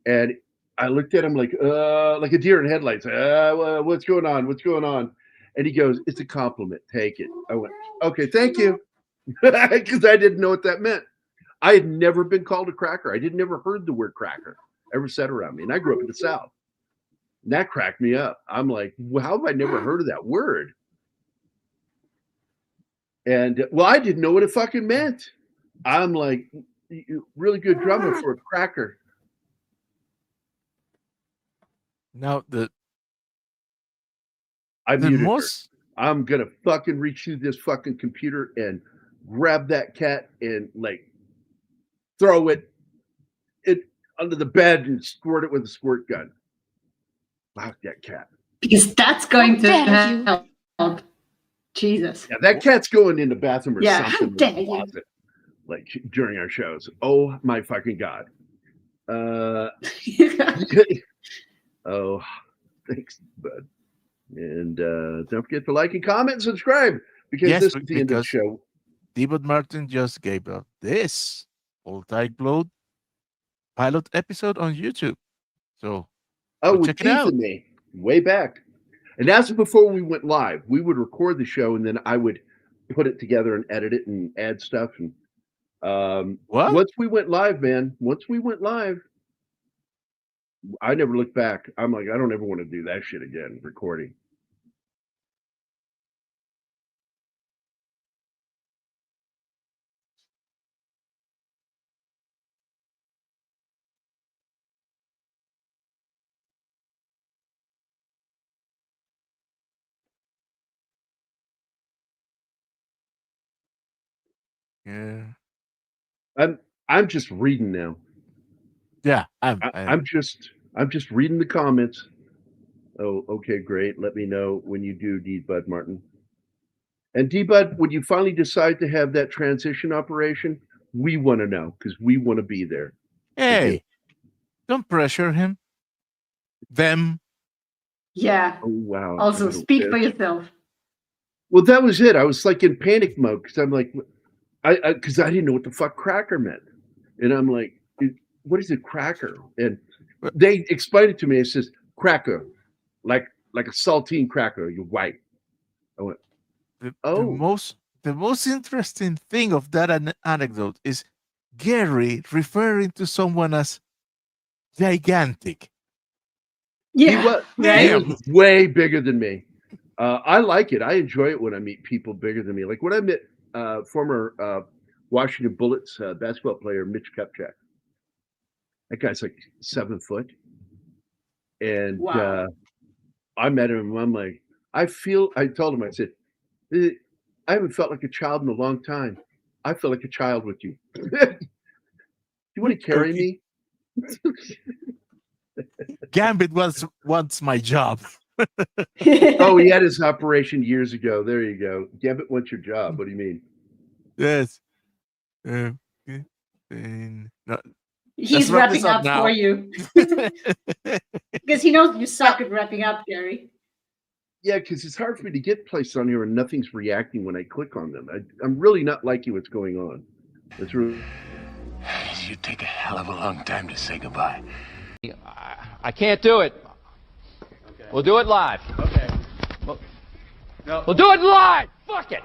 And I looked at him like a deer in headlights. What's going on? What's going on? And he goes, "It's a compliment. Take it." I went, "Okay, thank you," because I didn't know what that meant. I had never been called a cracker. I never heard the word cracker ever said around me, and I grew up in the South. And that cracked me up. I'm like, well, how have I never heard of that word? And well, I didn't know what it fucking meant. I'm like, really good drummer for a cracker. Now I the muted her. most I'm gonna fucking reach through this fucking computer and grab that cat and like throw it under the bed and squirt it with a squirt gun. Fuck that cat. Because that's going to help. Jesus. Yeah, that cat's going in the bathroom or Yeah, something. how dare in the you. closet, like during our shows. Oh my fucking God. Oh, thanks, bud. And don't forget to like and comment and subscribe because Yes, this is the end of the because show. David Martin just gave up this Old Tight Blood pilot episode on YouTube. So Oh, go with check it Keith out. and me, way back. And that's before we went live. We would record the show and then I would put it together and edit it and add stuff. And What? once we went live, man, I never looked back. I'm like, I don't ever want to do that shit again, recording. Yeah. I'm just reading now. Yeah. I'm just reading the comments. Oh, okay, great. Let me know when you do, D-Bud Martin. And D-Bud, when you finally decide to have that transition operation, we want to know because we want to be there. Hey, don't pressure him. Them. Yeah. Oh, wow. Also, speak for yourself. Well, that was it. I was like in panic mode because I'm like, because I didn't know what the fuck cracker meant. And I'm like, what is a cracker? And they explained it to me. It says cracker, like a saltine cracker. You're white. I went, The most interesting thing of that anecdote is Gary referring to someone as gigantic. Yeah. He was way bigger than me. I like it. I enjoy it when I meet people bigger than me. Like when I met former Washington Bullets basketball player Mitch Kupchak. That guy's like 7 foot. And Wow. I met him and I'm like, I told him, I said, I haven't felt like a child in a long time. I feel like a child with you. Do you want to carry me? Gambit wants my job. Oh, he had his operation years ago. There you go. Gambit wants your job. What do you mean? Yes. No, He's wrapping up for you. Because he knows you suck at wrapping up, Gary. Yeah, because it's hard for me to get places on here and nothing's reacting when I click on them. I'm really not liking what's going on. It's really. You take a hell of a long time to say goodbye. I can't do it. Okay. We'll do it live. Okay. We'll do it live. Fuck it.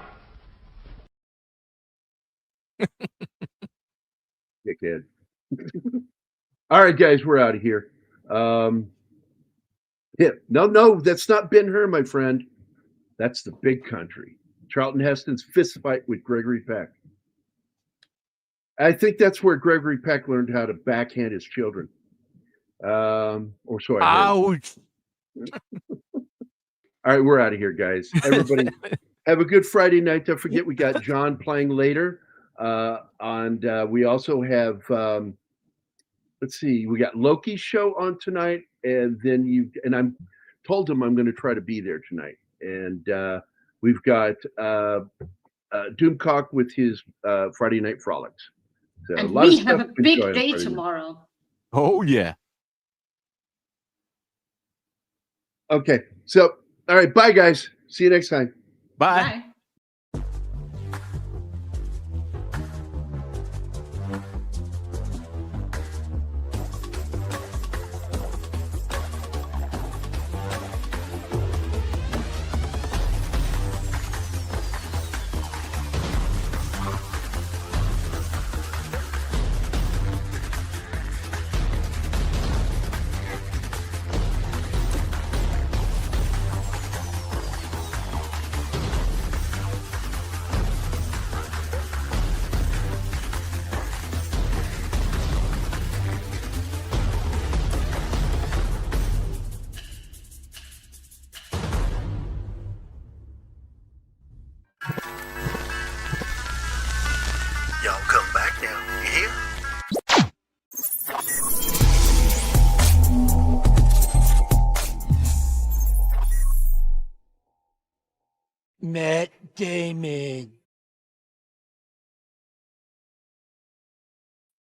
Dickhead. All right, guys, we're out of here. Yeah, no, that's not Ben-Hur, my friend. That's the Big Country. Charlton Heston's fist fight with Gregory Peck. I think that's where Gregory Peck learned how to backhand his children. Or so I heard. Ouch. All right, we're out of here, guys. Everybody have a good Friday night. Don't forget we got John playing later. And we also have let's see, we got Loki's show on tonight, and then I'm told him I'm going to try to be there tonight. And we've got Doomcock with his Friday Night Frolics. So and we have a big day tomorrow. Oh, yeah. Okay. So, all right. Bye, guys. See you next time. Bye. Bye. birthday, man.